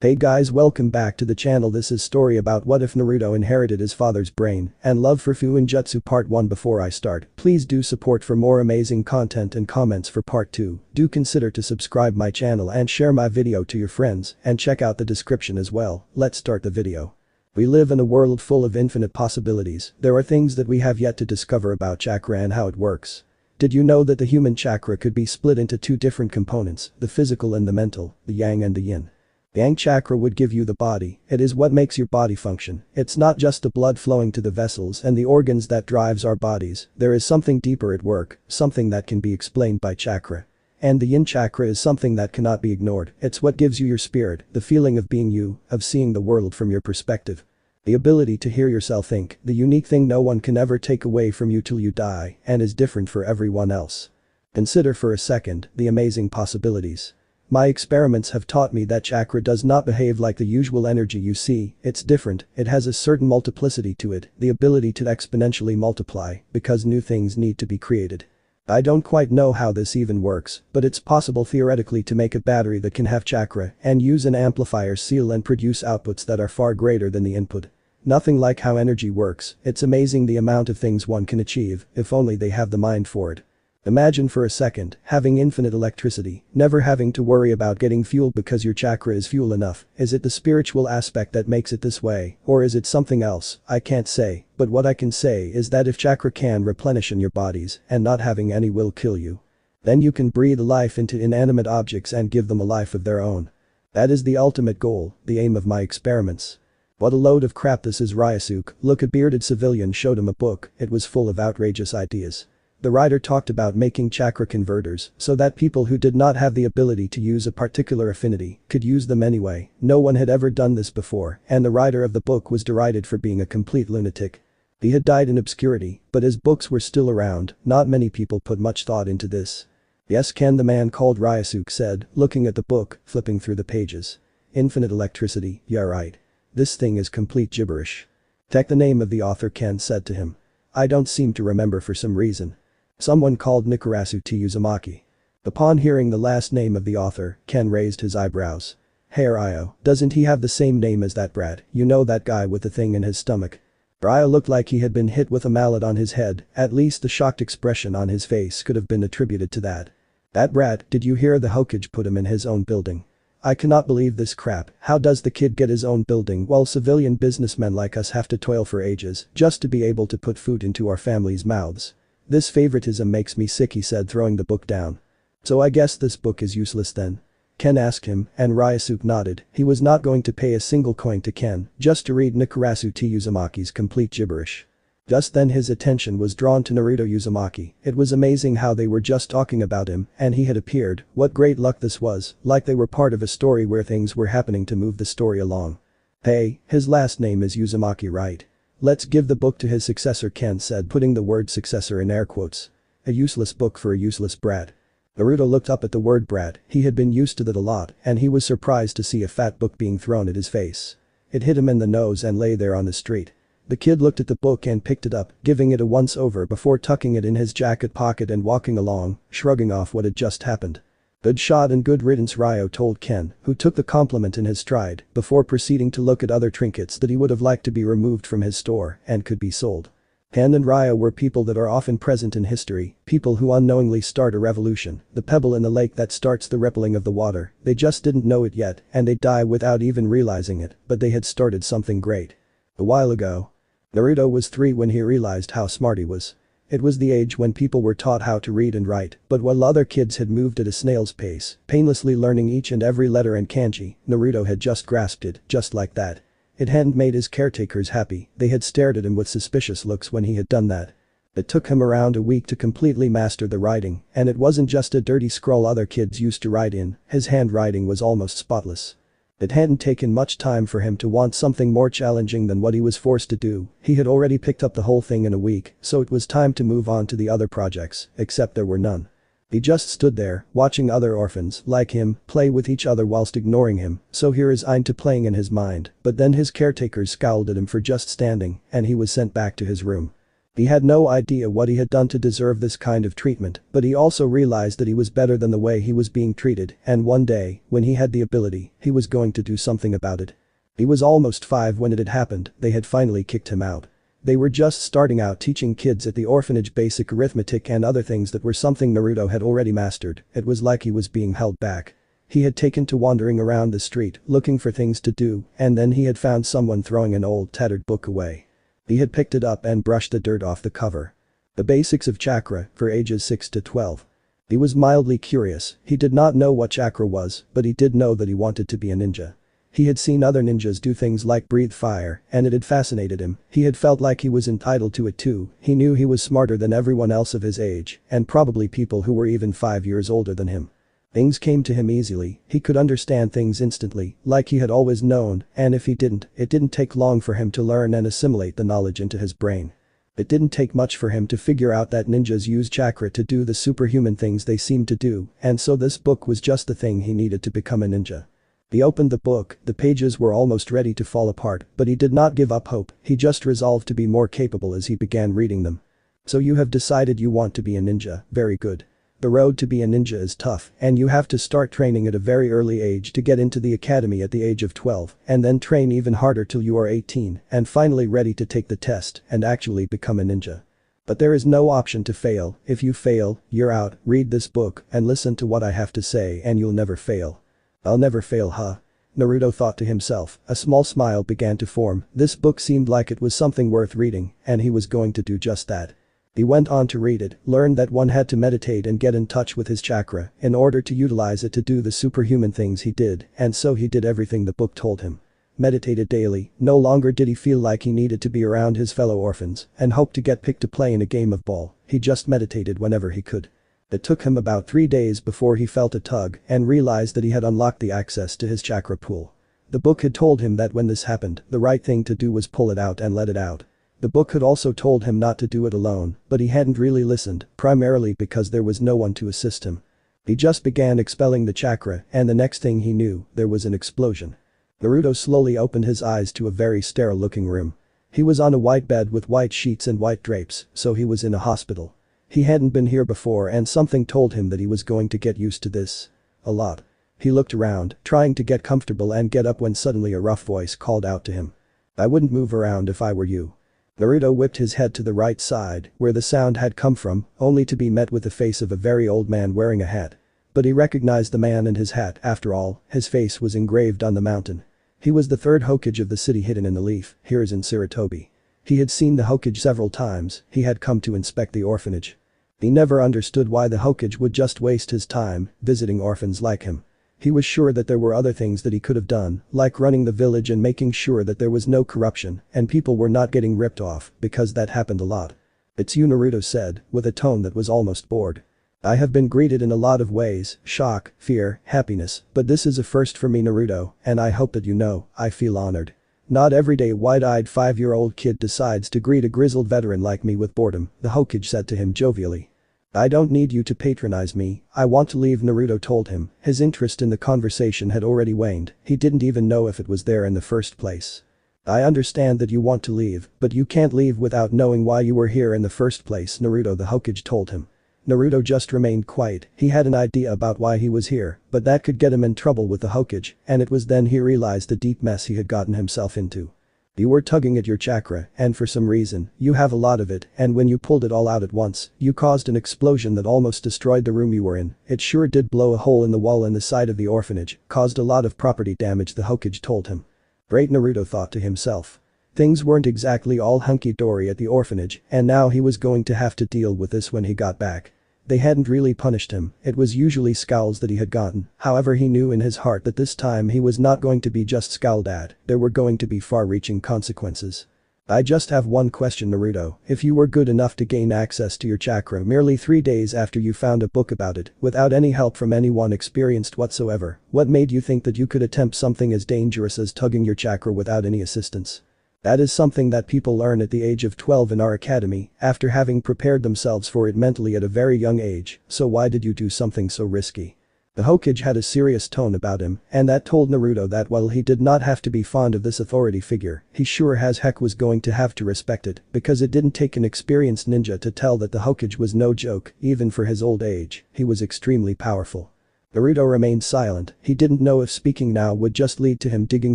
Hey guys, welcome back to the channel. This is story about what if Naruto inherited his father's brain and love for Fu and Jutsu part 1. Before I start, please do support for more amazing content and comments for part 2. Do consider to subscribe my channel and share my video to your friends and check out the description as well. Let's start the video. We live in a world full of infinite possibilities. There are things that we have yet to discover about chakra and how it works. Did you know that the human chakra could be split into two different components, the physical and the mental, the yang and the yin? Yang chakra would give you the body, it is what makes your body function. It's not just the blood flowing to the vessels and the organs that drives our bodies, there is something deeper at work, something that can be explained by chakra. And the yin chakra is something that cannot be ignored, it's what gives you your spirit, the feeling of being you, of seeing the world from your perspective. The ability to hear yourself think, the unique thing no one can ever take away from you till you die, and is different for everyone else. Consider for a second the amazing possibilities. My experiments have taught me that chakra does not behave like the usual energy you see, it's different, it has a certain multiplicity to it, the ability to exponentially multiply, because new things need to be created. I don't quite know how this even works, but it's possible theoretically to make a battery that can have chakra and use an amplifier seal and produce outputs that are far greater than the input. Nothing like how energy works, it's amazing the amount of things one can achieve, if only they have the mind for it. Imagine for a second, having infinite electricity, never having to worry about getting fuel because your chakra is fuel enough. Is it the spiritual aspect that makes it this way, or is it something else? I can't say, but what I can say is that if chakra can replenish in your bodies and not having any will kill you, then you can breathe life into inanimate objects and give them a life of their own. That is the ultimate goal, the aim of my experiments. What a load of crap this is. Ryusuke, look, a bearded civilian showed him a book, it was full of outrageous ideas. The writer talked about making chakra converters so that people who did not have the ability to use a particular affinity could use them anyway. No one had ever done this before, and the writer of the book was derided for being a complete lunatic. He had died in obscurity, but his books were still around. Not many people put much thought into this. Yes, Ken, the man called Ryusuke said, looking at the book, flipping through the pages. Infinite electricity, yeah right. This thing is complete gibberish. Take the name of the author, Ken said to him. I don't seem to remember for some reason. Someone called Nikarasu to Uzumaki. Upon hearing the last name of the author, Ken raised his eyebrows. Hey Ryo, doesn't he have the same name as that brat, you know, that guy with the thing in his stomach? Ryo looked like he had been hit with a mallet on his head, at least the shocked expression on his face could have been attributed to that. That brat, did you hear the Hokage put him in his own building? I cannot believe this crap. How does the kid get his own building while civilian businessmen like us have to toil for ages just to be able to put food into our families' mouths? This favoritism makes me sick, he said, throwing the book down. So I guess this book is useless then? Ken asked him, and Ryusuke nodded. He was not going to pay a single coin to Ken just to read Nikarasu to Uzumaki's complete gibberish. Just then his attention was drawn to Naruto Uzumaki. It was amazing how they were just talking about him and he had appeared. What great luck this was, like they were part of a story where things were happening to move the story along. Hey, his last name is Uzumaki, right? Let's give the book to his successor, Ken said, putting the word successor in air quotes. A useless book for a useless brat. Naruto looked up at the word brat, he had been used to that a lot and he was surprised to see a fat book being thrown at his face. It hit him in the nose and lay there on the street. The kid looked at the book and picked it up, giving it a once over before tucking it in his jacket pocket and walking along, shrugging off what had just happened. Good shot and good riddance, Ryo told Ken, who took the compliment in his stride, before proceeding to look at other trinkets that he would have liked to be removed from his store and could be sold. Ken and Ryo were people that are often present in history, people who unknowingly start a revolution, the pebble in the lake that starts the rippling of the water. They just didn't know it yet and they die without even realizing it, but they had started something great. A while ago. Naruto was 3 when he realized how smart he was. It was the age when people were taught how to read and write, but while other kids had moved at a snail's pace, painlessly learning each and every letter and kanji, Naruto had just grasped it, just like that. It hadn't made his caretakers happy, they had stared at him with suspicious looks when he had done that. It took him around a week to completely master the writing, and it wasn't just a dirty scroll other kids used to write in, his handwriting was almost spotless. It hadn't taken much time for him to want something more challenging than what he was forced to do. He had already picked up the whole thing in a week, so it was time to move on to the other projects, except there were none. He just stood there, watching other orphans, like him, play with each other whilst ignoring him, so here is Ainto playing in his mind, but then his caretakers scowled at him for just standing, and he was sent back to his room. He had no idea what he had done to deserve this kind of treatment, but he also realized that he was better than the way he was being treated, and one day, when he had the ability, he was going to do something about it. He was almost 5 when it had happened. They had finally kicked him out. They were just starting out teaching kids at the orphanage basic arithmetic and other things that were something Naruto had already mastered. It was like he was being held back. He had taken to wandering around the street, looking for things to do, and then he had found someone throwing an old tattered book away. He had picked it up and brushed the dirt off the cover. The Basics of Chakra, for ages 6 to 12. He was mildly curious. He did not know what chakra was, but he did know that he wanted to be a ninja. He had seen other ninjas do things like breathe fire, and it had fascinated him. He had felt like he was entitled to it too. He knew he was smarter than everyone else of his age, and probably people who were even 5 years older than him. Things came to him easily. He could understand things instantly, like he had always known, and if he didn't, it didn't take long for him to learn and assimilate the knowledge into his brain. It didn't take much for him to figure out that ninjas use chakra to do the superhuman things they seem to do, and so this book was just the thing he needed to become a ninja. He opened the book. The pages were almost ready to fall apart, but he did not give up hope. He just resolved to be more capable as he began reading them. So you have decided you want to be a ninja, very good. The road to be a ninja is tough, and you have to start training at a very early age to get into the academy at the age of 12, and then train even harder till you are 18, and finally ready to take the test and actually become a ninja. But there is no option to fail. If you fail, you're out. Read this book and listen to what I have to say and you'll never fail. I'll never fail, huh? Naruto thought to himself. A small smile began to form. This book seemed like it was something worth reading, and he was going to do just that. He went on to read it, learned that one had to meditate and get in touch with his chakra in order to utilize it to do the superhuman things he did, and so he did everything the book told him. Meditated daily. No longer did he feel like he needed to be around his fellow orphans and hope to get picked to play in a game of ball. He just meditated whenever he could. It took him about 3 days before he felt a tug and realized that he had unlocked the access to his chakra pool. The book had told him that when this happened, the right thing to do was pull it out and let it out. The book had also told him not to do it alone, but he hadn't really listened, primarily because there was no one to assist him. He just began expelling the chakra, and the next thing he knew, there was an explosion. Naruto slowly opened his eyes to a very sterile-looking room. He was on a white bed with white sheets and white drapes, so he was in a hospital. He hadn't been here before and something told him that he was going to get used to this. A lot. He looked around, trying to get comfortable and get up when suddenly a rough voice called out to him. "I wouldn't move around if I were you." Naruto whipped his head to the right side, where the sound had come from, only to be met with the face of a very old man wearing a hat. But he recognized the man and his hat. After all, his face was engraved on the mountain. He was the third Hokage of the city hidden in the leaf, here in Sarutobi. He had seen the Hokage several times. He had come to inspect the orphanage. He never understood why the Hokage would just waste his time visiting orphans like him. He was sure that there were other things that he could have done, like running the village and making sure that there was no corruption and people were not getting ripped off, because that happened a lot. "It's you," Naruto said, with a tone that was almost bored. "I have been greeted in a lot of ways, shock, fear, happiness, but this is a first for me, Naruto, and I hope that you know, I feel honored. Not every day wide-eyed 5-year-old kid decides to greet a grizzled veteran like me with boredom," the Hokage said to him jovially. "I don't need you to patronize me, I want to leave," Naruto told him. His interest in the conversation had already waned. He didn't even know if it was there in the first place. "I understand that you want to leave, but you can't leave without knowing why you were here in the first place, Naruto," the Hokage told him. Naruto just remained quiet. He had an idea about why he was here, but that could get him in trouble with the Hokage, and it was then he realized the deep mess he had gotten himself into. "You were tugging at your chakra, and for some reason, you have a lot of it, and when you pulled it all out at once, you caused an explosion that almost destroyed the room you were in. It sure did blow a hole in the wall in the side of the orphanage, caused a lot of property damage," the Hokage told him. Great, Naruto thought to himself. Things weren't exactly all hunky-dory at the orphanage, and now he was going to have to deal with this when he got back. They hadn't really punished him, it was usually scowls that he had gotten, however he knew in his heart that this time he was not going to be just scowled at, there were going to be far-reaching consequences. "I just have one question, Naruto, if you were good enough to gain access to your chakra merely 3 days after you found a book about it, without any help from anyone experienced whatsoever, what made you think that you could attempt something as dangerous as tugging your chakra without any assistance? That is something that people learn at the age of 12 in our academy, after having prepared themselves for it mentally at a very young age, so why did you do something so risky?" The Hokage had a serious tone about him, and that told Naruto that while he did not have to be fond of this authority figure, he sure as heck was going to have to respect it, because it didn't take an experienced ninja to tell that the Hokage was no joke, even for his old age, he was extremely powerful. Naruto remained silent, he didn't know if speaking now would just lead to him digging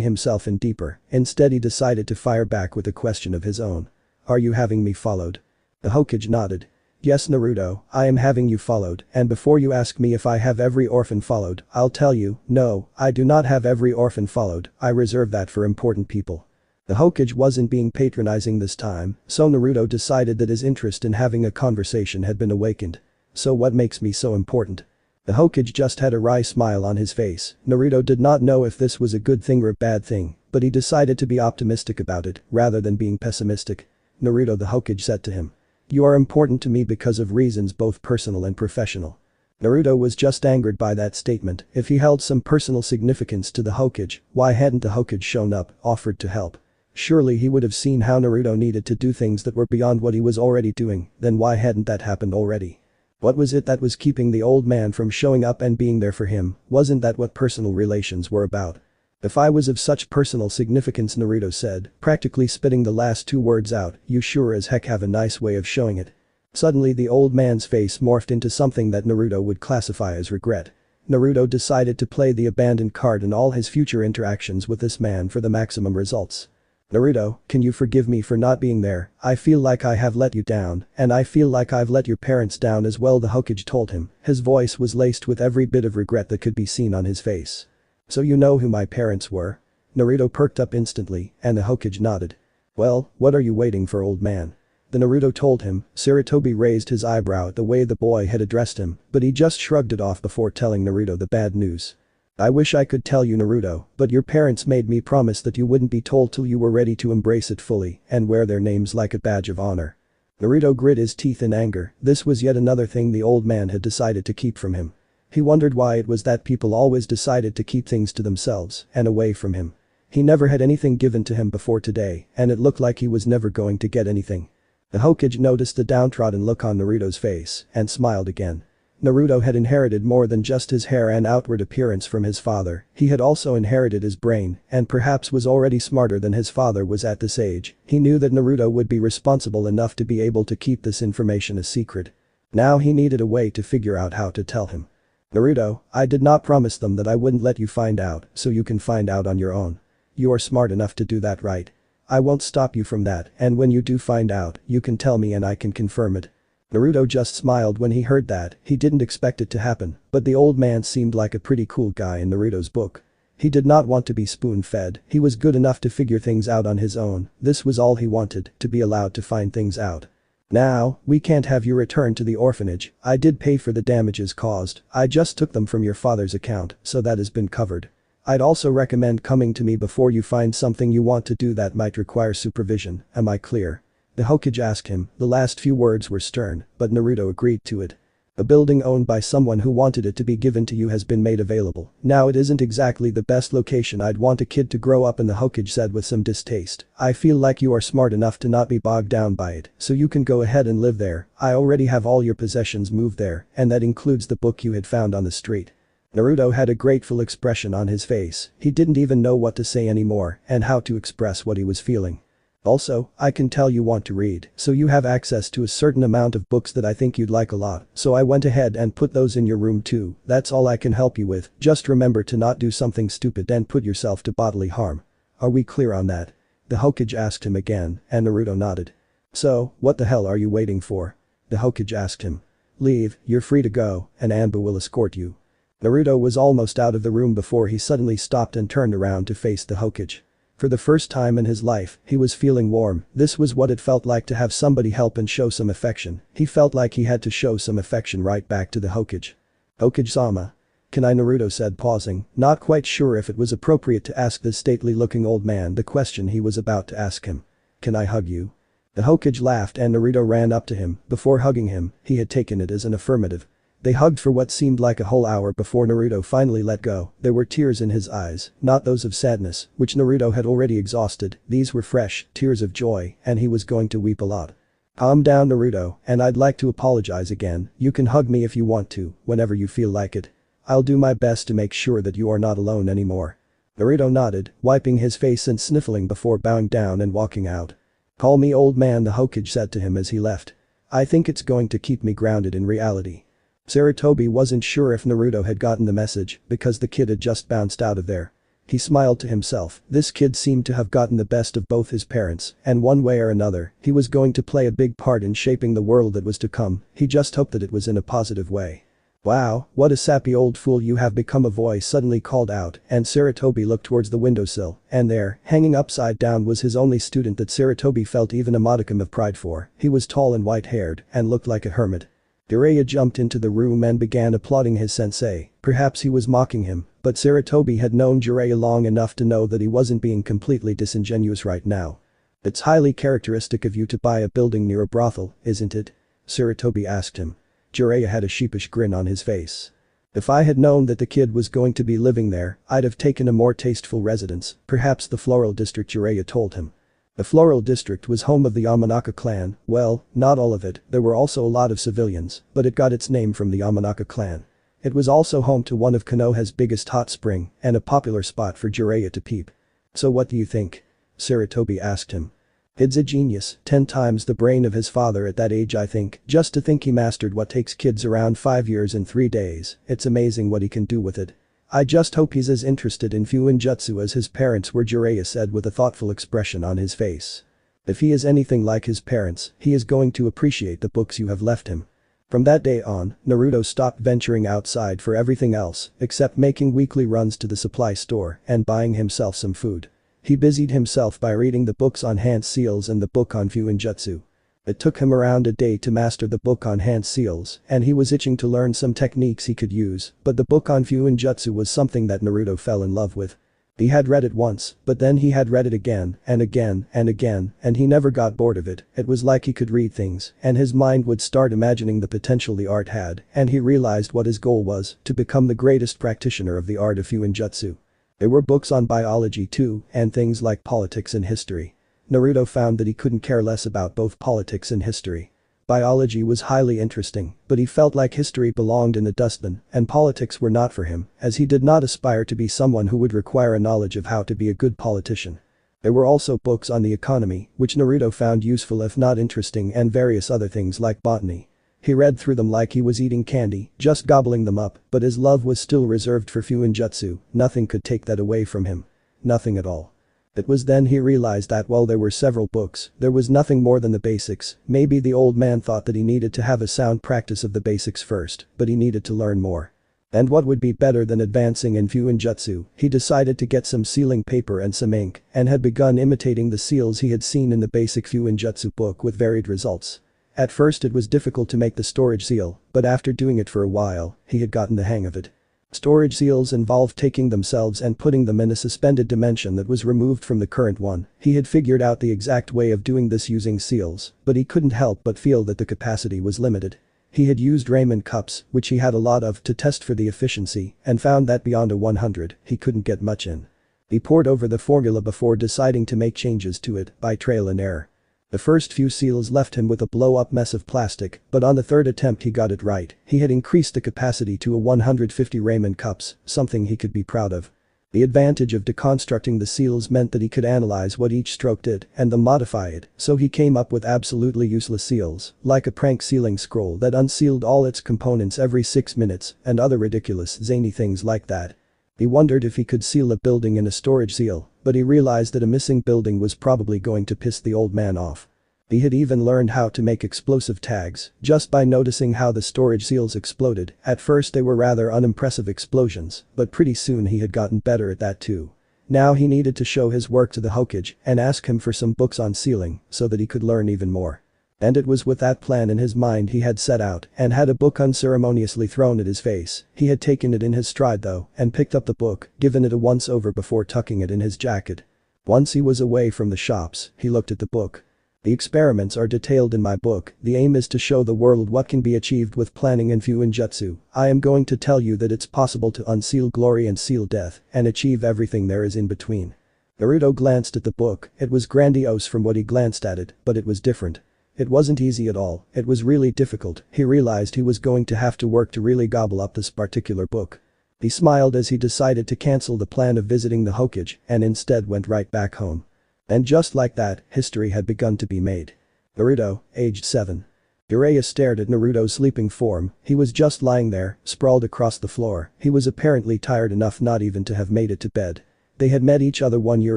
himself in deeper, instead he decided to fire back with a question of his own. Are you having me followed? The Hokage nodded. Yes Naruto, I am having you followed, and before you ask me if I have every orphan followed, I'll tell you, no, I do not have every orphan followed, I reserve that for important people. The Hokage wasn't being patronizing this time, so Naruto decided that his interest in having a conversation had been awakened. So what makes me so important? The Hokage just had a wry smile on his face. Naruto did not know if this was a good thing or a bad thing, but he decided to be optimistic about it, rather than being pessimistic. Naruto, the Hokage said to him. You are important to me because of reasons both personal and professional. Naruto was just angered by that statement. If he held some personal significance to the Hokage, why hadn't the Hokage shown up, offered to help? Surely he would have seen how Naruto needed to do things that were beyond what he was already doing, then why hadn't that happened already? What was it that was keeping the old man from showing up and being there for him? Wasn't that what personal relations were about? If I was of such personal significance, Naruto said, practically spitting the last two words out, you sure as heck have a nice way of showing it. Suddenly the old man's face morphed into something that Naruto would classify as regret. Naruto decided to play the abandoned card in all his future interactions with this man for the maximum results. Naruto, can you forgive me for not being there? I feel like I have let you down, and I feel like I've let your parents down as well, the Hokage told him. His voice was laced with every bit of regret that could be seen on his face. So you know who my parents were? Naruto perked up instantly, and the Hokage nodded. Well, what are you waiting for, old man? The Naruto told him. Sarutobi raised his eyebrow at the way the boy had addressed him, but he just shrugged it off before telling Naruto the bad news. I wish I could tell you, Naruto, but your parents made me promise that you wouldn't be told till you were ready to embrace it fully and wear their names like a badge of honor. Naruto grit his teeth in anger. This was yet another thing the old man had decided to keep from him. He wondered why it was that people always decided to keep things to themselves and away from him. He never had anything given to him before today, and it looked like he was never going to get anything. The Hokage noticed the downtrodden look on Naruto's face and smiled again. Naruto had inherited more than just his hair and outward appearance from his father, he had also inherited his brain and perhaps was already smarter than his father was at this age. He knew that Naruto would be responsible enough to be able to keep this information a secret. Now he needed a way to figure out how to tell him. Naruto, I did not promise them that I wouldn't let you find out, so you can find out on your own. You are smart enough to do that, right? I won't stop you from that, and when you do find out, you can tell me and I can confirm it. Naruto just smiled when he heard that. He didn't expect it to happen, but the old man seemed like a pretty cool guy in Naruto's book. He did not want to be spoon-fed, he was good enough to figure things out on his own. This was all he wanted, to be allowed to find things out. Now, we can't have you return to the orphanage. I did pay for the damages caused, I just took them from your father's account, so that has been covered. I'd also recommend coming to me before you find something you want to do that might require supervision, am I clear? The Hokage asked him. The last few words were stern, but Naruto agreed to it. A building owned by someone who wanted it to be given to you has been made available. Now it isn't exactly the best location I'd want a kid to grow up in, the Hokage said with some distaste. I feel like you are smart enough to not be bogged down by it, so you can go ahead and live there. I already have all your possessions moved there, and that includes the book you had found on the street. Naruto had a grateful expression on his face. He didn't even know what to say anymore and how to express what he was feeling. Also, I can tell you want to read, so you have access to a certain amount of books that I think you'd like a lot, so I went ahead and put those in your room too. That's all I can help you with, just remember to not do something stupid and put yourself to bodily harm. Are we clear on that? The Hokage asked him again, and Naruto nodded. So, what the hell are you waiting for? The Hokage asked him. Leave, you're free to go, and Anbu will escort you. Naruto was almost out of the room before he suddenly stopped and turned around to face the Hokage. For the first time in his life, he was feeling warm. This was what it felt like to have somebody help and show some affection. He felt like he had to show some affection right back to the Hokage. Hokage-sama. Can I? Naruto said, pausing, not quite sure if it was appropriate to ask this stately-looking old man the question he was about to ask him. Can I hug you? The Hokage laughed and Naruto ran up to him. Before hugging him, he had taken it as an affirmative. They hugged for what seemed like a whole hour before Naruto finally let go. There were tears in his eyes, not those of sadness, which Naruto had already exhausted. These were fresh, tears of joy, and he was going to weep a lot. Calm down, Naruto, and I'd like to apologize again. You can hug me if you want to, whenever you feel like it. I'll do my best to make sure that you are not alone anymore." Naruto nodded, wiping his face and sniffling before bowing down and walking out. "Call me old man," the Hokage said to him as he left. "I think it's going to keep me grounded in reality." Sarutobi wasn't sure if Naruto had gotten the message because the kid had just bounced out of there. He smiled to himself, this kid seemed to have gotten the best of both his parents, and one way or another, he was going to play a big part in shaping the world that was to come, he just hoped that it was in a positive way. "Wow, what a sappy old fool you have become," a voice suddenly called out, and Sarutobi looked towards the windowsill, and there, hanging upside down was his only student that Sarutobi felt even a modicum of pride for. He was tall and white-haired, and looked like a hermit. Jiraiya jumped into the room and began applauding his sensei, perhaps he was mocking him, but Sarutobi had known Jiraiya long enough to know that he wasn't being completely disingenuous right now. "It's highly characteristic of you to buy a building near a brothel, isn't it?" Sarutobi asked him. Jiraiya had a sheepish grin on his face. "If I had known that the kid was going to be living there, I'd have taken a more tasteful residence, perhaps the floral district," Jiraiya told him. The floral district was home of the Yamanaka clan, well, not all of it, there were also a lot of civilians, but it got its name from the Yamanaka clan. It was also home to one of Konoha's biggest hot spring, and a popular spot for Jiraiya to peep. "So what do you think?" Sarutobi asked him. "Kid's a genius, 10 times the brain of his father at that age I think, just to think he mastered what takes kids around 5 years in 3 days, it's amazing what he can do with it. I just hope he's as interested in Fuinjutsu as his parents were," Jiraiya said with a thoughtful expression on his face. "If he is anything like his parents, he is going to appreciate the books you have left him." From that day on, Naruto stopped venturing outside for everything else, except making weekly runs to the supply store and buying himself some food. He busied himself by reading the books on hand seals and the book on Fuinjutsu. It took him around a day to master the book on hand seals, and he was itching to learn some techniques he could use, but the book on Fuinjutsu was something that Naruto fell in love with. He had read it once, but then he had read it again, and again, and again, and he never got bored of it. It was like he could read things, and his mind would start imagining the potential the art had, and he realized what his goal was, to become the greatest practitioner of the art of Fuinjutsu. There were books on biology too, and things like politics and history. Naruto found that he couldn't care less about both politics and history. Biology was highly interesting, but he felt like history belonged in a dustbin, and politics were not for him, as he did not aspire to be someone who would require a knowledge of how to be a good politician. There were also books on the economy, which Naruto found useful if not interesting, and various other things like botany. He read through them like he was eating candy, just gobbling them up, but his love was still reserved for Fuinjutsu, nothing could take that away from him. Nothing at all. It was then he realized that while there were several books, there was nothing more than the basics. Maybe the old man thought that he needed to have a sound practice of the basics first, but he needed to learn more. And what would be better than advancing in Fuinjutsu? He decided to get some sealing paper and some ink, and had begun imitating the seals he had seen in the basic Fuinjutsu book with varied results. At first it was difficult to make the storage seal, but after doing it for a while, he had gotten the hang of it. Storage seals involved taking themselves and putting them in a suspended dimension that was removed from the current one. He had figured out the exact way of doing this using seals, but he couldn't help but feel that the capacity was limited. He had used ramen cups, which he had a lot of, to test for the efficiency, and found that beyond a 100, he couldn't get much in. He pored over the formula before deciding to make changes to it by trial and error. The first few seals left him with a blow-up mess of plastic, but on the third attempt he got it right. He had increased the capacity to a 150 ramen cups, something he could be proud of. The advantage of deconstructing the seals meant that he could analyze what each stroke did and then modify it, so he came up with absolutely useless seals, like a prank sealing scroll that unsealed all its components every 6 minutes, and other ridiculous, zany things like that. He wondered if he could seal a building in a storage seal, but he realized that a missing building was probably going to piss the old man off. He had even learned how to make explosive tags, just by noticing how the storage seals exploded. At first they were rather unimpressive explosions, but pretty soon he had gotten better at that too. Now he needed to show his work to the Hokage and ask him for some books on sealing, so that he could learn even more. And it was with that plan in his mind he had set out and had a book unceremoniously thrown at his face. He had taken it in his stride though and picked up the book, given it a once-over before tucking it in his jacket. Once he was away from the shops, he looked at the book. The experiments are detailed in my book. The aim is to show the world what can be achieved with planning and Fuinjutsu. I am going to tell you that it's possible to unseal glory and seal death and achieve everything there is in between. Naruto glanced at the book. It was grandiose from what he glanced at it, but it was different. It wasn't easy at all, it was really difficult. He realized he was going to have to work to really gobble up this particular book. He smiled as he decided to cancel the plan of visiting the Hokage and instead went right back home. And just like that, history had begun to be made. Naruto, aged 7. Jiraiya stared at Naruto's sleeping form. He was just lying there, sprawled across the floor. He was apparently tired enough not even to have made it to bed. They had met each other 1 year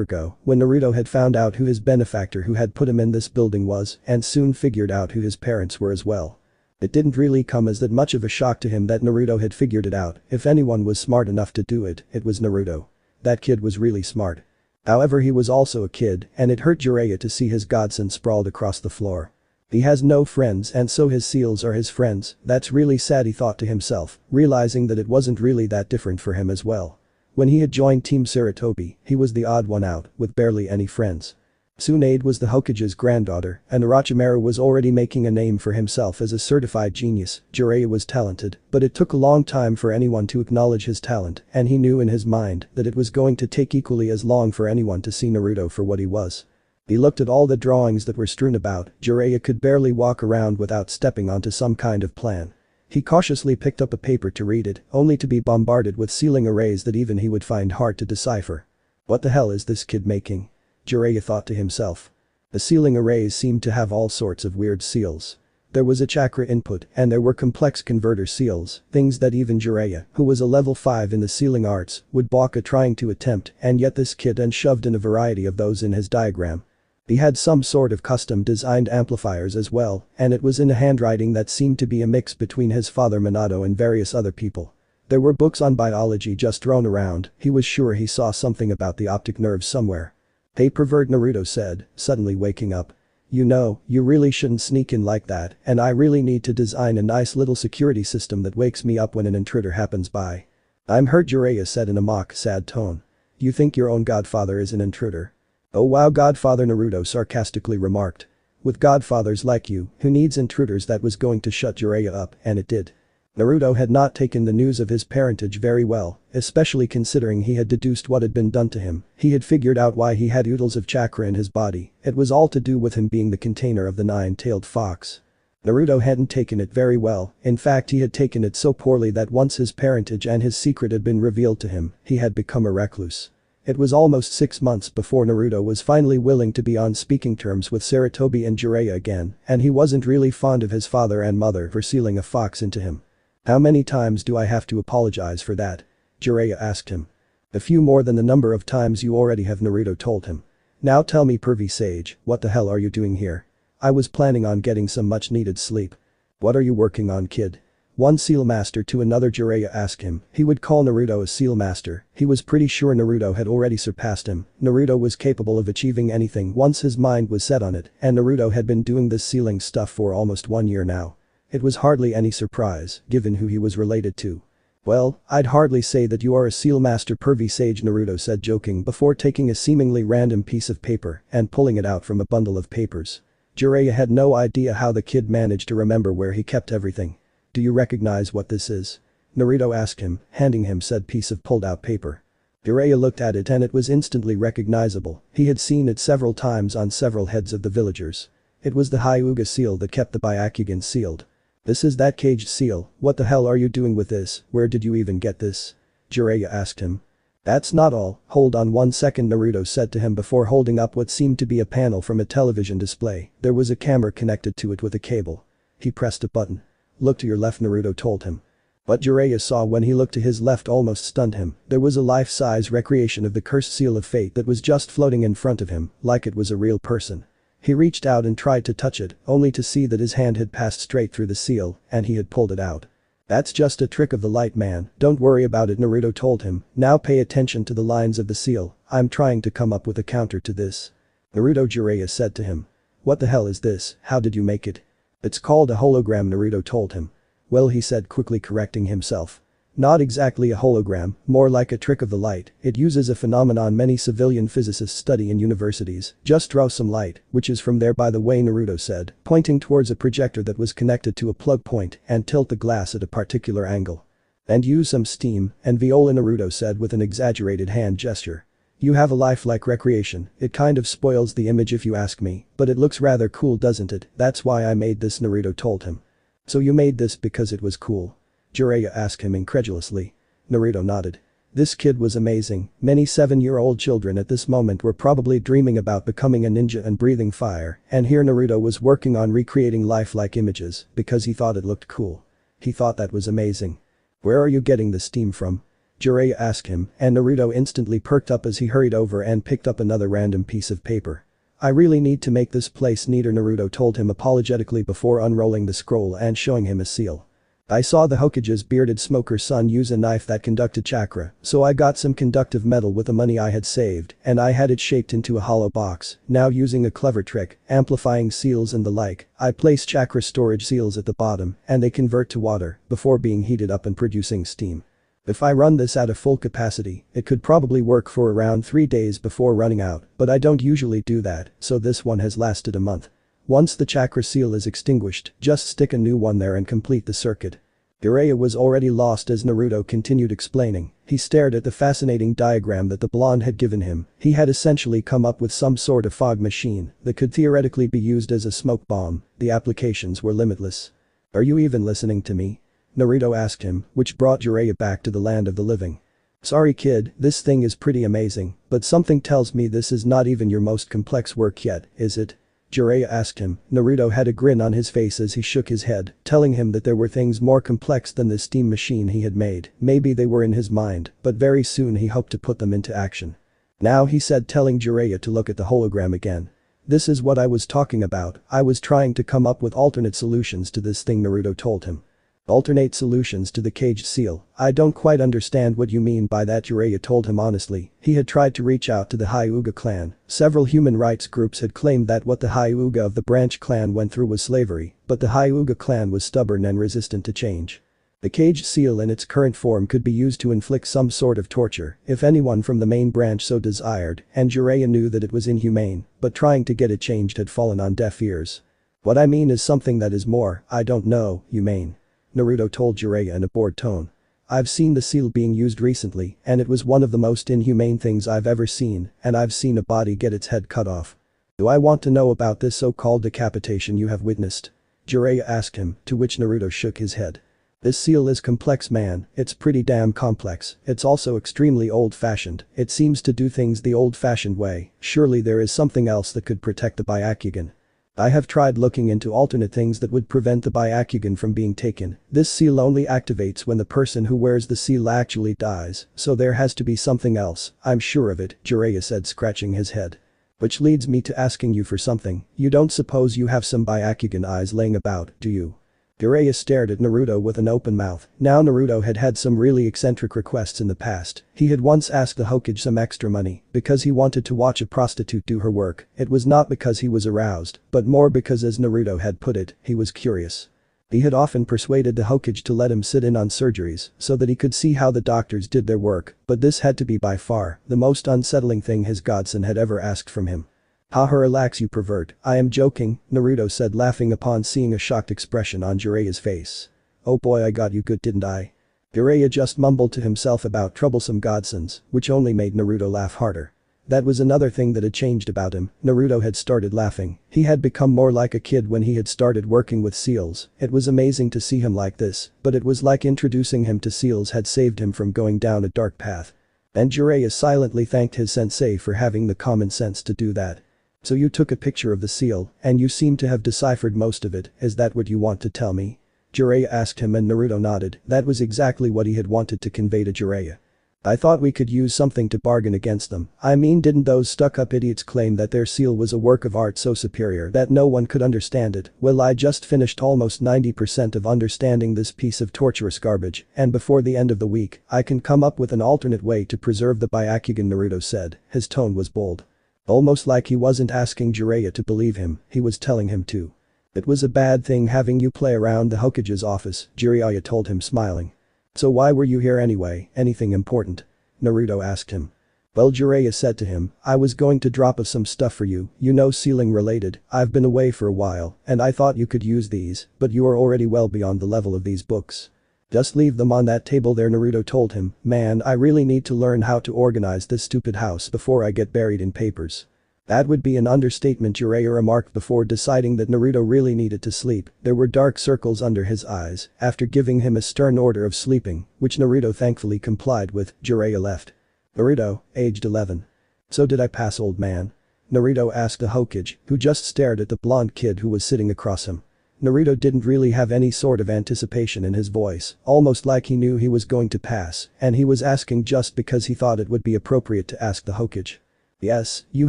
ago when Naruto had found out who his benefactor who had put him in this building was and soon figured out who his parents were as well. It didn't really come as that much of a shock to him that Naruto had figured it out. If anyone was smart enough to do it, it was Naruto. That kid was really smart. However, he was also a kid and it hurt Jiraiya to see his godson sprawled across the floor. He has no friends and so his seals are his friends. That's really sad, he thought to himself, realizing that it wasn't really that different for him as well. When he had joined Team Sarutobi, he was the odd one out with barely any friends. Tsunade was the Hokage's granddaughter and Orochimaru was already making a name for himself as a certified genius. Jiraiya was talented, but it took a long time for anyone to acknowledge his talent and he knew in his mind that it was going to take equally as long for anyone to see Naruto for what he was. He looked at all the drawings that were strewn about. Jiraiya could barely walk around without stepping onto some kind of plan. He cautiously picked up a paper to read it, only to be bombarded with sealing arrays that even he would find hard to decipher. What the hell is this kid making? Jiraiya thought to himself. The sealing arrays seemed to have all sorts of weird seals. There was a chakra input and there were complex converter seals, things that even Jiraiya, who was a level 5 in the sealing arts, would balk at trying to attempt, and yet this kid had shoved in a variety of those in his diagram. He had some sort of custom designed amplifiers as well, and it was in a handwriting that seemed to be a mix between his father Minato and various other people. There were books on biology just thrown around. He was sure he saw something about the optic nerves somewhere. Hey pervert, Naruto said, suddenly waking up. You know, you really shouldn't sneak in like that and I really need to design a nice little security system that wakes me up when an intruder happens by. I'm hurt, Jiraiya said in a mock sad tone. You think your own godfather is an intruder? Oh wow, godfather, Naruto sarcastically remarked. With godfathers like you, who needs intruders? That was going to shut Jiraiya up and it did. Naruto had not taken the news of his parentage very well, especially considering he had deduced what had been done to him. He had figured out why he had oodles of chakra in his body. It was all to do with him being the container of the nine-tailed fox. Naruto hadn't taken it very well. In fact, he had taken it so poorly that once his parentage and his secret had been revealed to him, he had become a recluse. It was almost 6 months before Naruto was finally willing to be on speaking terms with Sarutobi and Jiraiya again, and he wasn't really fond of his father and mother for sealing a fox into him. How many times do I have to apologize for that? Jiraiya asked him. A few more than the number of times you already have, Naruto told him. Now tell me, pervy sage, what the hell are you doing here? I was planning on getting some much needed sleep. What are you working on, kid? One seal master to another, Jiraiya asked him. He would call Naruto a seal master. He was pretty sure Naruto had already surpassed him. Naruto was capable of achieving anything once his mind was set on it, and Naruto had been doing this sealing stuff for almost 1 year now. It was hardly any surprise, given who he was related to. Well, I'd hardly say that you are a seal master, pervy sage, Naruto said, joking before taking a seemingly random piece of paper and pulling it out from a bundle of papers. Jiraiya had no idea how the kid managed to remember where he kept everything. Do you recognize what this is? Naruto asked him, handing him said piece of pulled out paper. Jiraiya looked at it and it was instantly recognizable. He had seen it several times on several heads of the villagers. It was the Hyuga seal that kept the Byakugan sealed. This is that caged seal. What the hell are you doing with this? Where did you even get this? Jiraiya asked him. That's not all. Hold on 1 second, Naruto said to him before holding up what seemed to be a panel from a television display. There was a camera connected to it with a cable. He pressed a button. Look to your left, Naruto told him. What Jiraiya saw when he looked to his left almost stunned him. There was a life-size recreation of the cursed seal of fate that was just floating in front of him, like it was a real person. He reached out and tried to touch it, only to see that his hand had passed straight through the seal, and he had pulled it out. That's just a trick of the light, man. Don't worry about it, Naruto told him. Now pay attention to the lines of the seal. I'm trying to come up with a counter to this. Naruto, Jiraiya said to him. What the hell is this? How did you make it? It's called a hologram, Naruto told him. Well, he said, quickly correcting himself. Not exactly a hologram, more like a trick of the light. It uses a phenomenon many civilian physicists study in universities. Just draw some light, which is from there, by the way, Naruto said, pointing towards a projector that was connected to a plug point, and tilt the glass at a particular angle. And use some steam and viola, Naruto said with an exaggerated hand gesture. You have a lifelike recreation. It kind of spoils the image if you ask me, but it looks rather cool, doesn't it? That's why I made this, Naruto told him. So you made this because it was cool? Jiraiya asked him incredulously. Naruto nodded. This kid was amazing. Many 7-year-old children at this moment were probably dreaming about becoming a ninja and breathing fire, and here Naruto was working on recreating lifelike images because he thought it looked cool. He thought that was amazing. Where are you getting the steam from? Jiraiya asked him, and Naruto instantly perked up as he hurried over and picked up another random piece of paper. I really need to make this place neater, Naruto told him apologetically before unrolling the scroll and showing him a seal. I saw the Hokage's bearded smoker's son use a knife that conducted chakra, so I got some conductive metal with the money I had saved, and I had it shaped into a hollow box. Now using a clever trick, amplifying seals and the like, I place chakra storage seals at the bottom, and they convert to water, before being heated up and producing steam. If I run this at a full capacity, it could probably work for around 3 days before running out, but I don't usually do that, so this one has lasted a month. Once the chakra seal is extinguished, just stick a new one there and complete the circuit. Jiraiya was already lost as Naruto continued explaining. He stared at the fascinating diagram that the blonde had given him. He had essentially come up with some sort of fog machine that could theoretically be used as a smoke bomb. The applications were limitless. Are you even listening to me? Naruto asked him, which brought Jiraiya back to the land of the living. Sorry kid, this thing is pretty amazing, but something tells me this is not even your most complex work yet, is it? Jiraiya asked him. Naruto had a grin on his face as he shook his head, telling him that there were things more complex than the steam machine he had made. Maybe they were in his mind, but very soon he hoped to put them into action. Now he said, telling Jiraiya to look at the hologram again. This is what I was talking about. I was trying to come up with alternate solutions to this thing, Naruto told him. Alternate solutions to the caged seal. I don't quite understand what you mean by that, Jiraiya told him honestly. He had tried to reach out to the Hyuga clan. Several human rights groups had claimed that what the Hyuga of the branch clan went through was slavery, but the Hyuga clan was stubborn and resistant to change. The caged seal in its current form could be used to inflict some sort of torture if anyone from the main branch so desired, and Jiraiya knew that it was inhumane, but trying to get it changed had fallen on deaf ears. What I mean is something that is more, I don't know, humane. Naruto told Jiraiya in a bored tone. I've seen the seal being used recently, and it was one of the most inhumane things I've ever seen, and I've seen a body get its head cut off. Do I want to know about this so-called decapitation you have witnessed? Jiraiya asked him, to which Naruto shook his head. This seal is complex, man, it's pretty damn complex. It's also extremely old-fashioned. It seems to do things the old-fashioned way. Surely there is something else that could protect the Byakugan. I have tried looking into alternate things that would prevent the Byakugan from being taken. This seal only activates when the person who wears the seal actually dies, so there has to be something else, I'm sure of it, Jiraiya said, scratching his head. Which leads me to asking you for something. You don't suppose you have some Byakugan eyes laying about, do you? Jiraiya stared at Naruto with an open mouth. Now Naruto had had some really eccentric requests in the past. He had once asked the Hokage some extra money because he wanted to watch a prostitute do her work. It was not because he was aroused, but more because, as Naruto had put it, he was curious. He had often persuaded the Hokage to let him sit in on surgeries so that he could see how the doctors did their work, but this had to be by far the most unsettling thing his godson had ever asked from him. Haha, relax you pervert, I am joking, Naruto said, laughing upon seeing a shocked expression on Jiraiya's face. Oh boy, I got you good, didn't I? Jiraiya just mumbled to himself about troublesome godsons, which only made Naruto laugh harder. That was another thing that had changed about him. Naruto had started laughing. He had become more like a kid when he had started working with seals. It was amazing to see him like this, but it was like introducing him to seals had saved him from going down a dark path. And Jiraiya silently thanked his sensei for having the common sense to do that. So you took a picture of the seal, and you seem to have deciphered most of it, is that what you want to tell me? Jiraiya asked him, and Naruto nodded. That was exactly what he had wanted to convey to Jiraiya. I thought we could use something to bargain against them. I mean, didn't those stuck-up idiots claim that their seal was a work of art so superior that no one could understand it? Well, I just finished almost 90% of understanding this piece of torturous garbage, and before the end of the week, I can come up with an alternate way to preserve the Byakugan, Naruto said. His tone was bold. Almost like he wasn't asking Jiraiya to believe him, he was telling him to. It was a bad thing having you play around the Hokage's office, Jiraiya told him, smiling. So why were you here anyway, anything important? Naruto asked him. Well, Jiraiya said to him, I was going to drop off some stuff for you, you know, sealing related. I've been away for a while, and I thought you could use these, but you are already well beyond the level of these books. Just leave them on that table there, Naruto told him. Man, I really need to learn how to organize this stupid house before I get buried in papers. That would be an understatement, Jiraiya remarked before deciding that Naruto really needed to sleep. There were dark circles under his eyes after giving him a stern order of sleeping, which Naruto thankfully complied with. Jiraiya left. Naruto, aged 11. So did I pass, old man? Naruto asked the Hokage, who just stared at the blonde kid who was sitting across him. Naruto didn't really have any sort of anticipation in his voice, almost like he knew he was going to pass, and he was asking just because he thought it would be appropriate to ask the Hokage. Yes, you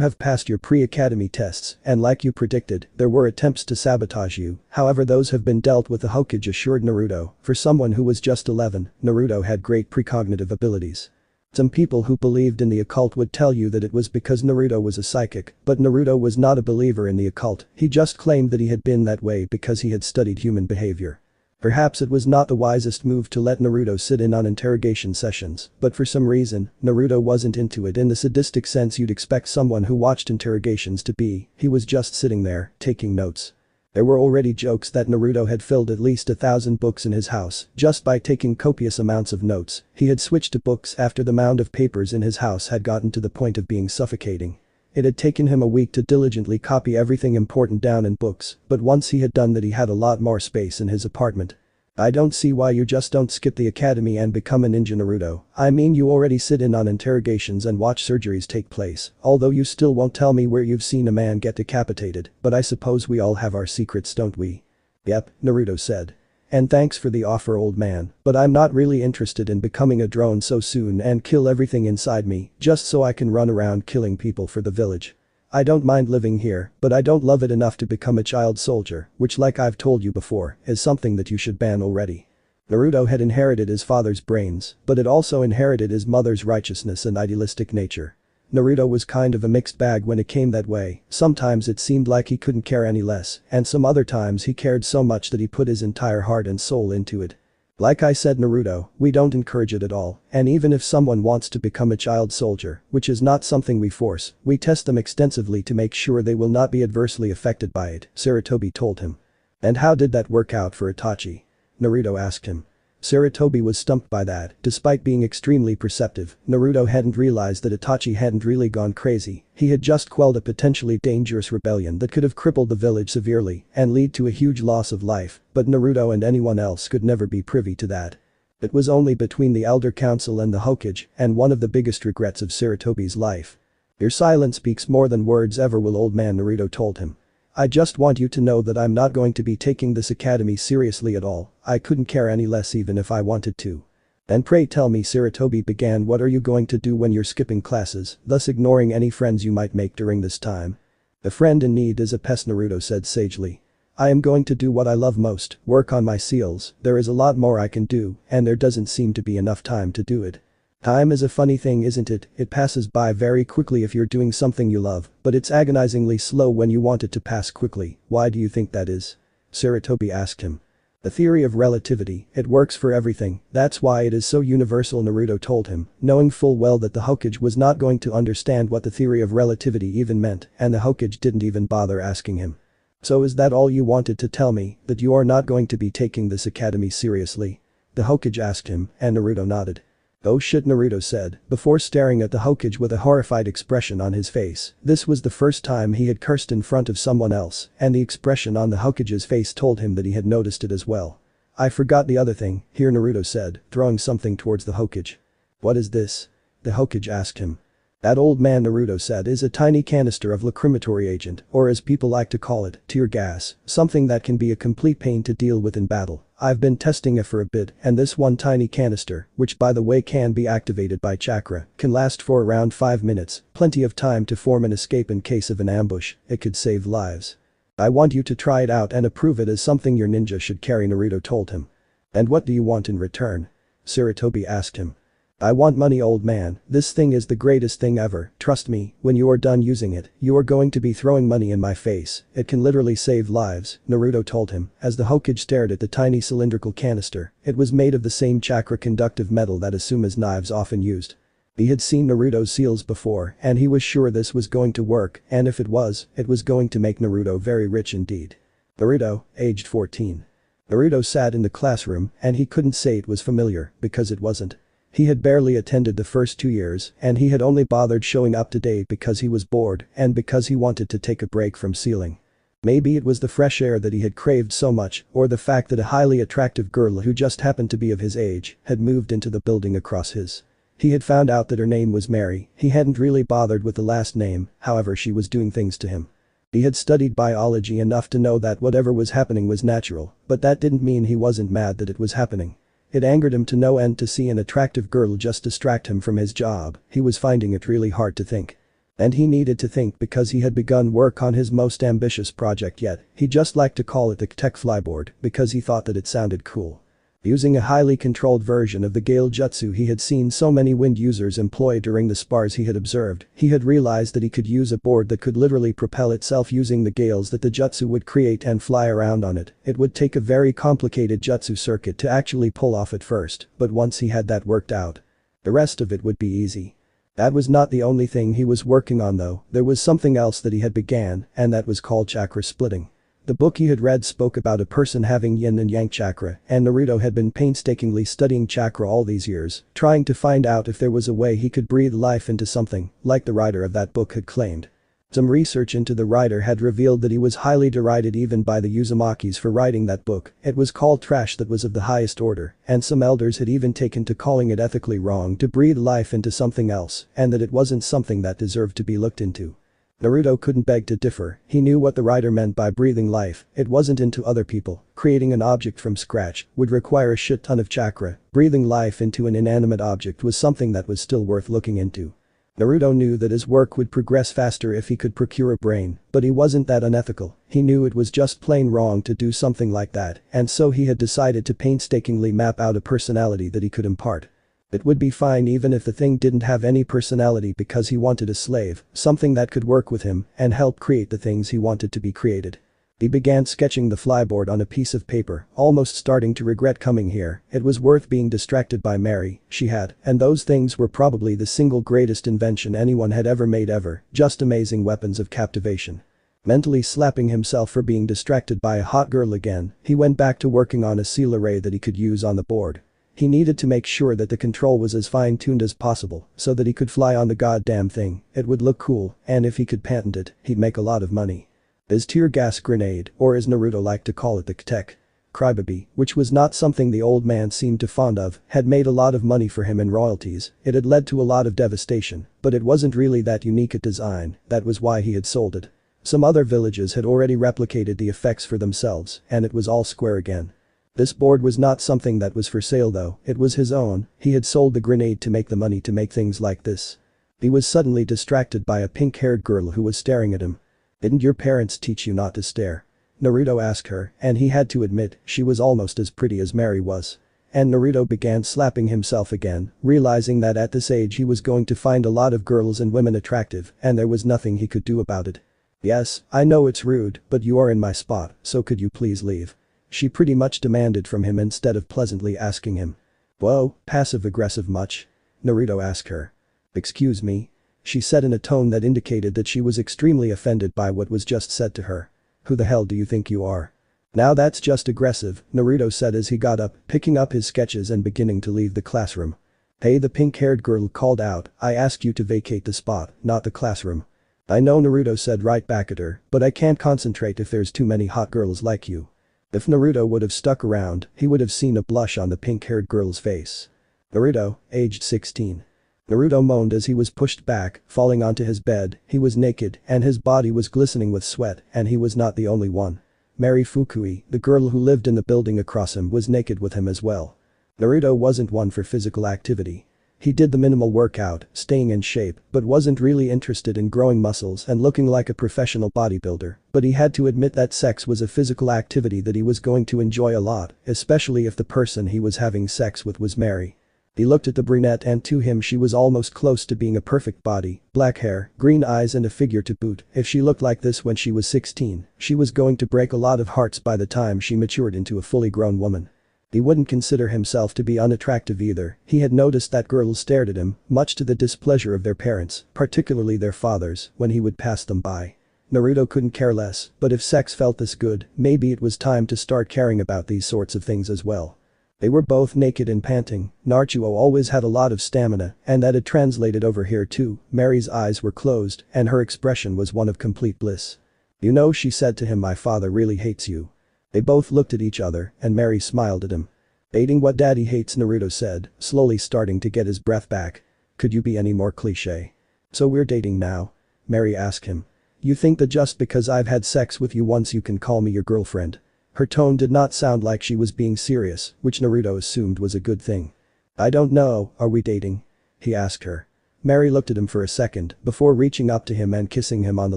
have passed your pre-academy tests, and like you predicted, there were attempts to sabotage you, however those have been dealt with, the Hokage assured Naruto. For someone who was just 11, Naruto had great precognitive abilities. Some people who believed in the occult would tell you that it was because Naruto was a psychic, but Naruto was not a believer in the occult, he just claimed that he had been that way because he had studied human behavior. Perhaps it was not the wisest move to let Naruto sit in on interrogation sessions, but for some reason, Naruto wasn't into it in the sadistic sense you'd expect someone who watched interrogations to be. He was just sitting there, taking notes. There were already jokes that Naruto had filled at least 1,000 books in his house just by taking copious amounts of notes. He had switched to books after the mound of papers in his house had gotten to the point of being suffocating. It had taken him a week to diligently copy everything important down in books, but once he had done that he had a lot more space in his apartment. I don't see why you just don't skip the academy and become a ninja, Naruto. I mean, you already sit in on interrogations and watch surgeries take place, although you still won't tell me where you've seen a man get decapitated, but I suppose we all have our secrets, don't we? Yep, Naruto said. And thanks for the offer, old man, but I'm not really interested in becoming a drone so soon and kill everything inside me just so I can run around killing people for the village. I don't mind living here, but I don't love it enough to become a child soldier, which, like I've told you before, is something that you should ban already. Naruto had inherited his father's brains, but it also inherited his mother's righteousness and idealistic nature. Naruto was kind of a mixed bag when it came that way. Sometimes it seemed like he couldn't care any less, and some other times he cared so much that he put his entire heart and soul into it. Like I said, Naruto, we don't encourage it at all, and even if someone wants to become a child soldier, which is not something we force, we test them extensively to make sure they will not be adversely affected by it, Sarutobi told him. And how did that work out for Itachi? Naruto asked him. Sarutobi was stumped by that. Despite being extremely perceptive, Naruto hadn't realized that Itachi hadn't really gone crazy. He had just quelled a potentially dangerous rebellion that could have crippled the village severely and lead to a huge loss of life, but Naruto and anyone else could never be privy to that. It was only between the Elder Council and the Hokage, and one of the biggest regrets of Sarutobi's life. Your silence speaks more than words ever will, old man, Naruto told him. I just want you to know that I'm not going to be taking this academy seriously at all. I couldn't care any less even if I wanted to. Then pray tell me, Sarutobi began, what are you going to do when you're skipping classes, thus ignoring any friends you might make during this time? A friend in need is a pest, Naruto said sagely. I am going to do what I love most, work on my seals. There is a lot more I can do, and there doesn't seem to be enough time to do it. Time is a funny thing, isn't it? It passes by very quickly if you're doing something you love, but it's agonizingly slow when you want it to pass quickly. Why do you think that is? Sarutobi asked him. The theory of relativity, it works for everything, that's why it is so universal, Naruto told him, knowing full well that the Hokage was not going to understand what the theory of relativity even meant, and the Hokage didn't even bother asking him. So is that all you wanted to tell me, that you are not going to be taking this academy seriously? The Hokage asked him, and Naruto nodded. Oh shit, Naruto said, before staring at the Hokage with a horrified expression on his face. This was the first time he had cursed in front of someone else, and the expression on the Hokage's face told him that he had noticed it as well. I forgot the other thing, here, Naruto said, throwing something towards the Hokage. What is this? The Hokage asked him. That, old man, Naruto said, is a tiny canister of lacrimatory agent, or as people like to call it, tear gas, something that can be a complete pain to deal with in battle. I've been testing it for a bit, and this one tiny canister, which by the way can be activated by chakra, can last for around 5 minutes, plenty of time to form an escape in case of an ambush. It could save lives. I want you to try it out and approve it as something your ninja should carry, Naruto told him. And what do you want in return? Sarutobi asked him. I want money, old man. This thing is the greatest thing ever. Trust me, when you are done using it, you are going to be throwing money in my face. It can literally save lives, Naruto told him, as the Hokage stared at the tiny cylindrical canister. It was made of the same chakra-conductive metal that Asuma's knives often used. He had seen Naruto's seals before, and he was sure this was going to work, and if it was going to make Naruto very rich indeed. Naruto, aged 14. Naruto sat in the classroom, and he couldn't say it was familiar, because it wasn't. He had barely attended the first 2 years, and he had only bothered showing up today because he was bored and because he wanted to take a break from sealing. Maybe it was the fresh air that he had craved so much, or the fact that a highly attractive girl who just happened to be of his age had moved into the building across his. He had found out that her name was Mary. He hadn't really bothered with the last name, however she was doing things to him. He had studied biology enough to know that whatever was happening was natural, but that didn't mean he wasn't mad that it was happening. It angered him to no end to see an attractive girl just distract him from his job. He was finding it really hard to think. And he needed to think because he had begun work on his most ambitious project yet. He just liked to call it the tech flyboard because he thought that it sounded cool. Using a highly controlled version of the Gale Jutsu he had seen so many wind users employ during the spars he had observed, he had realized that he could use a board that could literally propel itself using the gales that the Jutsu would create and fly around on it. It would take a very complicated Jutsu circuit to actually pull off at first, but once he had that worked out, the rest of it would be easy. That was not the only thing he was working on though, there was something else that he had began, and that was called chakra splitting. The book he had read spoke about a person having yin and yang chakra, and Naruto had been painstakingly studying chakra all these years, trying to find out if there was a way he could breathe life into something, like the writer of that book had claimed. Some research into the writer had revealed that he was highly derided even by the Uzumakis for writing that book. It was called trash that was of the highest order, and some elders had even taken to calling it ethically wrong to breathe life into something else, and that it wasn't something that deserved to be looked into. Naruto couldn't beg to differ. He knew what the writer meant by breathing life. It wasn't into other people. Creating an object from scratch would require a shit ton of chakra. Breathing life into an inanimate object was something that was still worth looking into. Naruto knew that his work would progress faster if he could procure a brain, but he wasn't that unethical. He knew it was just plain wrong to do something like that, and so he had decided to painstakingly map out a personality that he could impart. It would be fine even if the thing didn't have any personality because he wanted a slave, something that could work with him and help create the things he wanted to be created. He began sketching the flyboard on a piece of paper, almost starting to regret coming here. It was worth being distracted by Mary, she had, and those things were probably the single greatest invention anyone had ever made ever, just amazing weapons of captivation. Mentally slapping himself for being distracted by a hot girl again, he went back to working on a seal array that he could use on the board. He needed to make sure that the control was as fine-tuned as possible so that he could fly on the goddamn thing. It would look cool, and if he could patent it, he'd make a lot of money. His tear gas grenade, or as Naruto liked to call it the tech crybaby, which was not something the old man seemed too fond of, had made a lot of money for him in royalties. It had led to a lot of devastation, but it wasn't really that unique a design. That was why he had sold it. Some other villages had already replicated the effects for themselves, and it was all square again. This board was not something that was for sale though, it was his own. He had sold the grenade to make the money to make things like this. He was suddenly distracted by a pink-haired girl who was staring at him. "Didn't your parents teach you not to stare?" Naruto asked her, and he had to admit she was almost as pretty as Mary was. And Naruto began slapping himself again, realizing that at this age he was going to find a lot of girls and women attractive, and there was nothing he could do about it. "Yes, I know it's rude, but you are in my spot, so could you please leave?" She pretty much demanded from him instead of pleasantly asking him. "Whoa, passive-aggressive much?" Naruto asked her. "Excuse me?" She said in a tone that indicated that she was extremely offended by what was just said to her. "Who the hell do you think you are?" "Now that's just aggressive," Naruto said as he got up, picking up his sketches and beginning to leave the classroom. "Hey," the pink-haired girl called out, "I asked you to vacate the spot, not the classroom." "I know," Naruto said right back at her, "but I can't concentrate if there's too many hot girls like you." If Naruto would have stuck around, he would have seen a blush on the pink-haired girl's face. Naruto, aged 16. Naruto moaned as he was pushed back, falling onto his bed. He was naked, and his body was glistening with sweat, and he was not the only one. Mary Fukui, the girl who lived in the building across him, was naked with him as well. Naruto wasn't one for physical activity. He did the minimal workout, staying in shape, but wasn't really interested in growing muscles and looking like a professional bodybuilder. But he had to admit that sex was a physical activity that he was going to enjoy a lot, especially if the person he was having sex with was Mary. He looked at the brunette, and to him she was almost close to being a perfect body, black hair, green eyes and a figure to boot. If she looked like this when she was 16, she was going to break a lot of hearts by the time she matured into a fully grown woman. He wouldn't consider himself to be unattractive either. He had noticed that girls stared at him, much to the displeasure of their parents, particularly their fathers, when he would pass them by. Naruto couldn't care less, but if sex felt this good, maybe it was time to start caring about these sorts of things as well. They were both naked and panting. Naruto always had a lot of stamina, and that had translated over here too. Mary's eyes were closed, and her expression was one of complete bliss. "You know," she said to him, "my father really hates you." They both looked at each other, and Mary smiled at him. "Hating what daddy hates," Naruto said, slowly starting to get his breath back. "Could you be any more cliché?" "So we're dating now?" Mary asked him. "You think that just because I've had sex with you once you can call me your girlfriend?" Her tone did not sound like she was being serious, which Naruto assumed was a good thing. "I don't know, are we dating?" he asked her. Mary looked at him for a second before reaching up to him and kissing him on the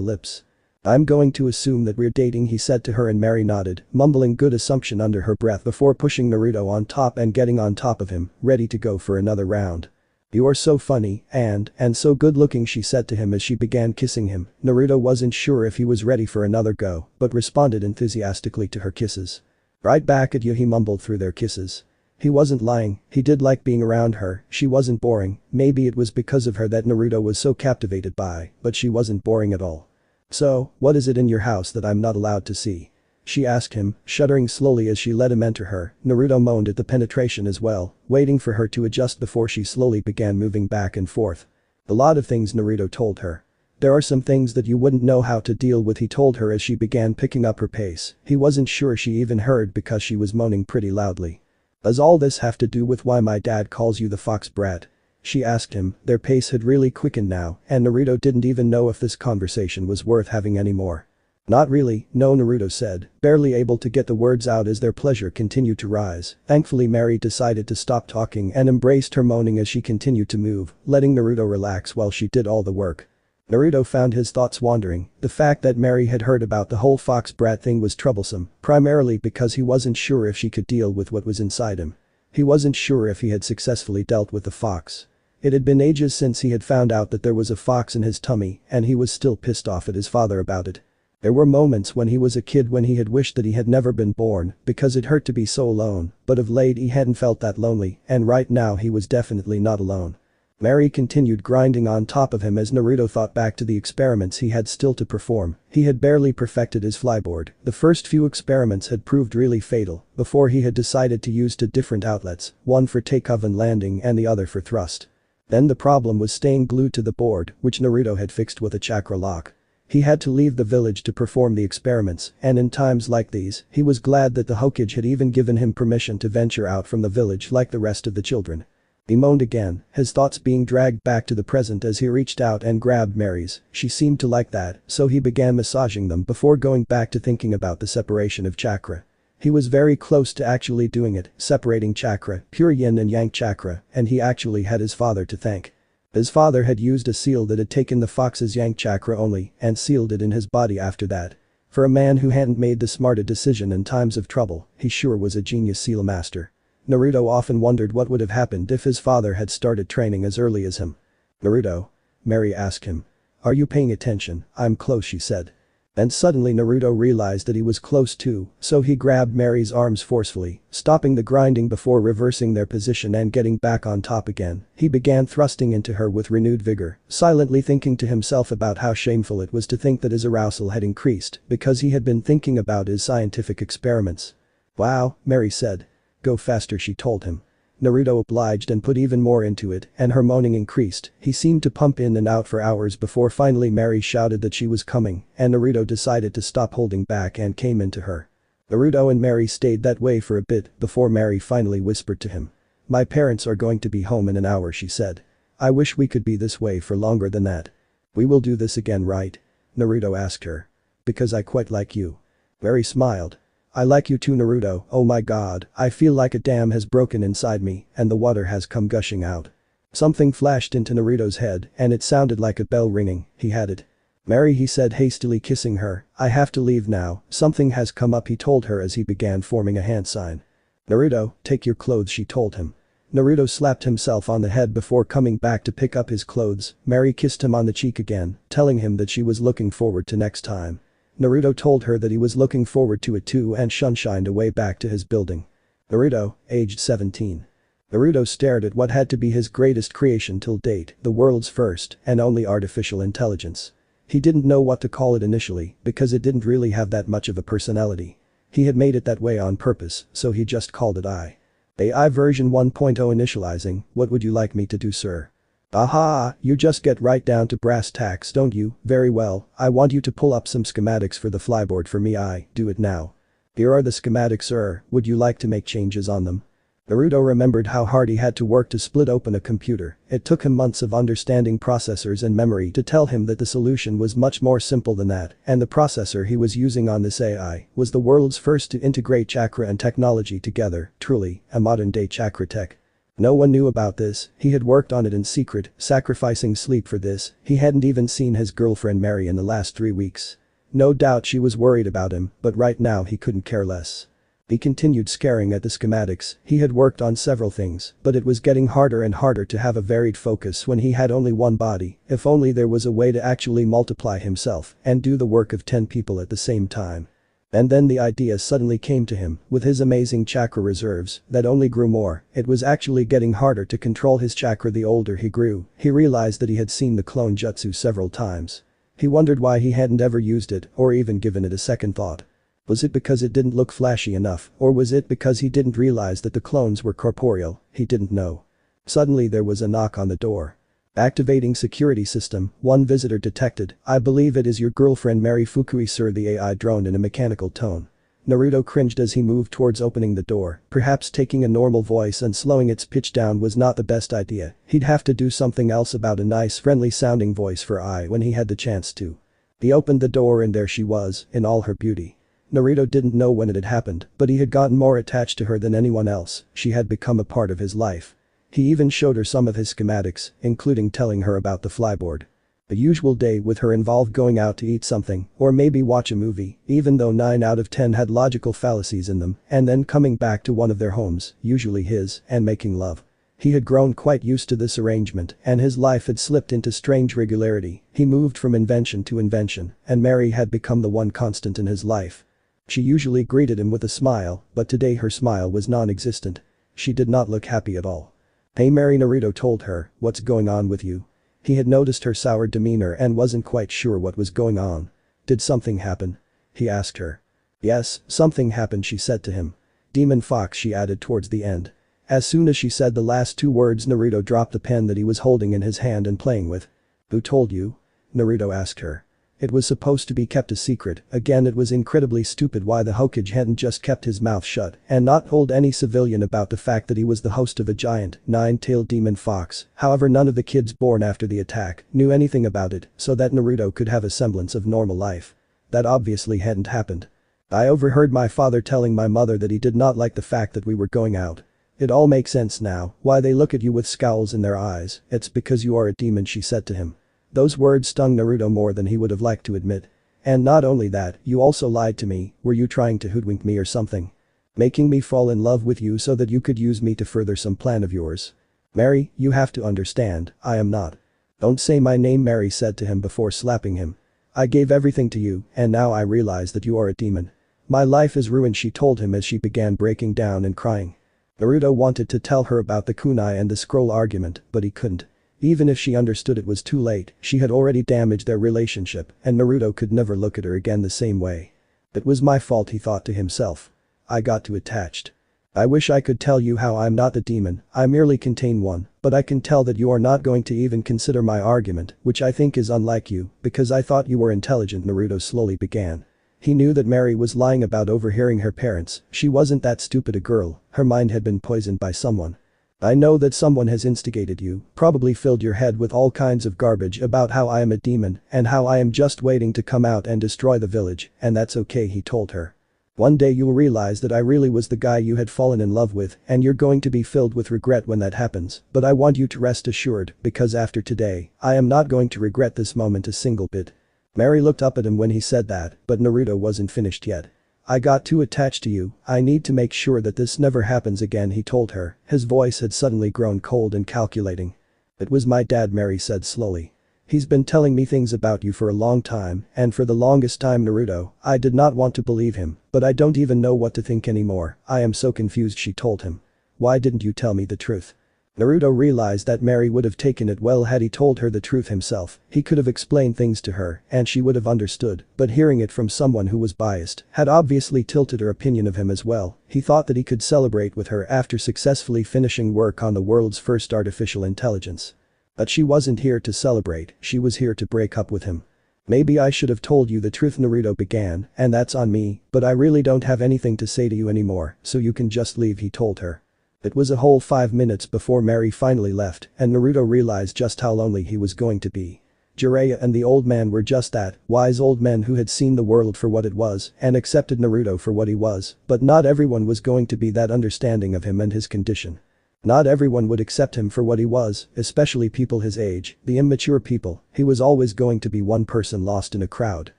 lips. "I'm going to assume that we're dating," he said to her, and Mary nodded, mumbling good assumption under her breath before pushing Naruto on top and getting on top of him, ready to go for another round. "You are so funny and so good looking," she said to him as she began kissing him. Naruto wasn't sure if he was ready for another go, but responded enthusiastically to her kisses. "Right back at you," he mumbled through their kisses. He wasn't lying, he did like being around her, she wasn't boring, maybe it was because of her that Naruto was so captivated by, but she wasn't boring at all. "So, what is it in your house that I'm not allowed to see?" she asked him, shuddering slowly as she let him enter her. Naruto moaned at the penetration as well, waiting for her to adjust before she slowly began moving back and forth. "A lot of things," Naruto told her. "There are some things that you wouldn't know how to deal with," he told her as she began picking up her pace. He wasn't sure she even heard because she was moaning pretty loudly. "Does all this have to do with why my dad calls you the fox brat?" she asked him. Their pace had really quickened now, and Naruto didn't even know if this conversation was worth having anymore. "Not really, no," Naruto said, barely able to get the words out as their pleasure continued to rise. Thankfully Mary decided to stop talking and embraced her moaning as she continued to move, letting Naruto relax while she did all the work. Naruto found his thoughts wandering. The fact that Mary had heard about the whole fox brat thing was troublesome, primarily because he wasn't sure if she could deal with what was inside him. He wasn't sure if he had successfully dealt with the fox. It had been ages since he had found out that there was a fox in his tummy, and he was still pissed off at his father about it. There were moments when he was a kid when he had wished that he had never been born because it hurt to be so alone, but of late he hadn't felt that lonely, and right now he was definitely not alone. Mary continued grinding on top of him as Naruto thought back to the experiments he had still to perform. He had barely perfected his flyboard. The first few experiments had proved really fatal before he had decided to use two different outlets, one for takeoff and landing and the other for thrust. Then the problem was staying glued to the board, which Naruto had fixed with a chakra lock. He had to leave the village to perform the experiments, and in times like these, he was glad that the Hokage had even given him permission to venture out from the village like the rest of the children. He moaned again, his thoughts being dragged back to the present as he reached out and grabbed Mary's. She seemed to like that, so he began massaging them before going back to thinking about the separation of chakra. He was very close to actually doing it, separating chakra, pure yin and yang chakra, and he actually had his father to thank. His father had used a seal that had taken the fox's yang chakra only and sealed it in his body after that. For a man who hadn't made the smarter decision in times of trouble, he sure was a genius seal master. Naruto often wondered what would have happened if his father had started training as early as him. "Naruto?" Mary asked him. "Are you paying attention?" "I'm close," she said. And suddenly Naruto realized that he was close too, so he grabbed Mary's arms forcefully, stopping the grinding before reversing their position and getting back on top again. He began thrusting into her with renewed vigor, silently thinking to himself about how shameful it was to think that his arousal had increased because he had been thinking about his scientific experiments. "Wow," Mary said. "Go faster," she told him. Naruto obliged and put even more into it, and her moaning increased. He seemed to pump in and out for hours before finally Mary shouted that she was coming, and Naruto decided to stop holding back and came into her. Naruto and Mary stayed that way for a bit before Mary finally whispered to him. "My parents are going to be home in an hour," she said. "I wish we could be this way for longer than that." "We will do this again, right?" Naruto asked her. "Because I quite like you." Mary smiled. "I like you too, Naruto. Oh my god, I feel like a dam has broken inside me and the water has come gushing out." Something flashed into Naruto's head and it sounded like a bell ringing. He had it. "Mary," he said, hastily kissing her, "I have to leave now, something has come up," he told her as he began forming a hand sign. "Naruto, take your clothes," she told him. Naruto slapped himself on the head before coming back to pick up his clothes. Mary kissed him on the cheek again, telling him that she was looking forward to next time. Naruto told her that he was looking forward to it too and shunshined away back to his building. Naruto, aged 17. Naruto stared at what had to be his greatest creation till date, the world's first and only artificial intelligence. He didn't know what to call it initially because it didn't really have that much of a personality. He had made it that way on purpose, so he just called it I. AI version 1.0 initializing, what would you like me to do, sir? Aha, you just get right down to brass tacks, don't you? Very well, I want you to pull up some schematics for the flyboard for me. I do it now. Here are the schematics, sir, would you like to make changes on them? Naruto remembered how hard he had to work to split open a computer. It took him months of understanding processors and memory to tell him that the solution was much more simple than that, and the processor he was using on this AI was the world's first to integrate chakra and technology together, truly, a modern-day chakra tech. No one knew about this, he had worked on it in secret, sacrificing sleep for this, he hadn't even seen his girlfriend Mary in the last 3 weeks. No doubt she was worried about him, but right now he couldn't care less. He continued staring at the schematics, he had worked on several things, but it was getting harder and harder to have a varied focus when he had only one body, if only there was a way to actually multiply himself and do the work of 10 people at the same time. And then the idea suddenly came to him, with his amazing chakra reserves, that only grew more, it was actually getting harder to control his chakra the older he grew, he realized that he had seen the clone jutsu several times. He wondered why he hadn't ever used it or even given it a second thought. Was it because it didn't look flashy enough, or was it because he didn't realize that the clones were corporeal? He didn't know. Suddenly there was a knock on the door. Activating security system, one visitor detected, I believe it is your girlfriend Mary Fukui, sir, the AI droned in a mechanical tone. Naruto cringed as he moved towards opening the door, perhaps taking a normal voice and slowing its pitch down was not the best idea, he'd have to do something else about a nice friendly sounding voice for I when he had the chance to. He opened the door and there she was, in all her beauty. Naruto didn't know when it had happened, but he had gotten more attached to her than anyone else, she had become a part of his life. He even showed her some of his schematics, including telling her about the flyboard. A usual day with her involved going out to eat something, or maybe watch a movie, even though 9 out of 10 had logical fallacies in them, and then coming back to one of their homes, usually his, and making love. He had grown quite used to this arrangement, and his life had slipped into strange regularity, he moved from invention to invention, and Mary had become the one constant in his life. She usually greeted him with a smile, but today her smile was non-existent. She did not look happy at all. Hey Mary, Naruto told her, what's going on with you? He had noticed her sour demeanor and wasn't quite sure what was going on. Did something happen? He asked her. Yes, something happened, she said to him. Demon Fox, she added towards the end. As soon as she said the last 2 words, Naruto dropped the pen that he was holding in his hand and playing with. Who told you? Naruto asked her. It was supposed to be kept a secret, again it was incredibly stupid why the Hokage hadn't just kept his mouth shut and not told any civilian about the fact that he was the host of a giant, 9-tailed demon fox, however none of the kids born after the attack knew anything about it so that Naruto could have a semblance of normal life. That obviously hadn't happened. I overheard my father telling my mother that he did not like the fact that we were going out. It all makes sense now, why they look at you with scowls in their eyes, it's because you are a demon, she said to him. Those words stung Naruto more than he would have liked to admit. And not only that, you also lied to me, were you trying to hoodwink me or something? Making me fall in love with you so that you could use me to further some plan of yours? Mary, you have to understand, I am not. Don't say my name, Mary said to him before slapping him. I gave everything to you, and now I realize that you are a demon. My life is ruined, she told him as she began breaking down and crying. Naruto wanted to tell her about the kunai and the scroll argument, but he couldn't. Even if she understood it was too late, she had already damaged their relationship and Naruto could never look at her again the same way. It was my fault, he thought to himself. I got too attached. I wish I could tell you how I'm not the demon, I merely contain one, but I can tell that you are not going to even consider my argument, which I think is unlike you, because I thought you were intelligent, Naruto slowly began. He knew that Mary was lying about overhearing her parents, she wasn't that stupid a girl, her mind had been poisoned by someone. I know that someone has instigated you, probably filled your head with all kinds of garbage about how I am a demon and how I am just waiting to come out and destroy the village, and that's okay, he told her. One day you'll realize that I really was the guy you had fallen in love with and you're going to be filled with regret when that happens, but I want you to rest assured, because after today, I am not going to regret this moment a single bit. Mary looked up at him when he said that, but Naruto wasn't finished yet. I got too attached to you, I need to make sure that this never happens again, he told her, his voice had suddenly grown cold and calculating. It was my dad, Mary said slowly. He's been telling me things about you for a long time, and for the longest time, Naruto, I did not want to believe him, but I don't even know what to think anymore, I am so confused, she told him. Why didn't you tell me the truth? Naruto realized that Mary would have taken it well had he told her the truth himself. He could have explained things to her and she would have understood, but hearing it from someone who was biased had obviously tilted her opinion of him as well. He thought that he could celebrate with her after successfully finishing work on the world's first artificial intelligence. But she wasn't here to celebrate, she was here to break up with him. "Maybe I should have told you the truth," Naruto began, "and that's on me, but I really don't have anything to say to you anymore, so you can just leave," he told her. It was a whole 5 minutes before Mary finally left and Naruto realized just how lonely he was going to be. Jiraiya and the old man were just that, wise old men who had seen the world for what it was and accepted Naruto for what he was, but not everyone was going to be that understanding of him and his condition. Not everyone would accept him for what he was, especially people his age, the immature people. He was always going to be one person lost in a crowd.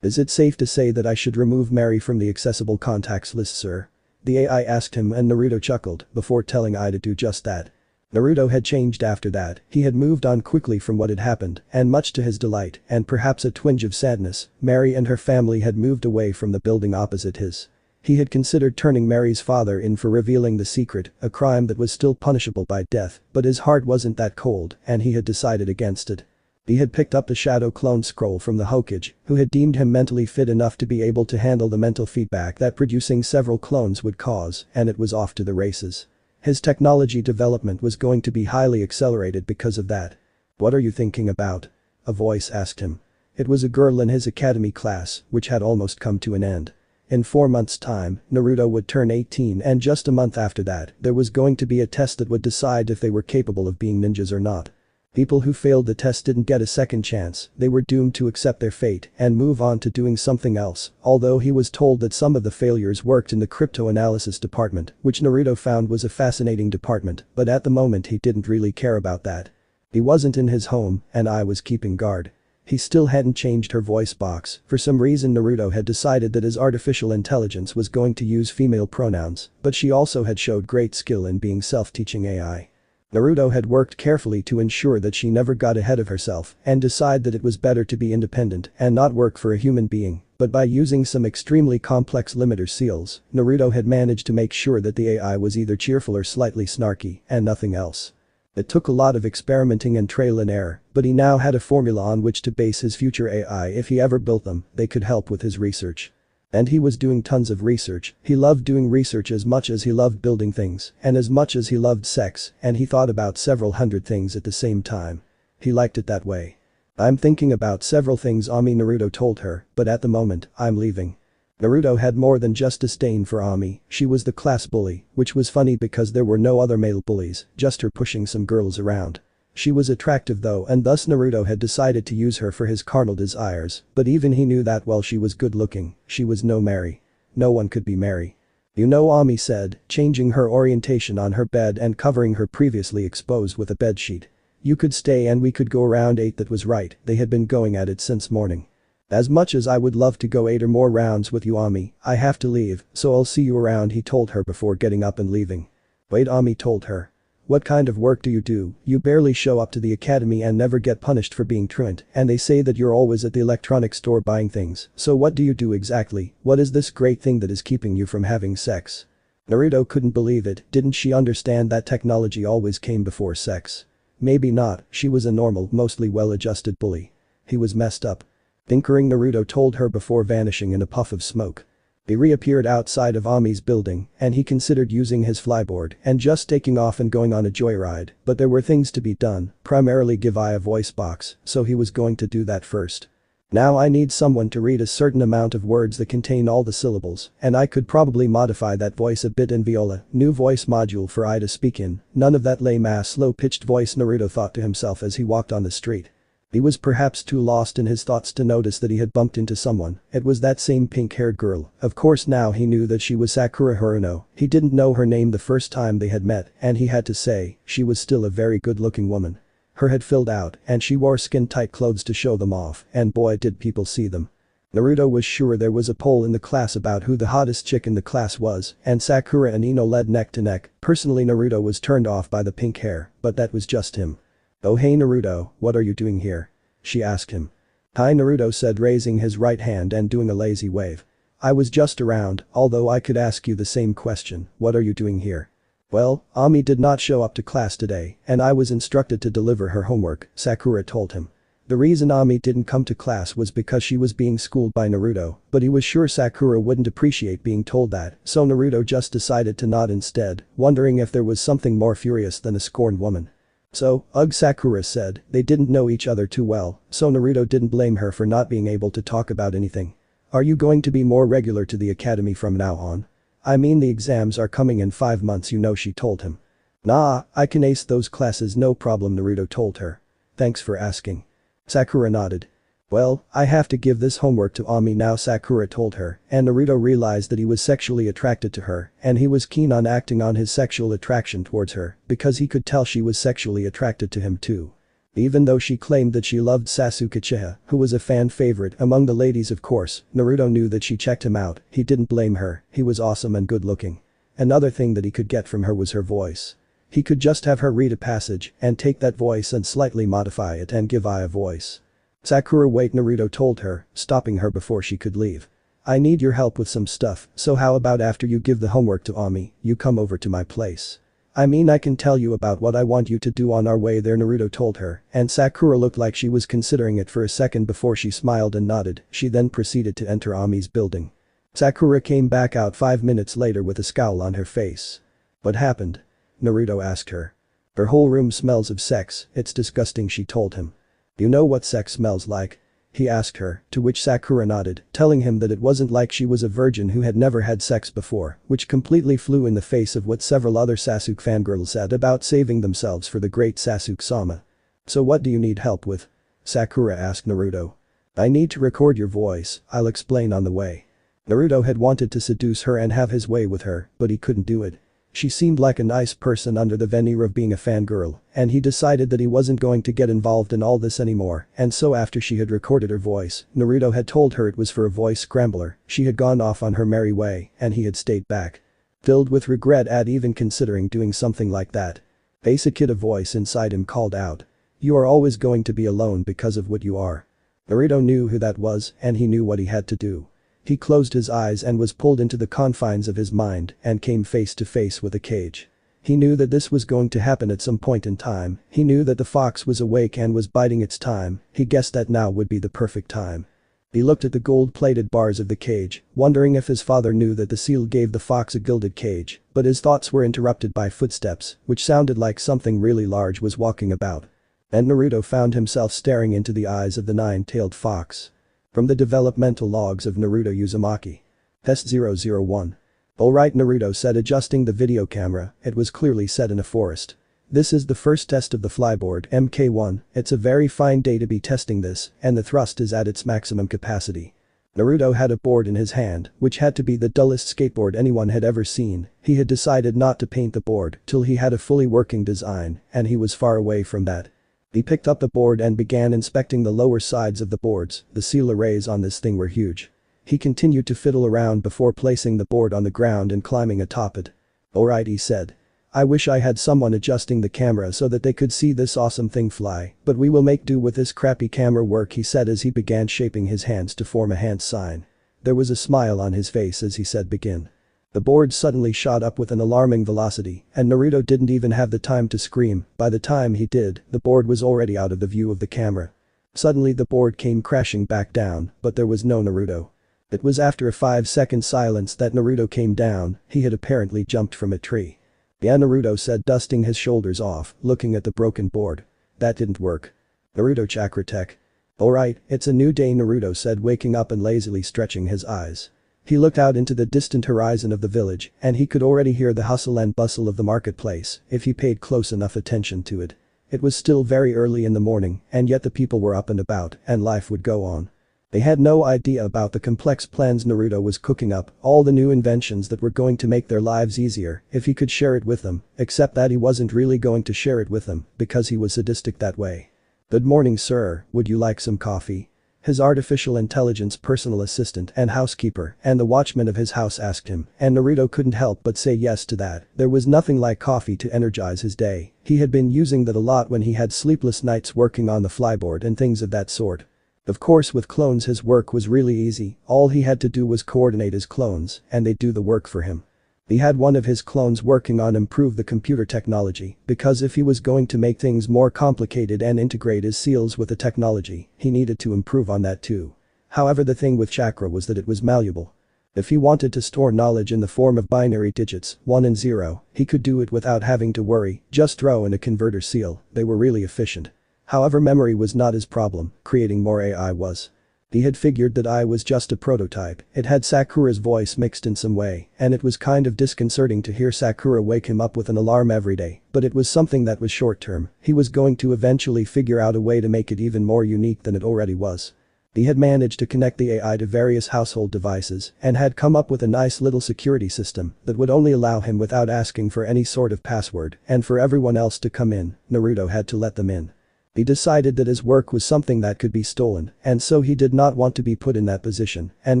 "Is it safe to say that I should remove Mary from the accessible contacts list, sir?" the AI asked him and Naruto chuckled before telling I to do just that. Naruto had changed after that, he had moved on quickly from what had happened, and much to his delight, and perhaps a twinge of sadness, Mary and her family had moved away from the building opposite his. He had considered turning Mary's father in for revealing the secret, a crime that was still punishable by death, but his heart wasn't that cold, and he had decided against it. He had picked up the shadow clone scroll from the Hokage, who had deemed him mentally fit enough to be able to handle the mental feedback that producing several clones would cause, and it was off to the races. His technology development was going to be highly accelerated because of that. "What are you thinking about?" a voice asked him. It was a girl in his academy class, which had almost come to an end. In 4 months' time, Naruto would turn 18 and just a month after that, there was going to be a test that would decide if they were capable of being ninjas or not. People who failed the test didn't get a second chance, they were doomed to accept their fate and move on to doing something else, although he was told that some of the failures worked in the crypto analysis department, which Naruto found was a fascinating department, but at the moment he didn't really care about that. He wasn't in his home, and I was keeping guard. He still hadn't changed her voice box. For some reason Naruto had decided that his artificial intelligence was going to use female pronouns, but she also had showed great skill in being self-teaching AI. Naruto had worked carefully to ensure that she never got ahead of herself and decide that it was better to be independent and not work for a human being, but by using some extremely complex limiter seals, Naruto had managed to make sure that the AI was either cheerful or slightly snarky and nothing else. It took a lot of experimenting and trial and error, but he now had a formula on which to base his future AI. If he ever built them, they could help with his research. And he was doing tons of research. He loved doing research as much as he loved building things, and as much as he loved sex, and he thought about several hundred things at the same time. He liked it that way. "I'm thinking about several things," Ami, Naruto told her, "but at the moment, I'm leaving." Naruto had more than just disdain for Ami, she was the class bully, which was funny because there were no other male bullies, just her pushing some girls around. She was attractive though, and thus Naruto had decided to use her for his carnal desires, but even he knew that while she was good looking, she was no Mary. No one could be Mary. "You know," Ami said, changing her orientation on her bed and covering her previously exposed with a bedsheet. "You could stay and we could go around 8. That was right, they had been going at it since morning. As much as I would love to go 8 or more rounds with you, Ami, I have to leave, so I'll see you around," he told her before getting up and leaving. "Wait," Ami told her. "What kind of work do you do? You barely show up to the academy and never get punished for being truant, and they say that you're always at the electronics store buying things, so what do you do exactly? What is this great thing that is keeping you from having sex?" Naruto couldn't believe it. Didn't she understand that technology always came before sex? Maybe not, she was a normal, mostly well-adjusted bully. He was messed up. Tinkering, Naruto told her before vanishing in a puff of smoke. He reappeared outside of Ami's building, and he considered using his flyboard and just taking off and going on a joyride, but there were things to be done, primarily give I a voice box, so he was going to do that first. "Now I need someone to read a certain amount of words that contain all the syllables, and I could probably modify that voice a bit in Viola, new voice module for I to speak in, none of that lame-ass low-pitched voice," Naruto thought to himself as he walked on the street. He was perhaps too lost in his thoughts to notice that he had bumped into someone. It was that same pink-haired girl. Of course now he knew that she was Sakura Haruno. He didn't know her name the first time they had met, and he had to say, she was still a very good-looking woman. Her head filled out, and she wore skin-tight clothes to show them off, and boy did people see them. Naruto was sure there was a poll in the class about who the hottest chick in the class was, and Sakura and Ino led neck to neck. Personally, Naruto was turned off by the pink hair, but that was just him. "Oh hey Naruto, what are you doing here?" she asked him. "Hi," Naruto said, raising his right hand and doing a lazy wave. "I was just around, although I could ask you the same question, what are you doing here?" Well, Ami did not show up to class today, and I was instructed to deliver her homework, Sakura told him. The reason Ami didn't come to class was because she was being schooled by Naruto, but he was sure Sakura wouldn't appreciate being told that, so Naruto just decided to nod instead, wondering if there was something more furious than a scorned woman. So, ugh, Sakura said. They didn't know each other too well, so Naruto didn't blame her for not being able to talk about anything. Are you going to be more regular to the academy from now on? I mean, the exams are coming in 5 months, she told him. Nah, I can ace those classes no problem, Naruto told her. Thanks for asking. Sakura nodded. Well, I have to give this homework to Ami now, Sakura told her, and Naruto realized that he was sexually attracted to her, and he was keen on acting on his sexual attraction towards her, because he could tell she was sexually attracted to him too. Even though she claimed that she loved Sasuke Uchiha, who was a fan favorite among the ladies of course, Naruto knew that she checked him out. He didn't blame her, he was awesome and good looking. Another thing that he could get from her was her voice. He could just have her read a passage and take that voice and slightly modify it and give I a voice. Sakura, wait, Naruto told her, stopping her before she could leave. I need your help with some stuff, so how about after you give the homework to Ami, you come over to my place? I mean, I can tell you about what I want you to do on our way there, Naruto told her, and Sakura looked like she was considering it for a second before she smiled and nodded. She then proceeded to enter Ami's building. Sakura came back out 5 minutes later with a scowl on her face. What happened? Naruto asked her. Her whole room smells of sex, it's disgusting, she told him. You know what sex smells like? He asked her, to which Sakura nodded, telling him that it wasn't like she was a virgin who had never had sex before, which completely flew in the face of what several other Sasuke fangirls said about saving themselves for the great Sasuke-sama. So what do you need help with? Sakura asked Naruto. I need to record your voice, I'll explain on the way. Naruto had wanted to seduce her and have his way with her, but he couldn't do it. She seemed like a nice person under the veneer of being a fangirl, and he decided that he wasn't going to get involved in all this anymore, and so after she had recorded her voice, Naruto had told her it was for a voice scrambler, she had gone off on her merry way, and he had stayed back. Filled with regret at even considering doing something like that. Basic, a voice inside him called out. You are always going to be alone because of what you are. Naruto knew who that was, and he knew what he had to do. He closed his eyes and was pulled into the confines of his mind and came face to face with a cage. He knew that this was going to happen at some point in time, he knew that the fox was awake and was biding its time, he guessed that now would be the perfect time. He looked at the gold-plated bars of the cage, wondering if his father knew that the seal gave the fox a gilded cage, but his thoughts were interrupted by footsteps, which sounded like something really large was walking about. And Naruto found himself staring into the eyes of the nine-tailed fox. From the developmental logs of Naruto Uzumaki. Test 001. Alright, Naruto said, adjusting the video camera. It was clearly set in a forest. This is the first test of the flyboard MK1, it's a very fine day to be testing this, and the thrust is at its maximum capacity. Naruto had a board in his hand, which had to be the dullest skateboard anyone had ever seen. He had decided not to paint the board till he had a fully working design, and he was far away from that. He picked up the board and began inspecting the lower sides of the boards. The seal arrays on this thing were huge. He continued to fiddle around before placing the board on the ground and climbing atop it. Alright, he said. I wish I had someone adjusting the camera so that they could see this awesome thing fly, but we will make do with this crappy camera work, he said as he began shaping his hands to form a hand sign. There was a smile on his face as he said begin. The board suddenly shot up with an alarming velocity, and Naruto didn't even have the time to scream. By the time he did, the board was already out of the view of the camera. Suddenly the board came crashing back down, but there was no Naruto. It was after a 5-second silence that Naruto came down, he had apparently jumped from a tree. Yeah, Naruto said, dusting his shoulders off, looking at the broken board. That didn't work. Naruto Chakra Tech. Alright, it's a new day, Naruto said, waking up and lazily stretching his eyes. He looked out into the distant horizon of the village, and he could already hear the hustle and bustle of the marketplace if he paid close enough attention to it. It was still very early in the morning, and yet the people were up and about, and life would go on. They had no idea about the complex plans Naruto was cooking up, all the new inventions that were going to make their lives easier if he could share it with them, except that he wasn't really going to share it with them because he was sadistic that way. Good morning, sir, would you like some coffee? His artificial intelligence personal assistant and housekeeper and the watchman of his house asked him, and Naruto couldn't help but say yes to that. There was nothing like coffee to energize his day. He had been using that a lot when he had sleepless nights working on the flyboard and things of that sort. Of course, with clones his work was really easy, all he had to do was coordinate his clones and they'd do the work for him. He had one of his clones working on improve the computer technology, because if he was going to make things more complicated and integrate his seals with the technology, he needed to improve on that too. However, the thing with chakra was that it was malleable. If he wanted to store knowledge in the form of binary digits, 1 and 0, he could do it without having to worry, just throw in a converter seal. They were really efficient. However, memory was not his problem, creating more AI was. He had figured that I was just a prototype. It had Sakura's voice mixed in some way, and it was kind of disconcerting to hear Sakura wake him up with an alarm every day, but it was something that was short term. He was going to eventually figure out a way to make it even more unique than it already was. He had managed to connect the AI to various household devices and had come up with a nice little security system that would only allow him without asking for any sort of password, and for everyone else to come in, Naruto had to let them in. He decided that his work was something that could be stolen, and so he did not want to be put in that position, and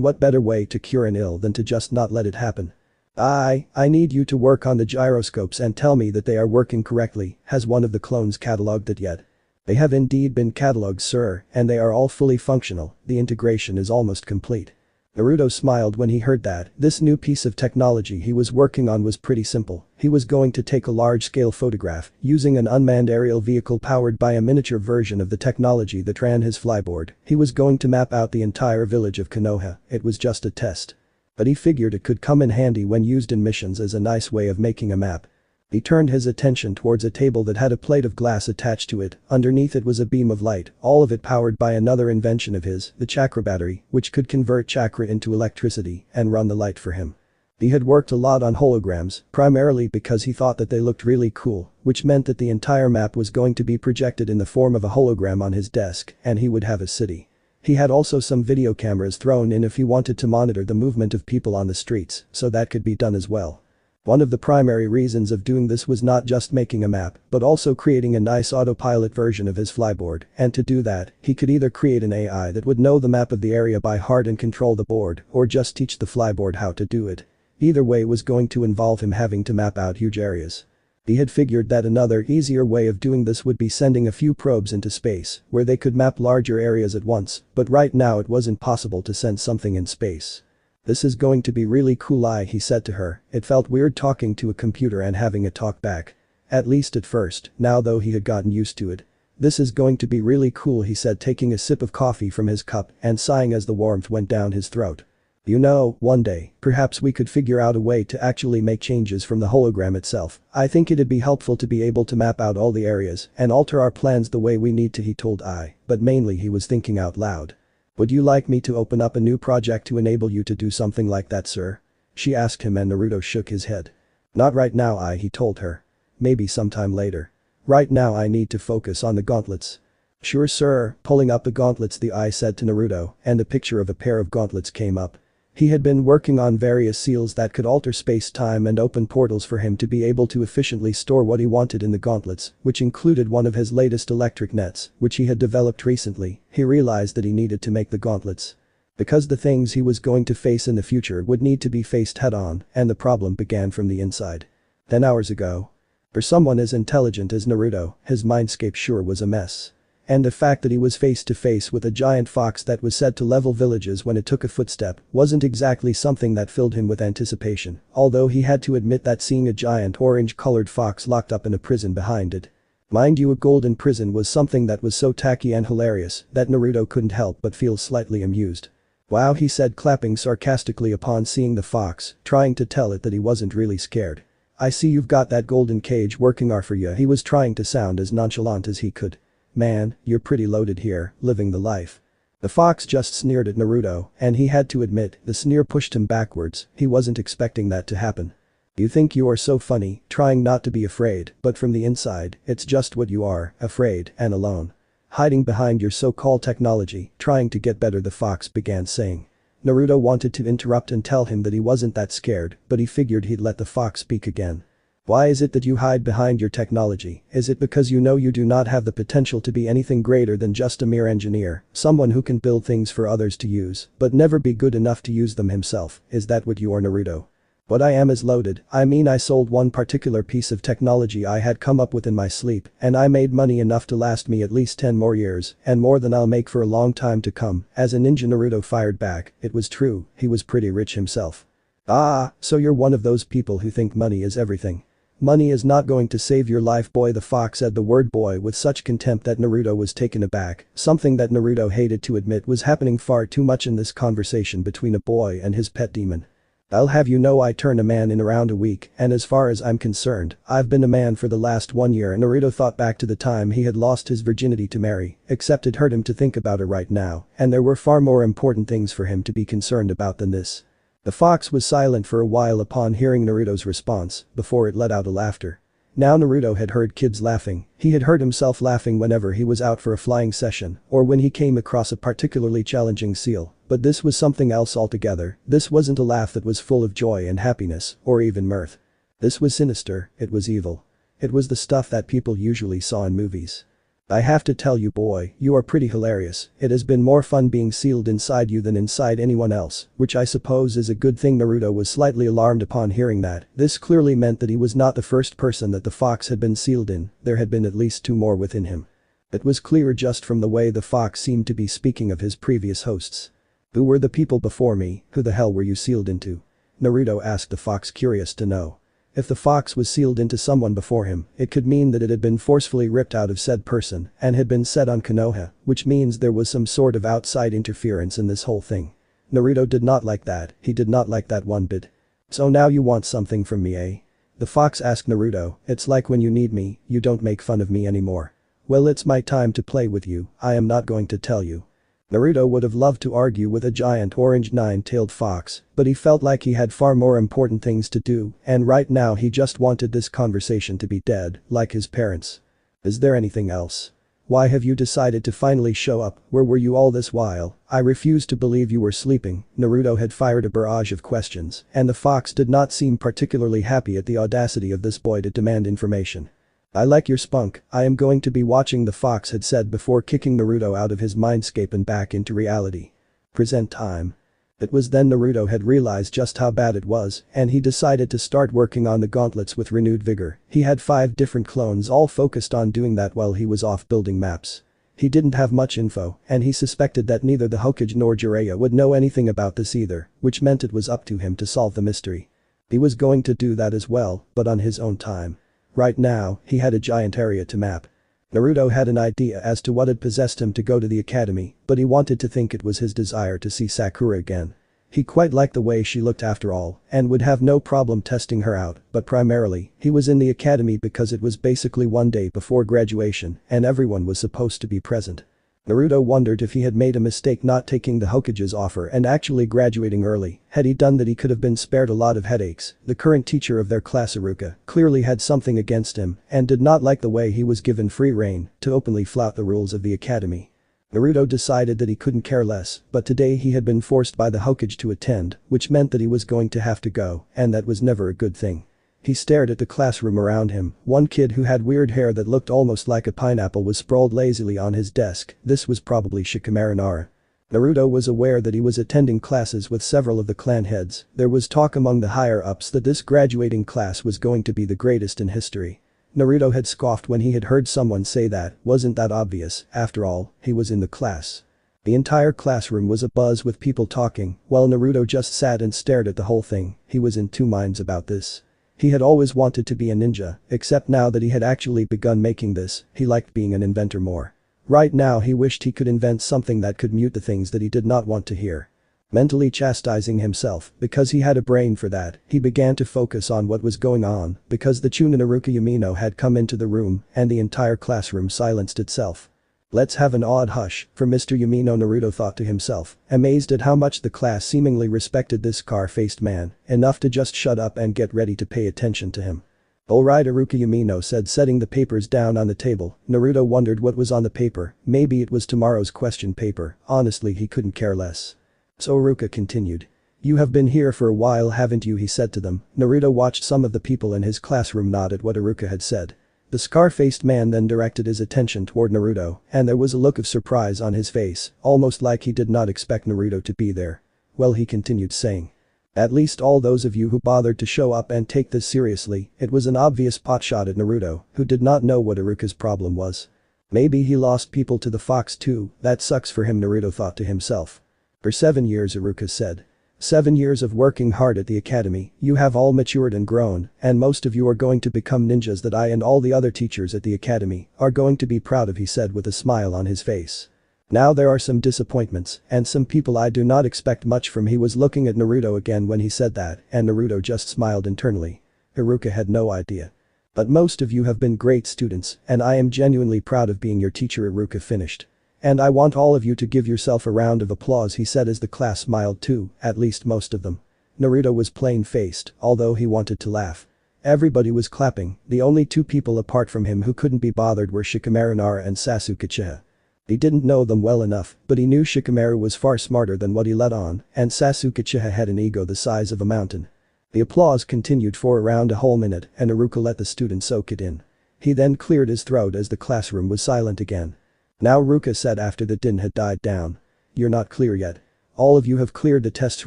what better way to cure an ill than to just not let it happen. I need you to work on the gyroscopes and tell me that they are working correctly. Has one of the clones catalogued it yet? They have indeed been catalogued, sir, and they are all fully functional. The integration is almost complete. Naruto smiled when he heard that. This new piece of technology he was working on was pretty simple. He was going to take a large-scale photograph using an unmanned aerial vehicle powered by a miniature version of the technology that ran his flyboard. He was going to map out the entire village of Konoha. It was just a test. But he figured it could come in handy when used in missions as a nice way of making a map. He turned his attention towards a table that had a plate of glass attached to it. Underneath it was a beam of light, all of it powered by another invention of his, the chakra battery, which could convert chakra into electricity and run the light for him. He had worked a lot on holograms, primarily because he thought that they looked really cool, which meant that the entire map was going to be projected in the form of a hologram on his desk, and he would have a city. He had also some video cameras thrown in if he wanted to monitor the movement of people on the streets, so that could be done as well. One of the primary reasons of doing this was not just making a map, but also creating a nice autopilot version of his flyboard, and to do that, he could either create an AI that would know the map of the area by heart and control the board, or just teach the flyboard how to do it. Either way was going to involve him having to map out huge areas. He had figured that another easier way of doing this would be sending a few probes into space, where they could map larger areas at once, but right now it wasn't possible to send something in space. "This is going to be really cool," he said to her. It felt weird talking to a computer and having it talk back. At least at first, now though he had gotten used to it. "This is going to be really cool," he said, taking a sip of coffee from his cup and sighing as the warmth went down his throat. "You know, one day, perhaps we could figure out a way to actually make changes from the hologram itself. I think it'd be helpful to be able to map out all the areas and alter our plans the way we need to," he told but mainly he was thinking out loud. "Would you like me to open up a new project to enable you to do something like that, sir?" she asked him, and Naruto shook his head. "Not right now, he told her. "Maybe sometime later. Right now I need to focus on the gauntlets." "Sure, sir." Pulling up the gauntlets, the said to Naruto, and a picture of a pair of gauntlets came up. He had been working on various seals that could alter space-time and open portals for him to be able to efficiently store what he wanted in the gauntlets, which included one of his latest electric nets, which he had developed recently. He realized that he needed to make the gauntlets. Because the things he was going to face in the future would need to be faced head-on, and the problem began from the inside. 10 hours ago. For someone as intelligent as Naruto, his mindscape sure was a mess. And the fact that he was face to face with a giant fox that was said to level villages when it took a footstep wasn't exactly something that filled him with anticipation, although he had to admit that seeing a giant orange-colored fox locked up in a prison behind it. Mind you, a golden prison was something that was so tacky and hilarious that Naruto couldn't help but feel slightly amused. "Wow," he said, clapping sarcastically upon seeing the fox, trying to tell it that he wasn't really scared. "I see you've got that golden cage working for you." He was trying to sound as nonchalant as he could. "Man, you're pretty loaded here, living the life." The fox just sneered at Naruto, and he had to admit, the sneer pushed him backwards. He wasn't expecting that to happen. "You think you are so funny, trying not to be afraid, but from the inside, it's just what you are, afraid and alone. Hiding behind your so-called technology, trying to get better," the fox began saying. Naruto wanted to interrupt and tell him that he wasn't that scared, but he figured he'd let the fox speak again. "Why is it that you hide behind your technology? Is it because you know you do not have the potential to be anything greater than just a mere engineer, someone who can build things for others to use, but never be good enough to use them himself? Is that what you are, Naruto?" "What I am is loaded. I mean, I sold one particular piece of technology I had come up with in my sleep, and I made money enough to last me at least 10 more years, and more than I'll make for a long time to come." As a ninja, Naruto fired back. It was true, he was pretty rich himself. Ah, so you're one of those people who think money is everything. Money is not going to save your life, boy. The fox said the word boy with such contempt that Naruto was taken aback, something that Naruto hated to admit was happening far too much in this conversation between a boy and his pet demon. I'll have you know I turned a man in around a week, and as far as I'm concerned, I've been a man for the last 1 year. Naruto thought back to the time he had lost his virginity to Mary, except it hurt him to think about her right now, and there were far more important things for him to be concerned about than this. The fox was silent for a while upon hearing Naruto's response, before it let out a laughter. Now Naruto had heard kids laughing, he had heard himself laughing whenever he was out for a flying session, or when he came across a particularly challenging seal, but this was something else altogether. This wasn't a laugh that was full of joy and happiness, or even mirth. This was sinister, it was evil. It was the stuff that people usually saw in movies. I have to tell you, boy, you are pretty hilarious. It has been more fun being sealed inside you than inside anyone else, which I suppose is a good thing. Naruto was slightly alarmed upon hearing that. This clearly meant that he was not the first person that the fox had been sealed in, there had been at least two more within him. It was clear just from the way the fox seemed to be speaking of his previous hosts. Who were the people before me, who the hell were you sealed into? Naruto asked the fox, curious to know. If the fox was sealed into someone before him, it could mean that it had been forcefully ripped out of said person and had been set on Konoha, which means there was some sort of outside interference in this whole thing. Naruto did not like that, he did not like that one bit. So now you want something from me, eh? The fox asked Naruto, it's like when you need me, you don't make fun of me anymore. Well, it's my time to play with you, I am not going to tell you. Naruto would have loved to argue with a giant orange nine-tailed fox, but he felt like he had far more important things to do, and right now he just wanted this conversation to be dead, like his parents. Is there anything else? Why have you decided to finally show up? Where were you all this while? I refuse to believe you were sleeping. Naruto had fired a barrage of questions, and the fox did not seem particularly happy at the audacity of this boy to demand information. I like your spunk, I am going to be watching, the fox had said before kicking Naruto out of his mindscape and back into reality. Present time. It was then Naruto had realized just how bad it was, and he decided to start working on the gauntlets with renewed vigor. He had 5 different clones all focused on doing that while he was off building maps. He didn't have much info, and he suspected that neither the Hokage nor Jiraiya would know anything about this either, which meant it was up to him to solve the mystery. He was going to do that as well, but on his own time. Right now, he had a giant area to map. Naruto had an idea as to what had possessed him to go to the academy, but he wanted to think it was his desire to see Sakura again. He quite liked the way she looked after all, and would have no problem testing her out, but primarily, he was in the academy because it was basically one day before graduation, and everyone was supposed to be present. Naruto wondered if he had made a mistake not taking the Hokage's offer and actually graduating early. Had he done that, he could have been spared a lot of headaches. The current teacher of their class, Iruka, clearly had something against him and did not like the way he was given free rein to openly flout the rules of the academy. Naruto decided that he couldn't care less, but today he had been forced by the Hokage to attend, which meant that he was going to have to go, and that was never a good thing. He stared at the classroom around him. One kid who had weird hair that looked almost like a pineapple was sprawled lazily on his desk. This was probably Shikamaru Nara. Naruto was aware that he was attending classes with several of the clan heads. There was talk among the higher-ups that this graduating class was going to be the greatest in history. Naruto had scoffed when he had heard someone say that. Wasn't that obvious? After all, he was in the class. The entire classroom was abuzz with people talking, while Naruto just sat and stared at the whole thing. He was in two minds about this. He had always wanted to be a ninja, except now that he had actually begun making this, he liked being an inventor more. Right now he wished he could invent something that could mute the things that he did not want to hear. Mentally chastising himself, because he had a brain for that, he began to focus on what was going on, because the Chunin Iruka Yamino had come into the room, and the entire classroom silenced itself. Let's have an odd hush for Mr. Yamino, Naruto thought to himself, amazed at how much the class seemingly respected this scar-faced man, enough to just shut up and get ready to pay attention to him. Alright, Iruka Yamino said, setting the papers down on the table. Naruto wondered what was on the paper, maybe it was tomorrow's question paper, honestly he couldn't care less. So Iruka continued. You have been here for a while, haven't you, he said to them. Naruto watched some of the people in his classroom nod at what Iruka had said. The scar-faced man then directed his attention toward Naruto, and there was a look of surprise on his face, almost like he did not expect Naruto to be there. Well, he continued saying. At least all those of you who bothered to show up and take this seriously. It was an obvious potshot at Naruto, who did not know what Iruka's problem was. Maybe he lost people to the fox too, that sucks for him, Naruto thought to himself. For 7 years, Iruka said. 7 years of working hard at the academy, you have all matured and grown, and most of you are going to become ninjas that I and all the other teachers at the academy are going to be proud of, he said with a smile on his face. Now there are some disappointments, and some people I do not expect much from. He was looking at Naruto again when he said that, and Naruto just smiled internally. Iruka had no idea. But most of you have been great students, and I am genuinely proud of being your teacher, Iruka finished. And I want all of you to give yourself a round of applause, he said as the class smiled too, at least most of them. Naruto was plain-faced, although he wanted to laugh. Everybody was clapping, the only two people apart from him who couldn't be bothered were Shikamaru Nara and Sasuke Uchiha. He didn't know them well enough, but he knew Shikamaru was far smarter than what he let on, and Sasuke Uchiha had an ego the size of a mountain. The applause continued for around a whole minute, and Iruka let the student soak it in. He then cleared his throat as the classroom was silent again. Now Iruka said after the din had died down. You're not clear yet. All of you have cleared the tests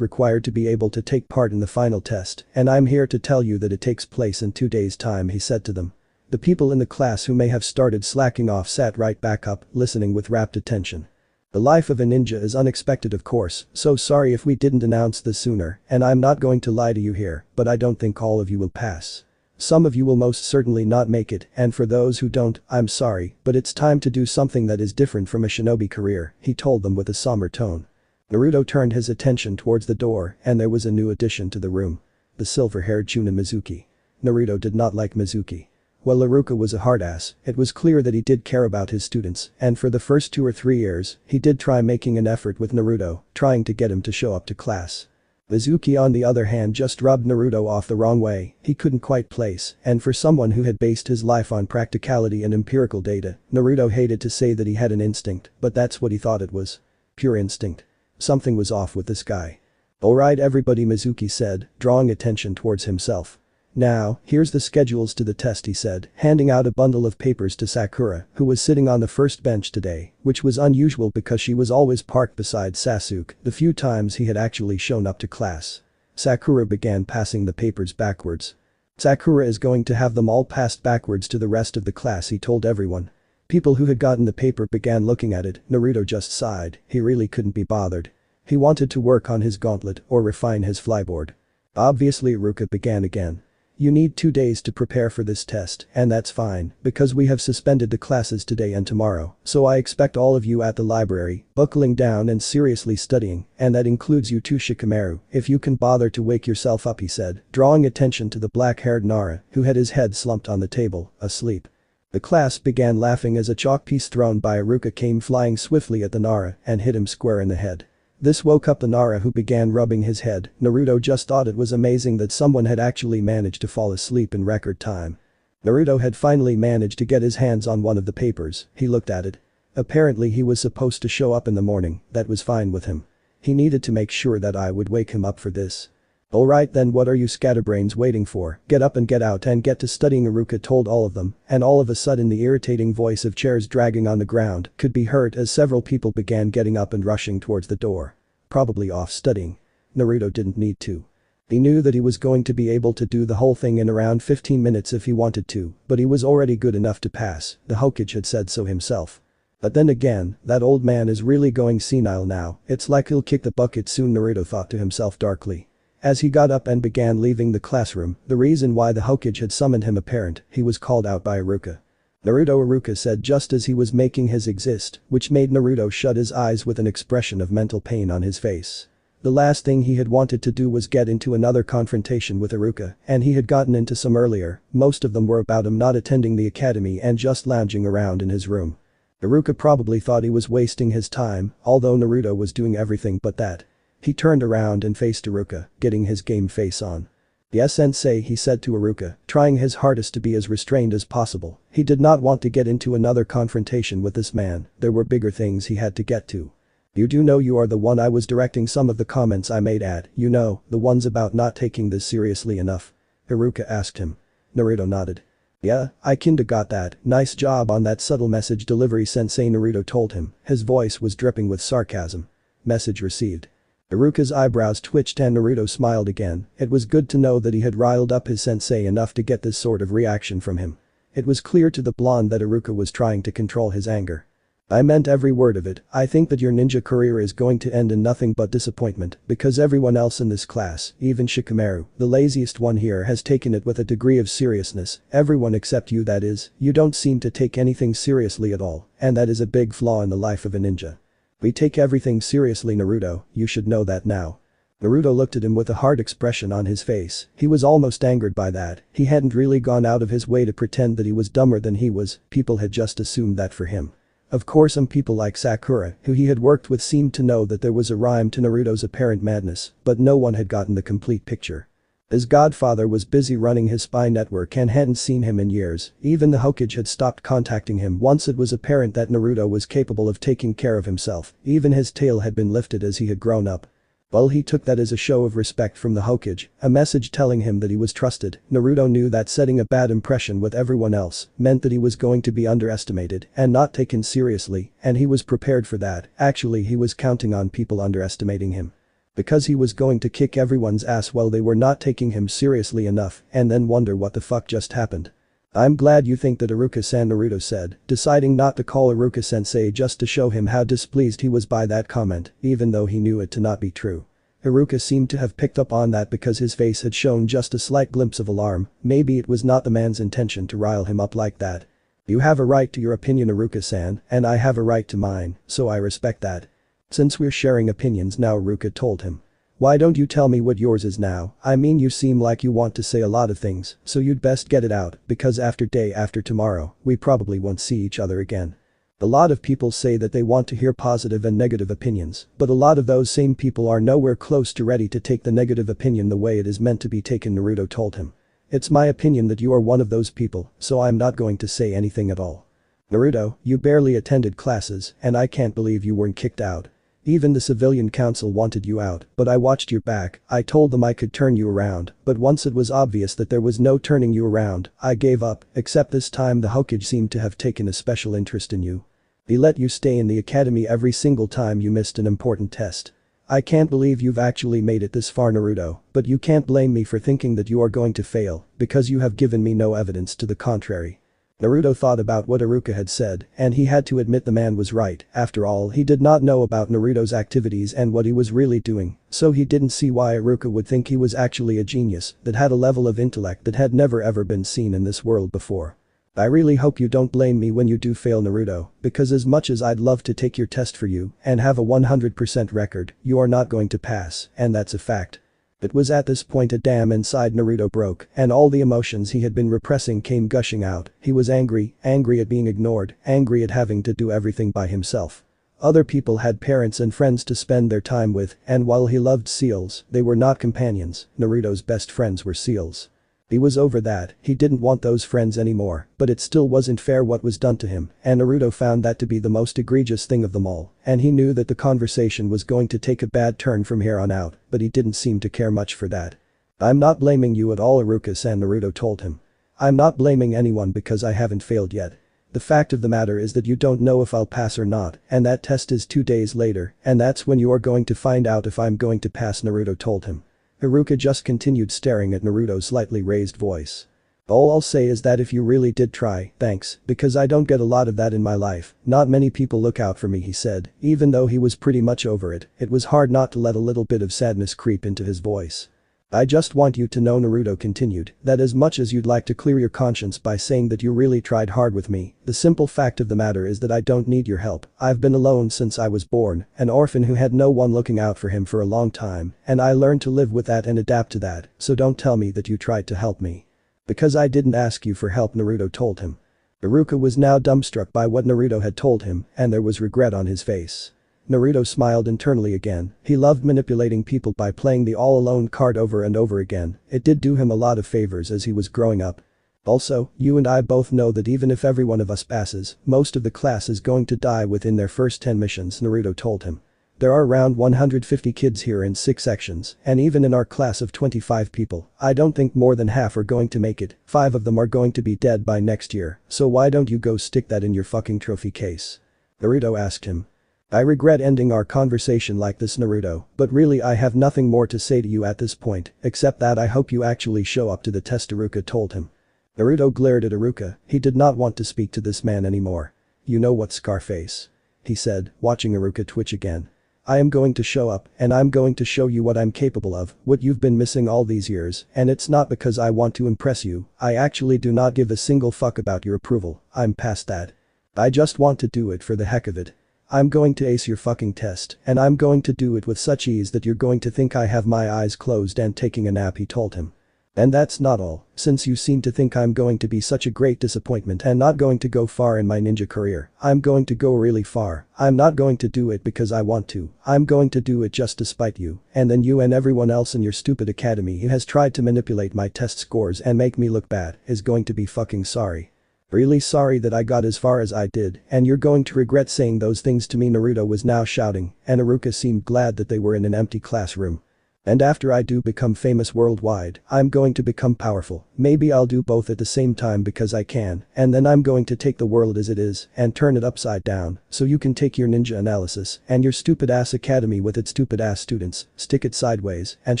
required to be able to take part in the final test, and I'm here to tell you that it takes place in 2 days' time, he said to them. The people in the class who may have started slacking off sat right back up, listening with rapt attention. The life of a ninja is unexpected, of course, so sorry if we didn't announce this sooner, and I'm not going to lie to you here, but I don't think all of you will pass. Some of you will most certainly not make it, and for those who don't, I'm sorry, but it's time to do something that is different from a shinobi career, he told them with a somber tone. Naruto turned his attention towards the door, and there was a new addition to the room. The silver-haired Chunin Mizuki. Naruto did not like Mizuki. While Iruka was a hard-ass, it was clear that he did care about his students, and for the first 2 or 3 years, he did try making an effort with Naruto, trying to get him to show up to class. Mizuki on the other hand just rubbed Naruto off the wrong way, he couldn't quite place, and for someone who had based his life on practicality and empirical data, Naruto hated to say that he had an instinct, but that's what he thought it was. Pure instinct. Something was off with this guy. Alright everybody, Mizuki said, drawing attention towards himself. Now, here's the schedules to the test, he said, handing out a bundle of papers to Sakura, who was sitting on the first bench today, which was unusual because she was always parked beside Sasuke the few times he had actually shown up to class. Sakura began passing the papers backwards. Sakura is going to have them all passed backwards to the rest of the class, he told everyone. People who had gotten the paper began looking at it. Naruto just sighed, he really couldn't be bothered. He wanted to work on his gauntlet or refine his flyboard. Obviously Iruka began again. You need 2 days to prepare for this test, and that's fine, because we have suspended the classes today and tomorrow, so I expect all of you at the library, buckling down and seriously studying, and that includes you too, Shikamaru, if you can bother to wake yourself up, he said, drawing attention to the black-haired Nara, who had his head slumped on the table, asleep. The class began laughing as a chalk piece thrown by Iruka came flying swiftly at the Nara and hit him square in the head. This woke up the Nara, who began rubbing his head. Naruto just thought it was amazing that someone had actually managed to fall asleep in record time. Naruto had finally managed to get his hands on one of the papers, he looked at it. Apparently he was supposed to show up in the morning, that was fine with him. He needed to make sure that I would wake him up for this. Alright then, what are you scatterbrains waiting for? Get up and get out and get to studying, Iruka told all of them, and all of a sudden the irritating voice of chairs dragging on the ground could be heard as several people began getting up and rushing towards the door. Probably off studying. Naruto didn't need to. He knew that he was going to be able to do the whole thing in around 15 minutes if he wanted to, but he was already good enough to pass, the Hokage had said so himself. But then again, that old man is really going senile now, it's like he'll kick the bucket soon, Naruto thought to himself darkly. As he got up and began leaving the classroom, the reason why the Hokage had summoned him apparent, he was called out by Iruka. Iruka said just as he was making his exit, which made Naruto shut his eyes with an expression of mental pain on his face. The last thing he had wanted to do was get into another confrontation with Iruka, and he had gotten into some earlier, most of them were about him not attending the academy and just lounging around in his room. Iruka probably thought he was wasting his time, although Naruto was doing everything but that. He turned around and faced Iruka, getting his game face on. Yes, sensei, he said to Iruka, trying his hardest to be as restrained as possible. He did not want to get into another confrontation with this man, there were bigger things he had to get to. You do know you are the one I was directing some of the comments I made at, you know, the ones about not taking this seriously enough? Iruka asked him. Naruto nodded. Yeah, I kinda got that, nice job on that subtle message delivery, sensei, Naruto told him, his voice was dripping with sarcasm. Message received. Iruka's eyebrows twitched and Naruto smiled again, it was good to know that he had riled up his sensei enough to get this sort of reaction from him. It was clear to the blonde that Iruka was trying to control his anger. I meant every word of it. I think that your ninja career is going to end in nothing but disappointment because everyone else in this class, even Shikamaru, the laziest one here, has taken it with a degree of seriousness. Everyone except you, that is, you don't seem to take anything seriously at all, and that is a big flaw in the life of a ninja. We take everything seriously, Naruto, you should know that now. Naruto looked at him with a hard expression on his face. He was almost angered by that. He hadn't really gone out of his way to pretend that he was dumber than he was, people had just assumed that for him. Of course, some people like Sakura, who he had worked with, seemed to know that there was a rhyme to Naruto's apparent madness, but no one had gotten the complete picture. His godfather was busy running his spy network and hadn't seen him in years. Even the Hokage had stopped contacting him once it was apparent that Naruto was capable of taking care of himself. Even his tail had been lifted as he had grown up. Well, he took that as a show of respect from the Hokage, a message telling him that he was trusted. Naruto knew that setting a bad impression with everyone else meant that he was going to be underestimated and not taken seriously, and he was prepared for that. Actually, he was counting on people underestimating him. Because he was going to kick everyone's ass while they were not taking him seriously enough and then wonder what the fuck just happened. I'm glad you think that Iruka-san, Naruto said, deciding not to call Iruka-sensei just to show him how displeased he was by that comment, even though he knew it to not be true. Iruka seemed to have picked up on that because his face had shown just a slight glimpse of alarm. Maybe it was not the man's intention to rile him up like that. You have a right to your opinion, Iruka-san, and I have a right to mine, so I respect that. Since we're sharing opinions now, Iruka told him. Why don't you tell me what yours is now? I mean, you seem like you want to say a lot of things, so you'd best get it out, because day after tomorrow, we probably won't see each other again. A lot of people say that they want to hear positive and negative opinions, but a lot of those same people are nowhere close to ready to take the negative opinion the way it is meant to be taken, Naruto told him. It's my opinion that you are one of those people, so I'm not going to say anything at all. Naruto, you barely attended classes, and I can't believe you weren't kicked out. Even the civilian council wanted you out, but I watched your back. I told them I could turn you around, but once it was obvious that there was no turning you around, I gave up, except this time the Hokage seemed to have taken a special interest in you. He let you stay in the academy every single time you missed an important test. I can't believe you've actually made it this far, Naruto, but you can't blame me for thinking that you are going to fail, because you have given me no evidence to the contrary. Naruto thought about what Iruka had said, and he had to admit the man was right. After all, he did not know about Naruto's activities and what he was really doing, so he didn't see why Iruka would think he was actually a genius that had a level of intellect that had never ever been seen in this world before. I really hope you don't blame me when you do fail, Naruto, because as much as I'd love to take your test for you and have a 100% record, you are not going to pass, and that's a fact. It was at this point a dam inside Naruto broke, and all the emotions he had been repressing came gushing out. He was angry at being ignored, angry at having to do everything by himself. Other people had parents and friends to spend their time with, and while he loved seals, they were not companions. Naruto's best friends were seals. He was over that, he didn't want those friends anymore, but it still wasn't fair what was done to him, and Naruto found that to be the most egregious thing of them all, and he knew that the conversation was going to take a bad turn from here on out, but he didn't seem to care much for that. I'm not blaming you at all, Iruka-san, Naruto told him. I'm not blaming anyone because I haven't failed yet. The fact of the matter is that you don't know if I'll pass or not, and that test is 2 days later, and that's when you are going to find out if I'm going to pass, Naruto told him. Iruka just continued staring at Naruto's slightly raised voice. All I'll say is that if you really did try, thanks, because I don't get a lot of that in my life. Not many people look out for me, he said. Even though he was pretty much over it, it was hard not to let a little bit of sadness creep into his voice. I just want you to know, Naruto continued, that as much as you'd like to clear your conscience by saying that you really tried hard with me, the simple fact of the matter is that I don't need your help. I've been alone since I was born, an orphan who had no one looking out for him for a long time, and I learned to live with that and adapt to that, so don't tell me that you tried to help me. Because I didn't ask you for help, Naruto told him. Iruka was now dumbstruck by what Naruto had told him, and there was regret on his face. Naruto smiled internally again. He loved manipulating people by playing the all-alone card over and over again. It did do him a lot of favors as he was growing up. Also, you and I both know that even if every one of us passes, most of the class is going to die within their first 10 missions, Naruto told him. There are around 150 kids here in 6 sections, and even in our class of 25 people, I don't think more than half are going to make it. 5 of them are going to be dead by next year, so why don't you go stick that in your fucking trophy case? Naruto asked him. I regret ending our conversation like this, Naruto, but really I have nothing more to say to you at this point, except that I hope you actually show up to the test, Iruka told him. Naruto glared at Iruka. He did not want to speak to this man anymore. You know what, Scarface? he said, watching Iruka twitch again. I am going to show up, and I'm going to show you what I'm capable of, what you've been missing all these years, and it's not because I want to impress you, I actually do not give a single fuck about your approval, I'm past that. I just want to do it for the heck of it. I'm going to ace your fucking test, and I'm going to do it with such ease that you're going to think I have my eyes closed and taking a nap, he told him. And that's not all, since you seem to think I'm going to be such a great disappointment and not going to go far in my ninja career, I'm going to go really far, I'm not going to do it because I want to, I'm going to do it just to spite you, and then you and everyone else in your stupid academy who has tried to manipulate my test scores and make me look bad is going to be fucking sorry. Really sorry that I got as far as I did, and you're going to regret saying those things to me, Naruto was now shouting, and Iruka seemed glad that they were in an empty classroom. And after I do become famous worldwide, I'm going to become powerful, maybe I'll do both at the same time because I can, and then I'm going to take the world as it is and turn it upside down, so you can take your ninja analysis and your stupid ass academy with its stupid ass students, stick it sideways and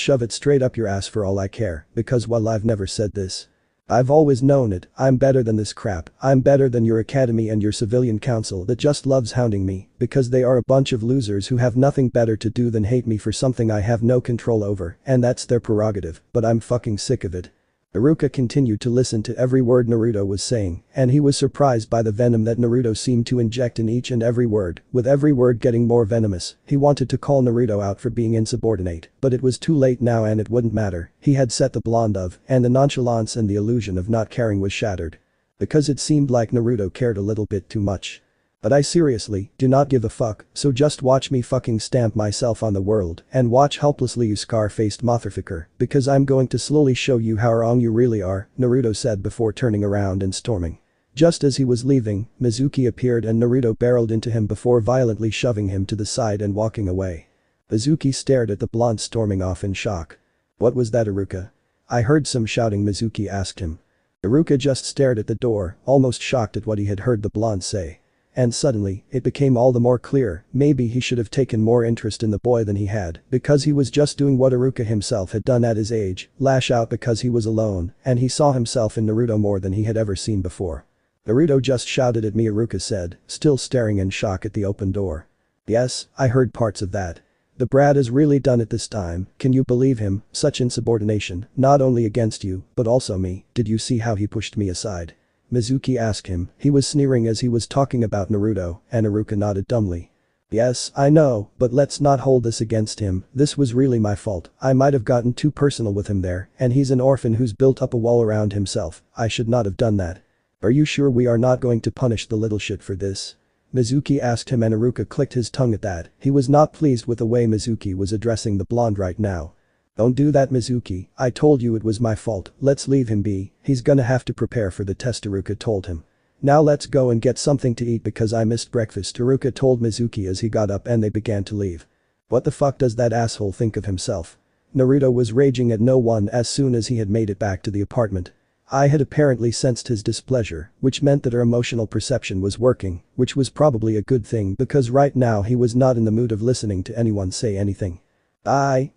shove it straight up your ass for all I care, because while I've never said this, I've always known it, I'm better than this crap, I'm better than your academy and your civilian council that just loves hounding me, because they are a bunch of losers who have nothing better to do than hate me for something I have no control over, and that's their prerogative, but I'm fucking sick of it. Iruka continued to listen to every word Naruto was saying, and he was surprised by the venom that Naruto seemed to inject in each and every word, with every word getting more venomous. He wanted to call Naruto out for being insubordinate, but it was too late now and it wouldn't matter, he had set the blonde of, and the nonchalance and the illusion of not caring was shattered. Because it seemed like Naruto cared a little bit too much. But I seriously do not give a fuck, so just watch me fucking stamp myself on the world and watch helplessly you scar-faced motherfucker, because I'm going to slowly show you how wrong you really are, Naruto said before turning around and storming. Just as he was leaving, Mizuki appeared and Naruto barreled into him before violently shoving him to the side and walking away. Mizuki stared at the blonde storming off in shock. What was that, Iruka? I heard some shouting, Mizuki asked him. Iruka just stared at the door, almost shocked at what he had heard the blonde say. And suddenly, it became all the more clear, maybe he should have taken more interest in the boy than he had, because he was just doing what Iruka himself had done at his age, lash out because he was alone, and he saw himself in Naruto more than he had ever seen before. Naruto just shouted at me, Iruka said, still staring in shock at the open door. Yes, I heard parts of that. The brat has really done it this time, can you believe him, such insubordination, not only against you, but also me, did you see how he pushed me aside? Mizuki asked him, he was sneering as he was talking about Naruto, and Iruka nodded dumbly. Yes, I know, but let's not hold this against him, this was really my fault, I might have gotten too personal with him there, and he's an orphan who's built up a wall around himself, I should not have done that. Are you sure we are not going to punish the little shit for this? Mizuki asked him and Iruka clicked his tongue at that, he was not pleased with the way Mizuki was addressing the blonde right now. Don't do that, Mizuki, I told you it was my fault, let's leave him be, he's gonna have to prepare for the test, Iruka told him. Now let's go and get something to eat because I missed breakfast, Iruka told Mizuki as he got up and they began to leave. What the fuck does that asshole think of himself? Naruto was raging at no one as soon as he had made it back to the apartment. I had apparently sensed his displeasure, which meant that her emotional perception was working, which was probably a good thing because right now he was not in the mood of listening to anyone say anything.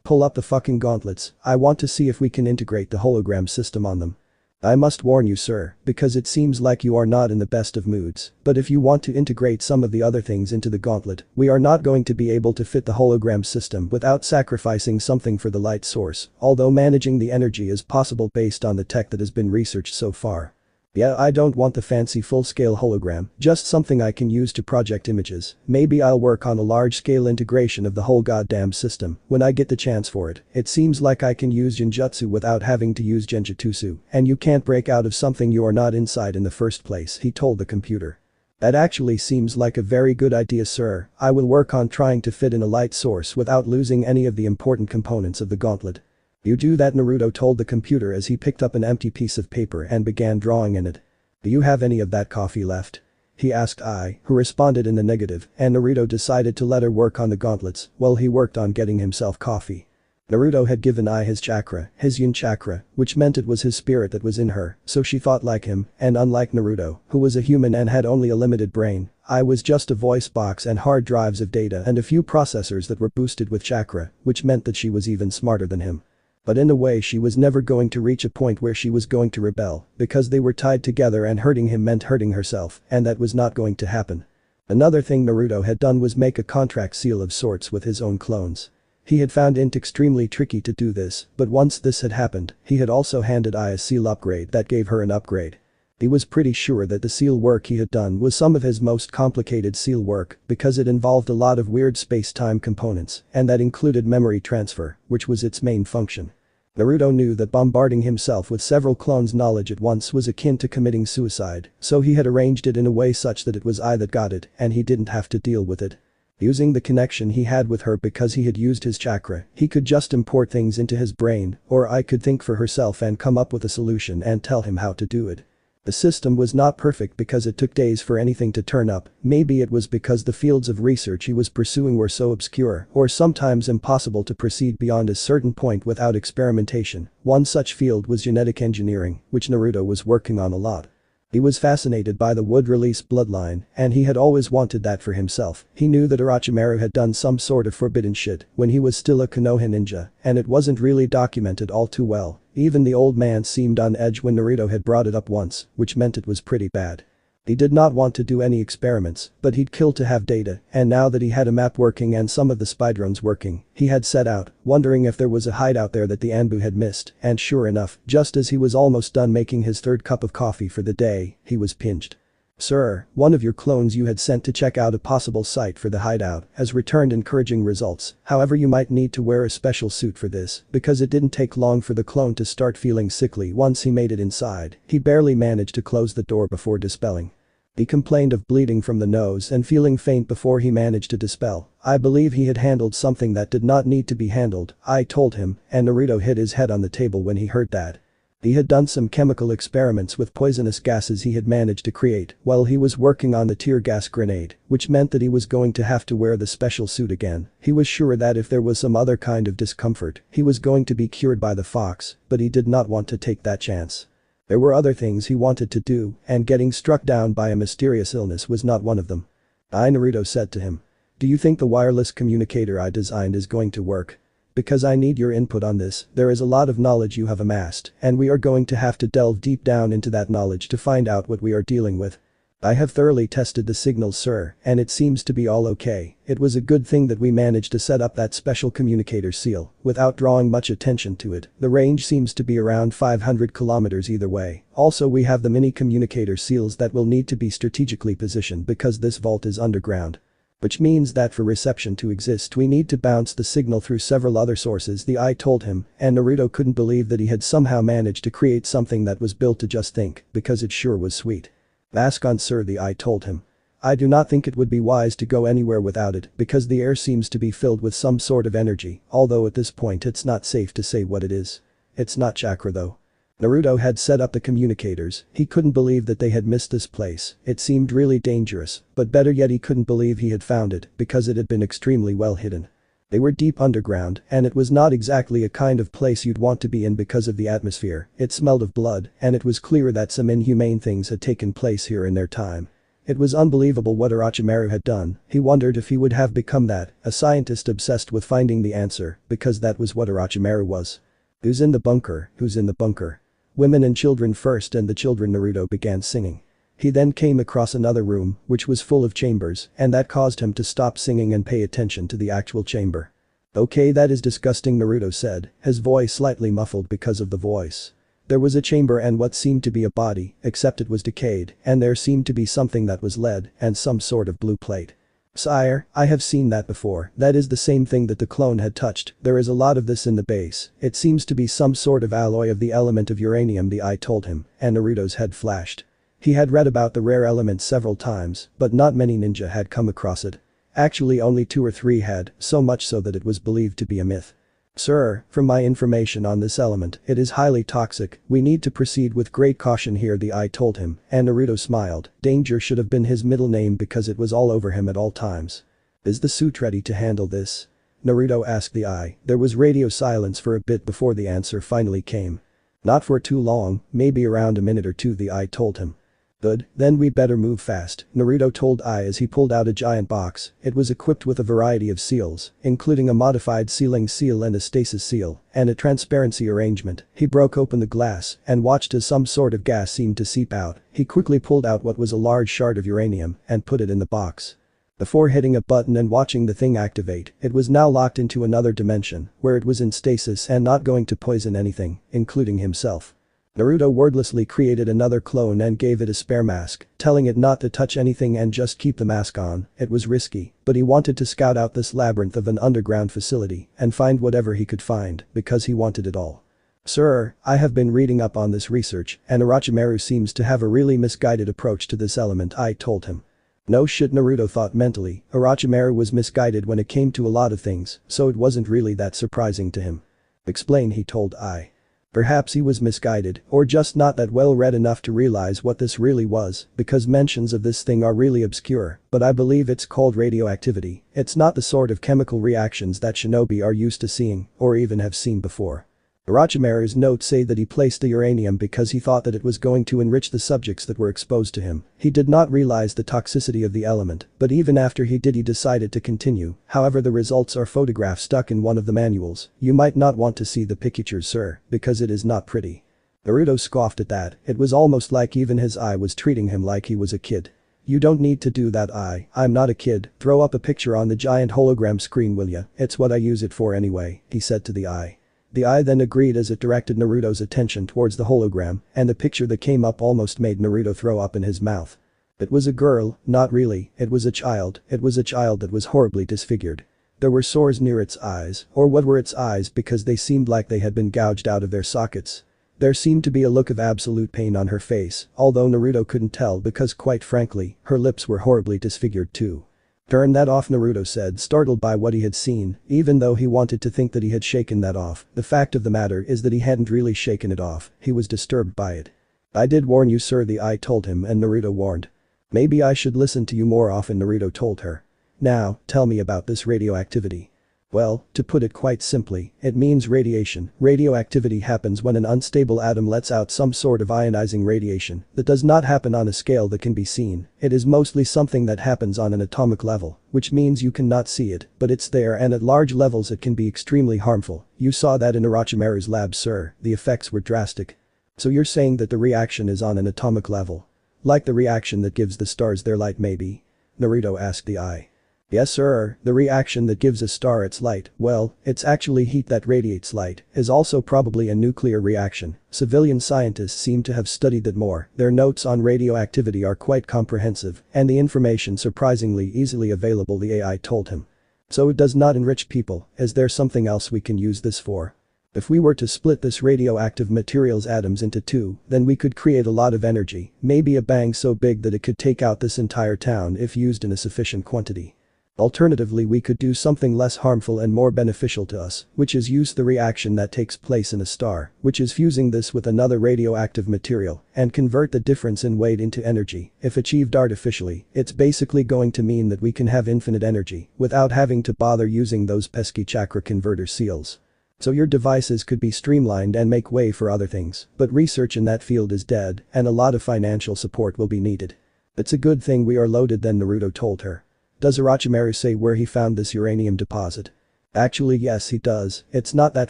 Pull up the fucking gauntlets, I want to see if we can integrate the hologram system on them. I must warn you, sir, because it seems like you are not in the best of moods, but if you want to integrate some of the other things into the gauntlet, we are not going to be able to fit the hologram system without sacrificing something for the light source, although managing the energy is possible based on the tech that has been researched so far. Yeah, I don't want the fancy full-scale hologram, just something I can use to project images, maybe I'll work on a large-scale integration of the whole goddamn system when I get the chance for it. It seems like I can use Genjutsu without having to use Genjutsu, and you can't break out of something you are not inside in the first place, he told the computer. That actually seems like a very good idea, sir, I will work on trying to fit in a light source without losing any of the important components of the gauntlet. You do that, Naruto told the computer as he picked up an empty piece of paper and began drawing in it. Do you have any of that coffee left? He asked who responded in the negative, and Naruto decided to let her work on the gauntlets while he worked on getting himself coffee. Naruto had given his chakra, his yin chakra, which meant it was his spirit that was in her, so she thought like him, and unlike Naruto, who was a human and had only a limited brain, was just a voice box and hard drives of data and a few processors that were boosted with chakra, which meant that she was even smarter than him. But in a way she was never going to reach a point where she was going to rebel, because they were tied together and hurting him meant hurting herself, and that was not going to happen. Another thing Naruto had done was make a contract seal of sorts with his own clones. He had found it extremely tricky to do this, but once this had happened, he had also handed Ai a seal upgrade that gave her an upgrade. He was pretty sure that the seal work he had done was some of his most complicated seal work because it involved a lot of weird space-time components, and that included memory transfer, which was its main function. Naruto knew that bombarding himself with several clones' knowledge at once was akin to committing suicide, so he had arranged it in a way such that it was Ai that got it and he didn't have to deal with it. Using the connection he had with her because he had used his chakra, he could just import things into his brain, or Ai could think for herself and come up with a solution and tell him how to do it. The system was not perfect because it took days for anything to turn up, maybe it was because the fields of research he was pursuing were so obscure or sometimes impossible to proceed beyond a certain point without experimentation. One such field was genetic engineering, which Naruto was working on a lot. He was fascinated by the wood-release bloodline, and he had always wanted that for himself. He knew that Orochimaru had done some sort of forbidden shit when he was still a Konoha ninja, and it wasn't really documented all too well. Even the old man seemed on edge when Naruto had brought it up once, which meant it was pretty bad. He did not want to do any experiments, but he'd kill to have data, and now that he had a map working and some of the spy drones working, he had set out, wondering if there was a hideout there that the Anbu had missed, and sure enough, just as he was almost done making his third cup of coffee for the day, he was pinched. "Sir, one of your clones you had sent to check out a possible site for the hideout has returned encouraging results, however you might need to wear a special suit for this, because it didn't take long for the clone to start feeling sickly once he made it inside. He barely managed to close the door before dispelling. He complained of bleeding from the nose and feeling faint before he managed to dispel. I believe he had handled something that did not need to be handled, I told him, and Naruto hit his head on the table when he heard that. He had done some chemical experiments with poisonous gases he had managed to create while he was working on the tear gas grenade, which meant that he was going to have to wear the special suit again. He was sure that if there was some other kind of discomfort, he was going to be cured by the fox, but he did not want to take that chance. There were other things he wanted to do, and getting struck down by a mysterious illness was not one of them. Naruto said to him. Do you think the wireless communicator I designed is going to work? Because I need your input on this, there is a lot of knowledge you have amassed, and we are going to have to delve deep down into that knowledge to find out what we are dealing with. I have thoroughly tested the signals, sir, and it seems to be all okay. It was a good thing that we managed to set up that special communicator seal without drawing much attention to it. The range seems to be around 500 kilometers either way. Also, we have the mini communicator seals that will need to be strategically positioned because this vault is underground. Which means that for reception to exist we need to bounce the signal through several other sources, the Eye told him, and Naruto couldn't believe that he had somehow managed to create something that was built to just think, because it sure was sweet. Ask on, sir, the Eye told him. I do not think it would be wise to go anywhere without it because the air seems to be filled with some sort of energy, although at this point it's not safe to say what it is. It's not chakra though. Naruto had set up the communicators, he couldn't believe that they had missed this place, it seemed really dangerous, but better yet he couldn't believe he had found it because it had been extremely well hidden. They were deep underground, and it was not exactly a kind of place you'd want to be in because of the atmosphere. It smelled of blood, and it was clear that some inhumane things had taken place here in their time. It was unbelievable what Orochimaru had done. He wondered if he would have become that, a scientist obsessed with finding the answer, because that was what Orochimaru was. Who's in the bunker? Who's in the bunker? Women and children first, and the children, Naruto began singing. He then came across another room, which was full of chambers, and that caused him to stop singing and pay attention to the actual chamber. Okay, that is disgusting, Naruto said, his voice slightly muffled because of the voice. There was a chamber and what seemed to be a body, except it was decayed, and there seemed to be something that was lead and some sort of blue plate. Sire, I have seen that before, that is the same thing that the clone had touched, there is a lot of this in the base, it seems to be some sort of alloy of the element of uranium, the Eye told him, and Naruto's head flashed. He had read about the rare element several times, but not many ninja had come across it. Actually only 2 or 3 had, so much so that it was believed to be a myth. Sir, from my information on this element, it is highly toxic, we need to proceed with great caution here, the Eye told him, and Naruto smiled. Danger should have been his middle name because it was all over him at all times. Is the suit ready to handle this? Naruto asked the Eye. There was radio silence for a bit before the answer finally came. Not for too long, maybe around a minute or two, the Eye told him. Good, then we better move fast, Naruto told Ai as he pulled out a giant box. It was equipped with a variety of seals, including a modified sealing seal and a stasis seal, and a transparency arrangement. He broke open the glass and watched as some sort of gas seemed to seep out. He quickly pulled out what was a large shard of uranium and put it in the box. Before hitting a button and watching the thing activate, it was now locked into another dimension, where it was in stasis and not going to poison anything, including himself. Naruto wordlessly created another clone and gave it a spare mask, telling it not to touch anything and just keep the mask on. It was risky, but he wanted to scout out this labyrinth of an underground facility and find whatever he could find, because he wanted it all. Sir, I have been reading up on this research, and Orochimaru seems to have a really misguided approach to this element, I told him. No shit, Naruto thought mentally. Orochimaru was misguided when it came to a lot of things, so it wasn't really that surprising to him. Explain, he told Ai. Perhaps he was misguided, or just not that well read enough to realize what this really was, because mentions of this thing are really obscure, but I believe it's called radioactivity. It's not the sort of chemical reactions that shinobi are used to seeing, or even have seen before. Orochimaru's notes say that he placed the uranium because he thought that it was going to enrich the subjects that were exposed to him. He did not realize the toxicity of the element, but even after he did, he decided to continue. However, the results are photographs stuck in one of the manuals. You might not want to see the pictures, sir, because it is not pretty. Naruto scoffed at that. It was almost like even his eye was treating him like he was a kid. You don't need to do that, I'm not a kid. Throw up a picture on the giant hologram screen, will ya? It's what I use it for anyway, he said to the eye. The eye then agreed as it directed Naruto's attention towards the hologram, and the picture that came up almost made Naruto throw up in his mouth. It was a girl, not really, it was a child. It was a child that was horribly disfigured. There were sores near its eyes, or what were its eyes, because they seemed like they had been gouged out of their sockets. There seemed to be a look of absolute pain on her face, although Naruto couldn't tell because quite frankly, her lips were horribly disfigured too. Turn that off, Naruto said, startled by what he had seen, even though he wanted to think that he had shaken that off. The fact of the matter is that he hadn't really shaken it off, he was disturbed by it. I did warn you, sir, the eye told him, and Naruto warned. Maybe I should listen to you more often, Naruto told her. Now, tell me about this radioactivity. Well, to put it quite simply, it means radiation. Radioactivity happens when an unstable atom lets out some sort of ionizing radiation that does not happen on a scale that can be seen. It is mostly something that happens on an atomic level, which means you cannot see it, but it's there, and at large levels it can be extremely harmful. You saw that in Orochimaru's lab, sir, the effects were drastic. So you're saying that the reaction is on an atomic level? Like the reaction that gives the stars their light, maybe? Naruto asked the eye. Yes, sir, the reaction that gives a star its light, well, it's actually heat that radiates light, is also probably a nuclear reaction. Civilian scientists seem to have studied that more. Their notes on radioactivity are quite comprehensive, and the information surprisingly easily available, the AI told him. So it does not enrich people. Is there something else we can use this for? If we were to split this radioactive material's atoms into two, then we could create a lot of energy, maybe a bang so big that it could take out this entire town if used in a sufficient quantity. Alternatively, we could do something less harmful and more beneficial to us, which is use the reaction that takes place in a star, which is fusing this with another radioactive material, and convert the difference in weight into energy. If achieved artificially, it's basically going to mean that we can have infinite energy without having to bother using those pesky chakra converter seals. So your devices could be streamlined and make way for other things, but research in that field is dead, and a lot of financial support will be needed. It's a good thing we are loaded then, Naruto told her. Does Orochimaru say where he found this uranium deposit? Actually, yes, he does. It's not that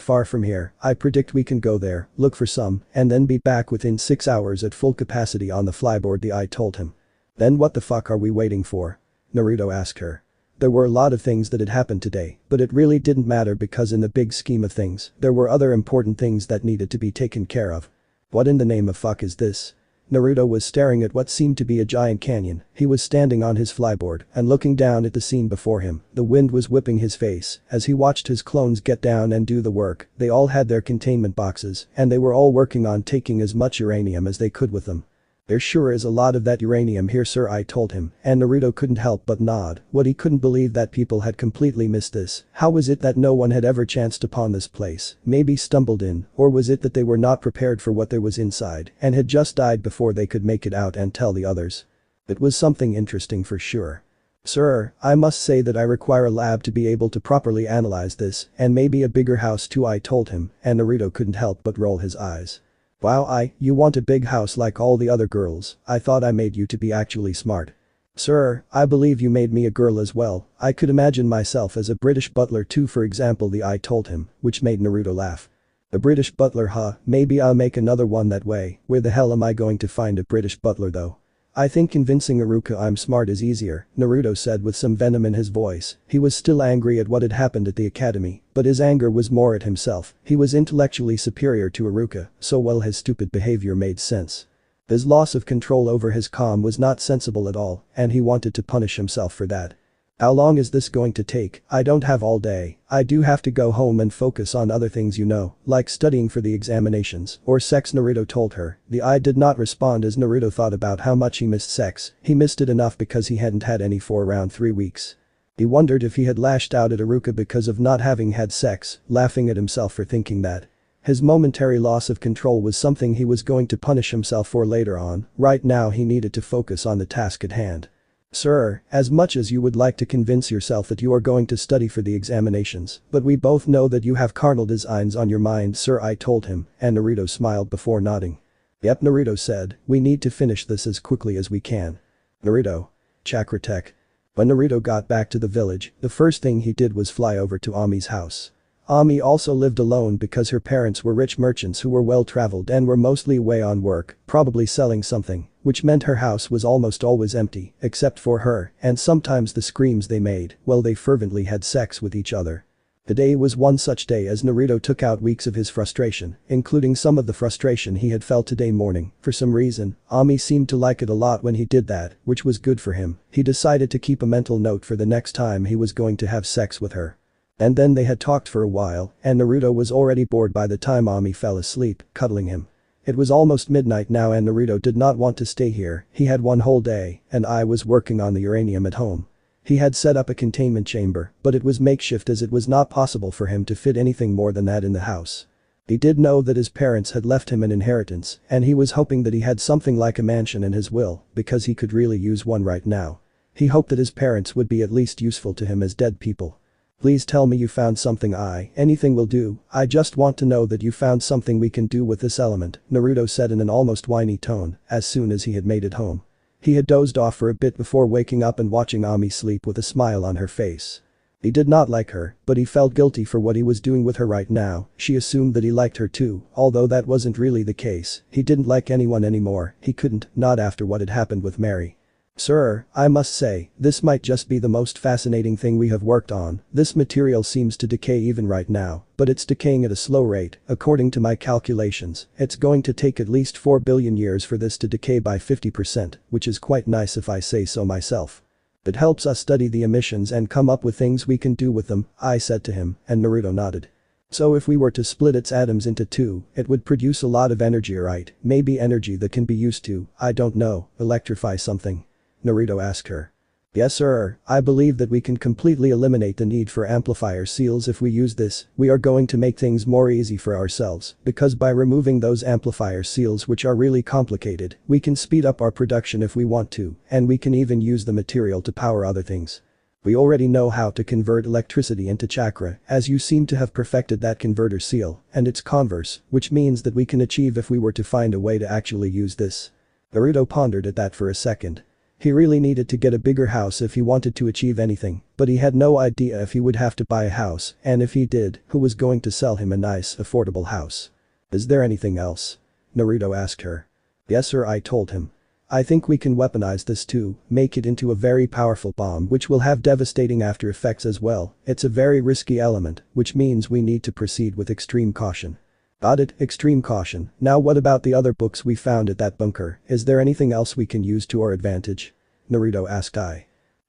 far from here. I predict we can go there, look for some, and then be back within 6 hours at full capacity on the flyboard, the eye told him. Then what the fuck are we waiting for? Naruto asked her. There were a lot of things that had happened today, but it really didn't matter because in the big scheme of things, there were other important things that needed to be taken care of. What in the name of fuck is this? Naruto was staring at what seemed to be a giant canyon. He was standing on his flyboard and looking down at the scene before him. The wind was whipping his face as he watched his clones get down and do the work. They all had their containment boxes and they were all working on taking as much uranium as they could with them. There sure is a lot of that uranium here, sir, I told him, and Naruto couldn't help but nod. What he couldn't believe that people had completely missed this. How was it that no one had ever chanced upon this place? Maybe stumbled in, or was it that they were not prepared for what there was inside and had just died before they could make it out and tell the others? It was something interesting for sure. Sir, I must say that I require a lab to be able to properly analyze this, and maybe a bigger house too, I told him, and Naruto couldn't help but roll his eyes. Wow, you want a big house like all the other girls. I thought I made you to be actually smart. Sir, I believe you made me a girl as well. I could imagine myself as a British butler too, for example, the I told him, which made Naruto laugh. A British butler, huh? Maybe I'll make another one that way. Where the hell am I going to find a British butler though? I think convincing Iruka I'm smart is easier, Naruto said with some venom in his voice. He was still angry at what had happened at the academy, but his anger was more at himself. He was intellectually superior to Iruka, so well his stupid behavior made sense. His loss of control over his calm was not sensible at all, and he wanted to punish himself for that. How long is this going to take? I don't have all day. I do have to go home and focus on other things, you know, like studying for the examinations or sex, Naruto told her. The I did not respond as Naruto thought about how much he missed sex. He missed it enough because he hadn't had any for around 3 weeks. He wondered if he had lashed out at Iruka because of not having had sex, laughing at himself for thinking that. His momentary loss of control was something he was going to punish himself for later on. Right now he needed to focus on the task at hand. Sir, as much as you would like to convince yourself that you are going to study for the examinations, but we both know that you have carnal designs on your mind, sir, I told him, and Naruto smiled before nodding. Yep, Naruto said, we need to finish this as quickly as we can. Naruto. Chakra Tech. When Naruto got back to the village, the first thing he did was fly over to Ami's house. Ami also lived alone because her parents were rich merchants who were well-traveled and were mostly away on work, probably selling something, which meant her house was almost always empty, except for her, and sometimes the screams they made while they fervently had sex with each other. The day was one such day as Naruto took out weeks of his frustration, including some of the frustration he had felt today morning. For some reason, Ami seemed to like it a lot when he did that, which was good for him. He decided to keep a mental note for the next time he was going to have sex with her. And then they had talked for a while, and Naruto was already bored by the time Ami fell asleep, cuddling him. It was almost midnight now and Naruto did not want to stay here. He had one whole day, and I was working on the uranium at home. He had set up a containment chamber, but it was makeshift as it was not possible for him to fit anything more than that in the house. He did know that his parents had left him an inheritance, and he was hoping that he had something like a mansion in his will, because he could really use one right now. He hoped that his parents would be at least useful to him as dead people. Please tell me you found something. Anything will do. I just want to know that you found something we can do with this element, Naruto said in an almost whiny tone, as soon as he had made it home. He had dozed off for a bit before waking up and watching Ami sleep with a smile on her face. He did not like her, but he felt guilty for what he was doing with her right now. She assumed that he liked her too, although that wasn't really the case. He didn't like anyone anymore. He couldn't, not after what had happened with Mary. Sir, I must say, this might just be the most fascinating thing we have worked on. This material seems to decay even right now, but it's decaying at a slow rate. According to my calculations, it's going to take at least 4 billion years for this to decay by 50%, which is quite nice if I say so myself. It helps us study the emissions and come up with things we can do with them, I said to him, and Naruto nodded. So if we were to split its atoms into two, it would produce a lot of energy, right? Maybe energy that can be used to, I don't know, electrify something? Naruto asked her. Yes sir, I believe that we can completely eliminate the need for amplifier seals if we use this. We are going to make things more easy for ourselves, because by removing those amplifier seals which are really complicated, we can speed up our production if we want to, and we can even use the material to power other things. We already know how to convert electricity into chakra, as you seem to have perfected that converter seal, and its converse, which means that we can achieve if we were to find a way to actually use this. Naruto pondered at that for a second. He really needed to get a bigger house if he wanted to achieve anything, but he had no idea if he would have to buy a house, and if he did, who was going to sell him a nice, affordable house. Is there anything else? Naruto asked her. Yes sir, I told him. I think we can weaponize this too, make it into a very powerful bomb which will have devastating after effects as well. It's a very risky element, which means we need to proceed with extreme caution. Got it, extreme caution. Now what about the other books we found at that bunker? Is there anything else we can use to our advantage? Naruto asked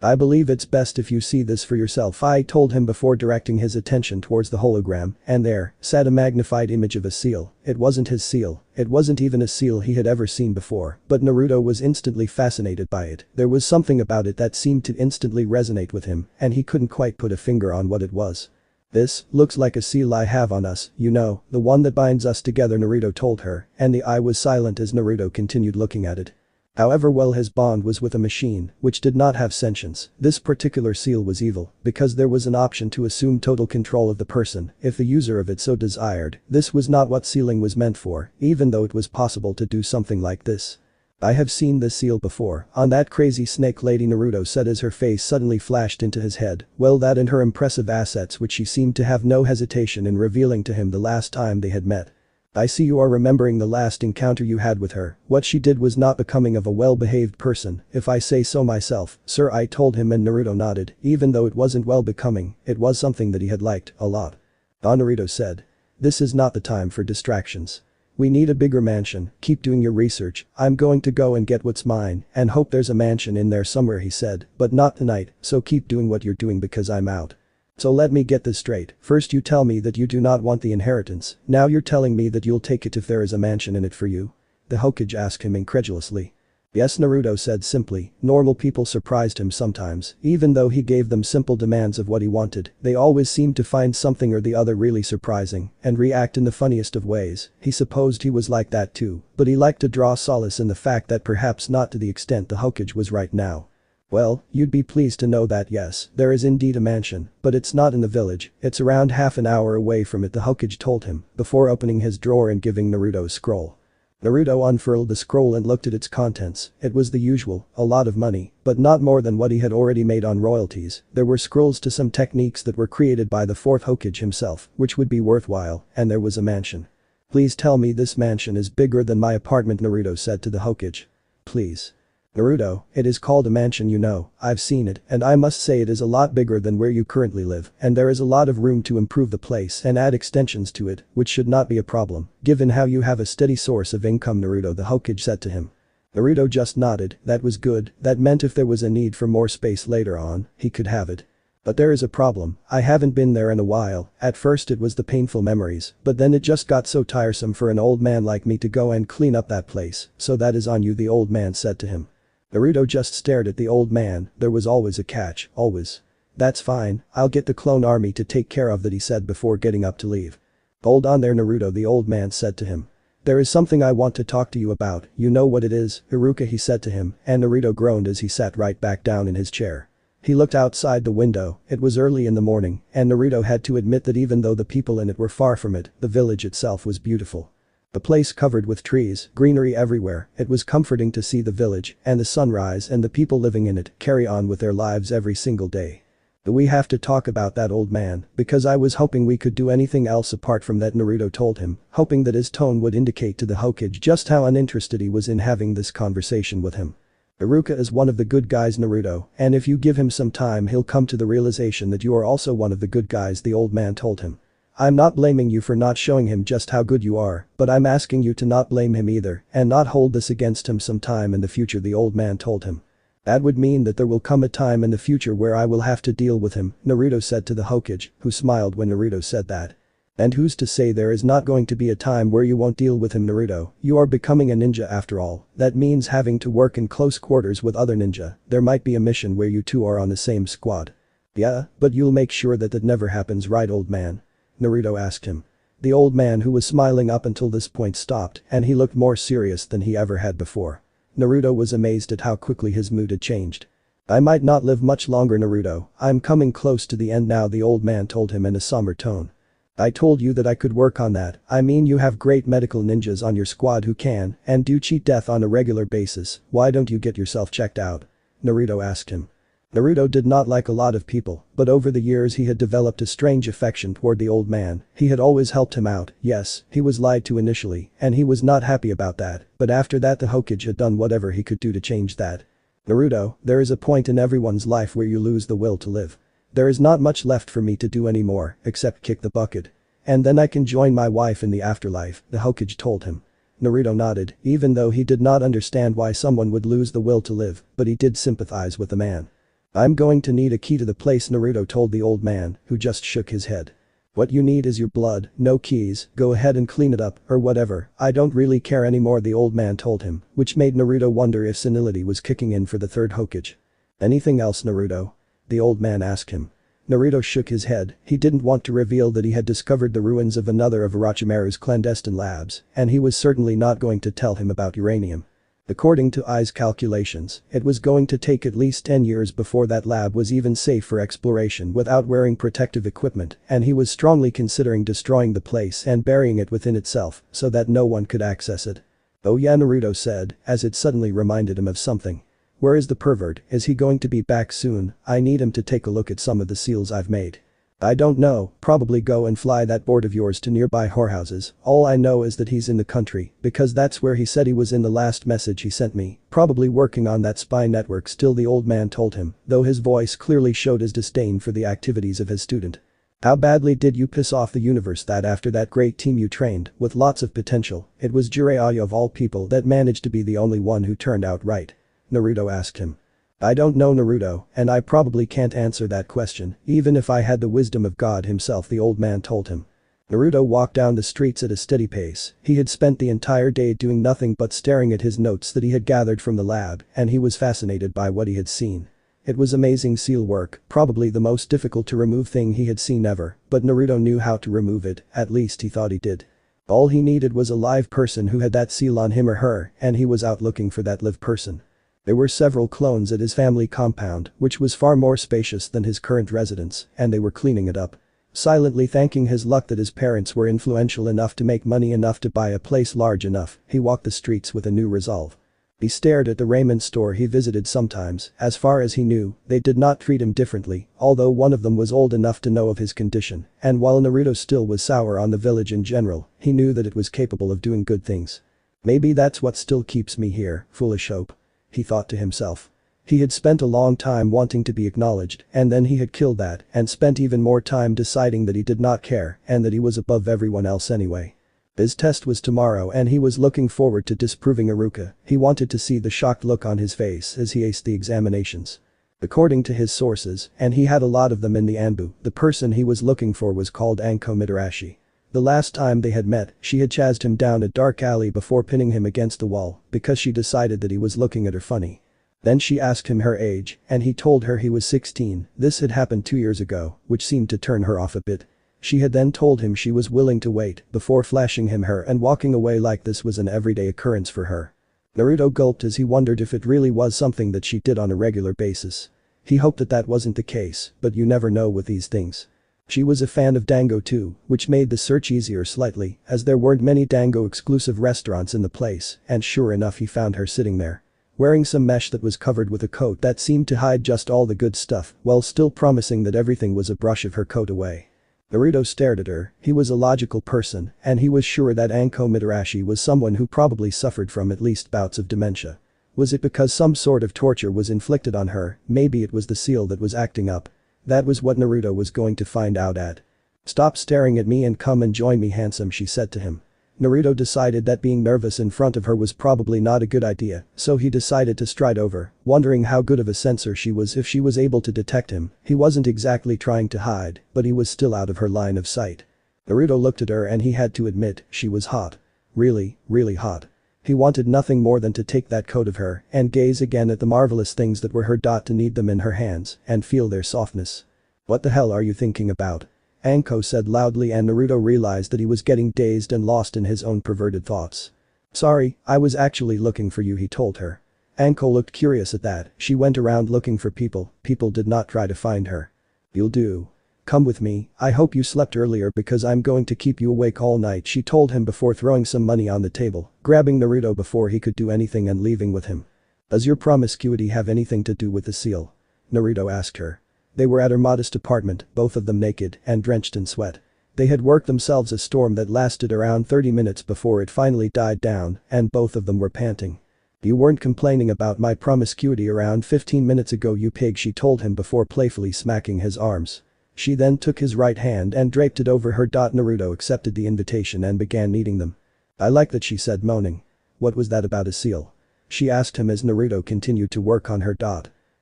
I believe it's best if you see this for yourself, I told him before directing his attention towards the hologram, and there sat a magnified image of a seal. It wasn't his seal. It wasn't even a seal he had ever seen before, but Naruto was instantly fascinated by it. There was something about it that seemed to instantly resonate with him, and he couldn't quite put a finger on what it was. This looks like a seal I have on us, you know, the one that binds us together, Naruto told her, and the eye was silent as Naruto continued looking at it. However well his bond was with a machine, which did not have sentience, this particular seal was evil, because there was an option to assume total control of the person, if the user of it so desired. This was not what sealing was meant for, even though it was possible to do something like this. I have seen this seal before, on that crazy snake lady, Naruto said as her face suddenly flashed into his head, well, that and her impressive assets, which she seemed to have no hesitation in revealing to him the last time they had met. I see you are remembering the last encounter you had with her. What she did was not becoming of a well-behaved person, if I say so myself, sir, I told him, and Naruto nodded. Even though it wasn't well becoming, it was something that he had liked a lot. Naruto said. This is not the time for distractions. We need a bigger mansion, keep doing your research, I'm going to go and get what's mine, and hope there's a mansion in there somewhere, he said, but not tonight, so keep doing what you're doing because I'm out. So let me get this straight, first you tell me that you do not want the inheritance, now you're telling me that you'll take it if there is a mansion in it for you? The Hokage asked him incredulously. Yes, Naruto said simply. Normal people surprised him sometimes, even though he gave them simple demands of what he wanted, they always seemed to find something or the other really surprising, and react in the funniest of ways. He supposed he was like that too, but he liked to draw solace in the fact that perhaps not to the extent the Hokage was right now. Well, you'd be pleased to know that yes, there is indeed a mansion, but it's not in the village, it's around half an hour away from it, the Hokage told him, before opening his drawer and giving Naruto a scroll. Naruto unfurled the scroll and looked at its contents. It was the usual, a lot of money, but not more than what he had already made on royalties. There were scrolls to some techniques that were created by the fourth Hokage himself, which would be worthwhile, and there was a mansion. Please tell me this mansion is bigger than my apartment, Naruto said to the Hokage. Please. Naruto, it is called a mansion, you know, I've seen it, and I must say it is a lot bigger than where you currently live, and there is a lot of room to improve the place and add extensions to it, which should not be a problem, given how you have a steady source of income, Naruto, the Hokage said to him. Naruto just nodded. That was good, that meant if there was a need for more space later on, he could have it. But there is a problem, I haven't been there in a while. At first it was the painful memories, but then it just got so tiresome for an old man like me to go and clean up that place, so that is on you, the old man said to him. Naruto just stared at the old man. There was always a catch, always. That's fine, I'll get the clone army to take care of that, he said before getting up to leave. Hold on there, Naruto, the old man said to him. There is something I want to talk to you about, you know what it is, Iruka, he said to him, and Naruto groaned as he sat right back down in his chair. He looked outside the window. It was early in the morning, and Naruto had to admit that even though the people in it were far from it, the village itself was beautiful. The place covered with trees, greenery everywhere, it was comforting to see the village and the sunrise and the people living in it carry on with their lives every single day. But we have to talk about that old man, because I was hoping we could do anything else apart from that, Naruto told him, hoping that his tone would indicate to the Hokage just how uninterested he was in having this conversation with him. Iruka is one of the good guys, Naruto, and if you give him some time he'll come to the realization that you are also one of the good guys, the old man told him. I'm not blaming you for not showing him just how good you are, but I'm asking you to not blame him either and not hold this against him sometime in the future, the old man told him. That would mean that there will come a time in the future where I will have to deal with him, Naruto said to the Hokage, who smiled when Naruto said that. And who's to say there is not going to be a time where you won't deal with him, Naruto? You are becoming a ninja after all. That means having to work in close quarters with other ninja. There might be a mission where you two are on the same squad. Yeah, but you'll make sure that that never happens, right, old man? Naruto asked him. The old man, who was smiling up until this point, stopped, and he looked more serious than he ever had before. Naruto was amazed at how quickly his mood had changed. I might not live much longer, Naruto, I'm coming close to the end now, the old man told him in a somber tone. I told you that I could work on that. I mean, you have great medical ninjas on your squad who can and do cheat death on a regular basis. Why don't you get yourself checked out? Naruto asked him. Naruto did not like a lot of people, but over the years he had developed a strange affection toward the old man. He had always helped him out. Yes, he was lied to initially, and he was not happy about that, but after that the Hokage had done whatever he could do to change that. Naruto, there is a point in everyone's life where you lose the will to live. There is not much left for me to do anymore, except kick the bucket. And then I can join my wife in the afterlife, the Hokage told him. Naruto nodded, even though he did not understand why someone would lose the will to live, but he did sympathize with the man. I'm going to need a key to the place, Naruto told the old man, who just shook his head. What you need is your blood, no keys, go ahead and clean it up, or whatever, I don't really care anymore, the old man told him, which made Naruto wonder if senility was kicking in for the third Hokage. Anything else, Naruto? The old man asked him. Naruto shook his head. He didn't want to reveal that he had discovered the ruins of another of Orochimaru's clandestine labs, and he was certainly not going to tell him about uranium. According to Ai's calculations, it was going to take at least 10 years before that lab was even safe for exploration without wearing protective equipment, and he was strongly considering destroying the place and burying it within itself so that no one could access it. "Oh yeah," Naruto said, as it suddenly reminded him of something. "Where is the pervert? Is he going to be back soon? I need him to take a look at some of the seals I've made." "I don't know, probably go and fly that board of yours to nearby whorehouses. All I know is that he's in the country, because that's where he said he was in the last message he sent me, probably working on that spy network still," the old man told him, though his voice clearly showed his disdain for the activities of his student. "How badly did you piss off the universe that after that great team you trained, with lots of potential, it was Jiraiya of all people that managed to be the only one who turned out right?" Naruto asked him. "I don't know, Naruto, and I probably can't answer that question, even if I had the wisdom of God himself," the old man told him. Naruto walked down the streets at a steady pace. He had spent the entire day doing nothing but staring at his notes that he had gathered from the lab, and he was fascinated by what he had seen. It was amazing seal work, probably the most difficult to remove thing he had seen ever, but Naruto knew how to remove it, at least he thought he did. All he needed was a live person who had that seal on him or her, and he was out looking for that live person. There were several clones at his family compound, which was far more spacious than his current residence, and they were cleaning it up. Silently thanking his luck that his parents were influential enough to make money enough to buy a place large enough, he walked the streets with a new resolve. He stared at the raiment store he visited sometimes. As far as he knew, they did not treat him differently, although one of them was old enough to know of his condition, and while Naruto still was sour on the village in general, he knew that it was capable of doing good things. "Maybe that's what still keeps me here, foolish hope," he thought to himself. He had spent a long time wanting to be acknowledged, and then he had killed that and spent even more time deciding that he did not care and that he was above everyone else anyway. His test was tomorrow and he was looking forward to disproving Iruka. He wanted to see the shocked look on his face as he aced the examinations. According to his sources, and he had a lot of them in the Anbu, the person he was looking for was called Anko Mitarashi. The last time they had met, she had chased him down a dark alley before pinning him against the wall because she decided that he was looking at her funny. Then she asked him her age, and he told her he was 16. This had happened 2 years ago, which seemed to turn her off a bit. She had then told him she was willing to wait before flashing him her and walking away like this was an everyday occurrence for her. Naruto gulped as he wondered if it really was something that she did on a regular basis. He hoped that that wasn't the case, but you never know with these things. She was a fan of dango too, which made the search easier slightly, as there weren't many dango exclusive restaurants in the place, and sure enough he found her sitting there. Wearing some mesh that was covered with a coat that seemed to hide just all the good stuff, while still promising that everything was a brush of her coat away. Naruto stared at her. He was a logical person, and he was sure that Anko Mitarashi was someone who probably suffered from at least bouts of dementia. Was it because some sort of torture was inflicted on her? Maybe it was the seal that was acting up. That was what Naruto was going to find out at. "Stop staring at me and come and join me, handsome," she said to him. Naruto decided that being nervous in front of her was probably not a good idea, so he decided to stride over, wondering how good of a sensor she was if she was able to detect him. He wasn't exactly trying to hide, but he was still out of her line of sight. Naruto looked at her and he had to admit, she was hot. Really, really hot. He wanted nothing more than to take that coat of her and gaze again at the marvelous things that were her. To need them in her hands and feel their softness. "What the hell are you thinking about?" Anko said loudly, and Naruto realized that he was getting dazed and lost in his own perverted thoughts. "Sorry, I was actually looking for you," he told her. Anko looked curious at that. She went around looking for people did not try to find her. "You'll do. Come with me. I hope you slept earlier because I'm going to keep you awake all night," she told him before throwing some money on the table, grabbing Naruto before he could do anything and leaving with him. "Does your promiscuity have anything to do with the seal?" Naruto asked her. They were at her modest apartment, both of them naked and drenched in sweat. They had worked themselves a storm that lasted around 30 minutes before it finally died down, and both of them were panting. "You weren't complaining about my promiscuity around 15 minutes ago, you pig," she told him before playfully smacking his arms. She then took his right hand and draped it over her. Naruto accepted the invitation and began kneading them. "I like that," she said, moaning. "What was that about a seal?" she asked him as Naruto continued to work on her.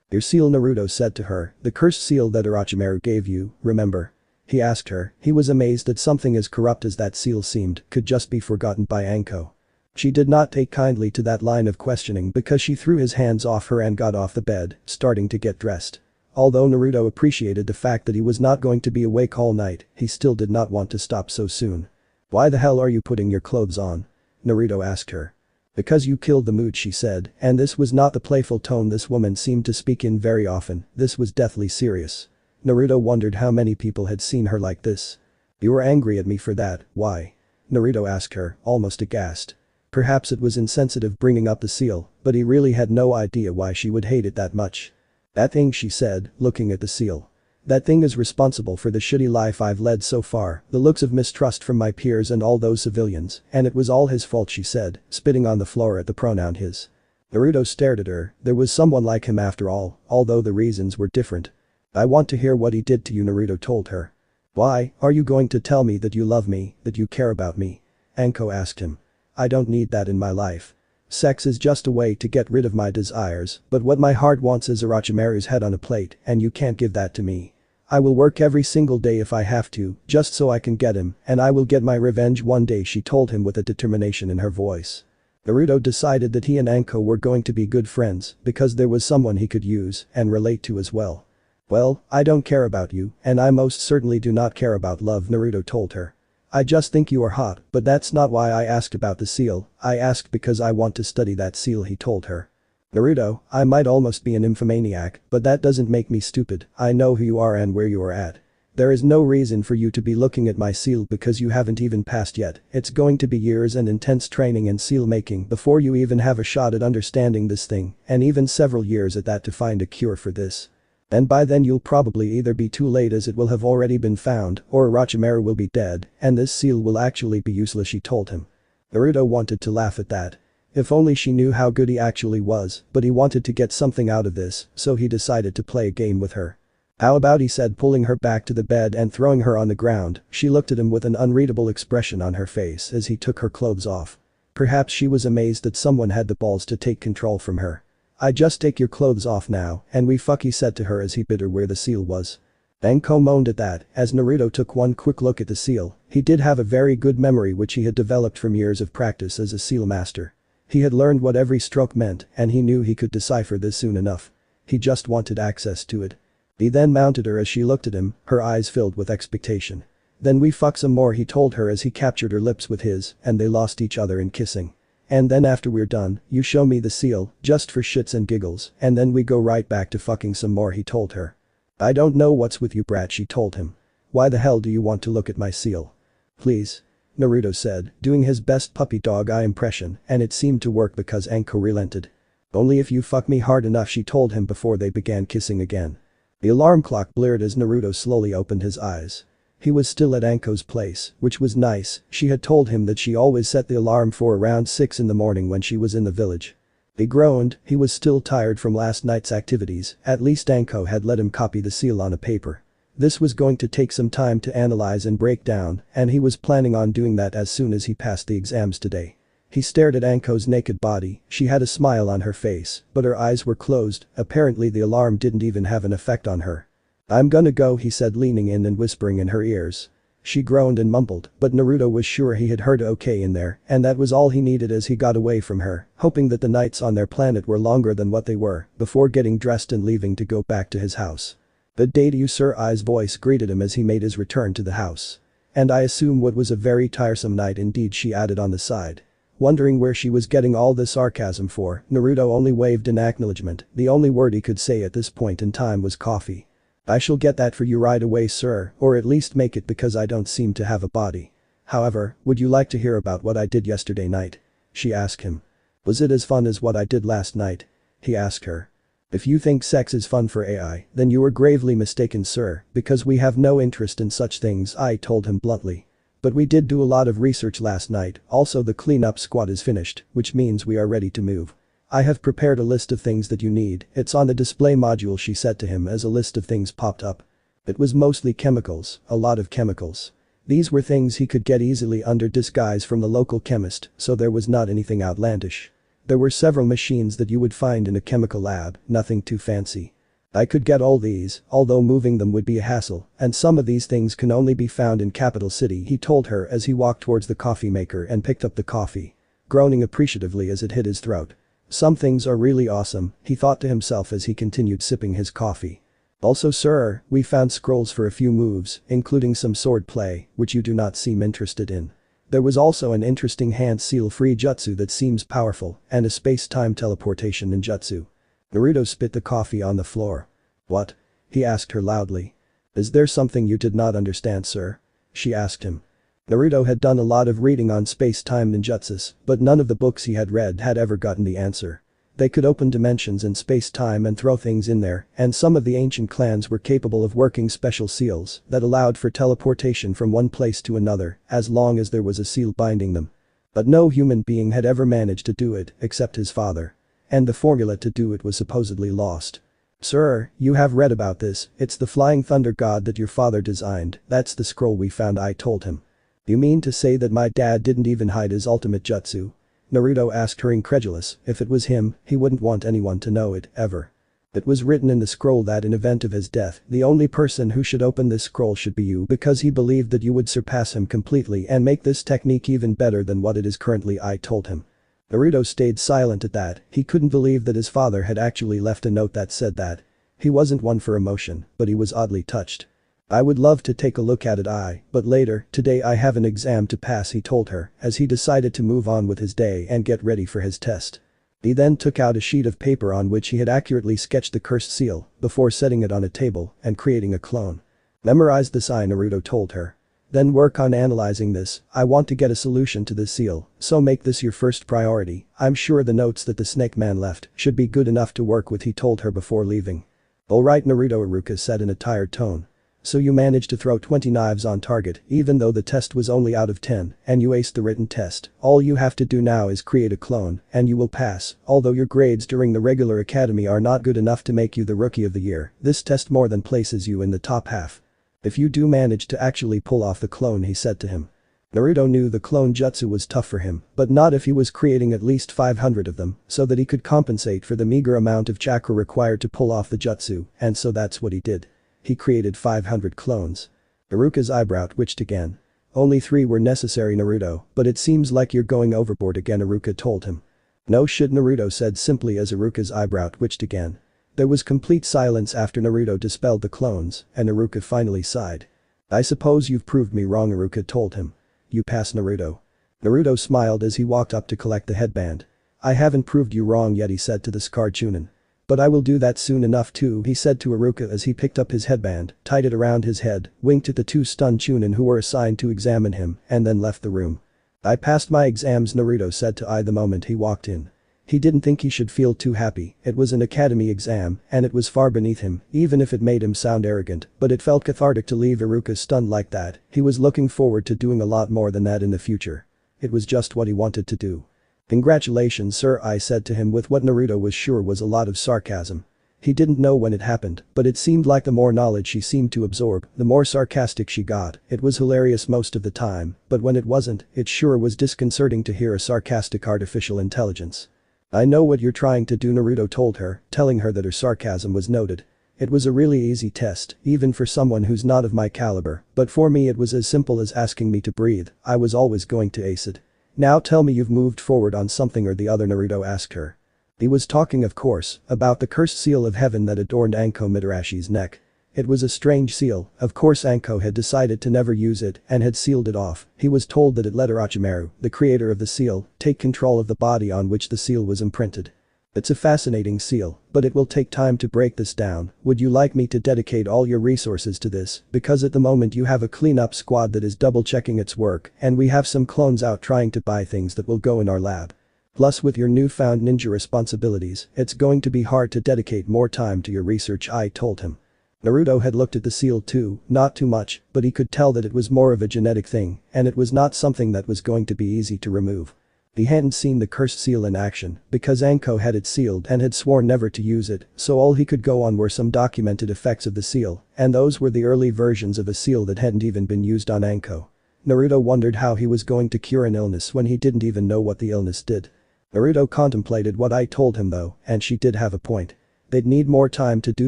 "Your seal," Naruto said to her, "the cursed seal that Orochimaru gave you, remember?" he asked her. He was amazed that something as corrupt as that seal seemed could just be forgotten by Anko. She did not take kindly to that line of questioning because she threw his hands off her and got off the bed, starting to get dressed. Although Naruto appreciated the fact that he was not going to be awake all night, he still did not want to stop so soon. "Why the hell are you putting your clothes on?" Naruto asked her. Because you killed the mood, she said, and this was not the playful tone this woman seemed to speak in very often, this was deathly serious. Naruto wondered how many people had seen her like this. You were angry at me for that, why? Naruto asked her, almost aghast. Perhaps it was insensitive bringing up the seal, but he really had no idea why she would hate it that much. That thing, she said, looking at the seal. That thing is responsible for the shitty life I've led so far, the looks of mistrust from my peers and all those civilians, and it was all his fault, she said, spitting on the floor at the pronoun his. Naruto stared at her, there was someone like him after all, although the reasons were different. I want to hear what he did to you, Naruto told her. Why, are you going to tell me that you love me, that you care about me? Anko asked him. I don't need that in my life. Sex is just a way to get rid of my desires, but what my heart wants is Orochimaru's head on a plate, and you can't give that to me. I will work every single day if I have to, just so I can get him, and I will get my revenge one day, she told him with a determination in her voice. Naruto decided that he and Anko were going to be good friends because there was someone he could use and relate to as well. Well, I don't care about you, and I most certainly do not care about love, Naruto told her. I just think you are hot, but that's not why I asked about the seal, I asked because I want to study that seal, he told her. Naruto, I might almost be an nymphomaniac, but that doesn't make me stupid, I know who you are and where you are at. There is no reason for you to be looking at my seal because you haven't even passed yet, it's going to be years and intense training in seal making before you even have a shot at understanding this thing, and even several years at that to find a cure for this. And by then you'll probably either be too late as it will have already been found, or Orochimaru will be dead, and this seal will actually be useless, she told him. Naruto wanted to laugh at that. If only she knew how good he actually was, but he wanted to get something out of this, so he decided to play a game with her. How about, he said, pulling her back to the bed and throwing her on the ground. She looked at him with an unreadable expression on her face as he took her clothes off. Perhaps she was amazed that someone had the balls to take control from her. I just take your clothes off now, and we fuck, he said to her as he bit her where the seal was. Anko moaned at that, as Naruto took one quick look at the seal. He did have a very good memory which he had developed from years of practice as a seal master. He had learned what every stroke meant, and he knew he could decipher this soon enough. He just wanted access to it. He then mounted her as she looked at him, her eyes filled with expectation. Then we fuck some more, he told her as he captured her lips with his, and they lost each other in kissing. And then after we're done, you show me the seal, just for shits and giggles, and then we go right back to fucking some more, he told her. I don't know what's with you, brat, she told him. Why the hell do you want to look at my seal? Please. Naruto said, doing his best puppy dog eye impression, and it seemed to work because Anko relented. Only if you fuck me hard enough, she told him before they began kissing again. The alarm clock blared as Naruto slowly opened his eyes. He was still at Anko's place, which was nice, she had told him that she always set the alarm for around 6 in the morning when she was in the village. He groaned, he was still tired from last night's activities, at least Anko had let him copy the seal on a paper. This was going to take some time to analyze and break down, and he was planning on doing that as soon as he passed the exams today. He stared at Anko's naked body, she had a smile on her face, but her eyes were closed, apparently the alarm didn't even have an effect on her. I'm gonna go, he said, leaning in and whispering in her ears. She groaned and mumbled, but Naruto was sure he had heard okay in there, and that was all he needed as he got away from her, hoping that the nights on their planet were longer than what they were, before getting dressed and leaving to go back to his house. Good day to you, sir, I's voice greeted him as he made his return to the house. And I assume what was a very tiresome night indeed, she added on the side. Wondering where she was getting all this sarcasm for, Naruto only waved in acknowledgement, the only word he could say at this point in time was coffee. I shall get that for you right away, sir, or at least make it because I don't seem to have a body. However, would you like to hear about what I did yesterday night? She asked him. Was it as fun as what I did last night? He asked her. If you think sex is fun for AI, then you are gravely mistaken, sir, because we have no interest in such things, I told him bluntly. But we did do a lot of research last night, also the cleanup squad is finished, which means we are ready to move. I have prepared a list of things that you need, it's on the display module, she said to him as a list of things popped up. It was mostly chemicals, a lot of chemicals. These were things he could get easily under disguise from the local chemist, so there was not anything outlandish. There were several machines that you would find in a chemical lab, nothing too fancy. I could get all these, although moving them would be a hassle, and some of these things can only be found in Capital City, he told her as he walked towards the coffee maker and picked up the coffee, groaning appreciatively as it hit his throat. Some things are really awesome, he thought to himself as he continued sipping his coffee. Also, sir, we found scrolls for a few moves, including some sword play, which you do not seem interested in. There was also an interesting hand seal-free jutsu that seems powerful, and a space-time teleportation ninjutsu. Naruto spit the coffee on the floor. "What?" he asked her loudly. "Is there something you did not understand, sir?" she asked him. Naruto had done a lot of reading on space-time ninjutsus, but none of the books he had read had ever gotten the answer. They could open dimensions in space-time and throw things in there, and some of the ancient clans were capable of working special seals that allowed for teleportation from one place to another as long as there was a seal binding them. But no human being had ever managed to do it except his father. And the formula to do it was supposedly lost. "Sir, you have read about this, it's the flying thunder god that your father designed, that's the scroll we found," I told him. "You mean to say that my dad didn't even hide his ultimate jutsu?" Naruto asked her, incredulous. If it was him, he wouldn't want anyone to know it, ever. "It was written in the scroll that in event of his death, the only person who should open this scroll should be you because he believed that you would surpass him completely and make this technique even better than what it is currently," I told him. Naruto stayed silent at that, he couldn't believe that his father had actually left a note that said that. He wasn't one for emotion, but he was oddly touched. "I would love to take a look at it, but later, today I have an exam to pass," he told her, as he decided to move on with his day and get ready for his test. He then took out a sheet of paper on which he had accurately sketched the cursed seal, before setting it on a table and creating a clone. "Memorize the sign," Naruto told her. "Then work on analyzing this, I want to get a solution to this seal, so make this your first priority. I'm sure the notes that the snake man left should be good enough to work with," he told her before leaving. "Alright Naruto," Iruka said in a tired tone. "So you managed to throw 20 knives on target even though the test was only out of 10 and you aced the written test. All you have to do now is create a clone and you will pass, although your grades during the regular academy are not good enough to make you the rookie of the year, this test more than places you in the top half. If you do manage to actually pull off the clone," he said to him. Naruto knew the clone jutsu was tough for him, but not if he was creating at least 500 of them so that he could compensate for the meager amount of chakra required to pull off the jutsu, and so that's what he did. He created 500 clones. Iruka's eyebrow twitched again. "Only 3 were necessary, Naruto, but it seems like you're going overboard again," Iruka told him. "No shit," Naruto said simply as Iruka's eyebrow twitched again. There was complete silence after Naruto dispelled the clones, and Iruka finally sighed. "I suppose you've proved me wrong," Iruka told him. "You pass, Naruto." Naruto smiled as he walked up to collect the headband. "I haven't proved you wrong yet," he said to the scarred Chunin. "But I will do that soon enough too," he said to Iruka as he picked up his headband, tied it around his head, winked at the 2 stunned Chunin who were assigned to examine him, and then left the room. "I passed my exams," Naruto said to Ai the moment he walked in. He didn't think he should feel too happy, it was an academy exam and it was far beneath him, even if it made him sound arrogant, but it felt cathartic to leave Iruka stunned like that. He was looking forward to doing a lot more than that in the future. It was just what he wanted to do. "Congratulations, sir," I said to him with what Naruto was sure was a lot of sarcasm. He didn't know when it happened, but it seemed like the more knowledge she seemed to absorb, the more sarcastic she got. It was hilarious most of the time, but when it wasn't, it sure was disconcerting to hear a sarcastic artificial intelligence. "I know what you're trying to do," Naruto told her, telling her that her sarcasm was noted. "It was a really easy test, even for someone who's not of my caliber, but for me it was as simple as asking me to breathe, I was always going to ace it." "Now tell me you've moved forward on something or the other," Naruto asked her. He was talking, of course, about the cursed seal of heaven that adorned Anko Midarashi's neck. It was a strange seal, of course Anko had decided to never use it and had sealed it off. He was told that it let Orochimaru, the creator of the seal, take control of the body on which the seal was imprinted. "It's a fascinating seal, but it will take time to break this down. Would you like me to dedicate all your resources to this, because at the moment you have a cleanup squad that is double checking its work and we have some clones out trying to buy things that will go in our lab. Plus with your newfound ninja responsibilities, it's going to be hard to dedicate more time to your research," I told him. Naruto had looked at the seal too, not too much, but he could tell that it was more of a genetic thing and it was not something that was going to be easy to remove. He hadn't seen the cursed seal in action because Anko had it sealed and had sworn never to use it, so all he could go on were some documented effects of the seal, and those were the early versions of a seal that hadn't even been used on Anko. Naruto wondered how he was going to cure an illness when he didn't even know what the illness did. Naruto contemplated what I told him though, and she did have a point. They'd need more time to do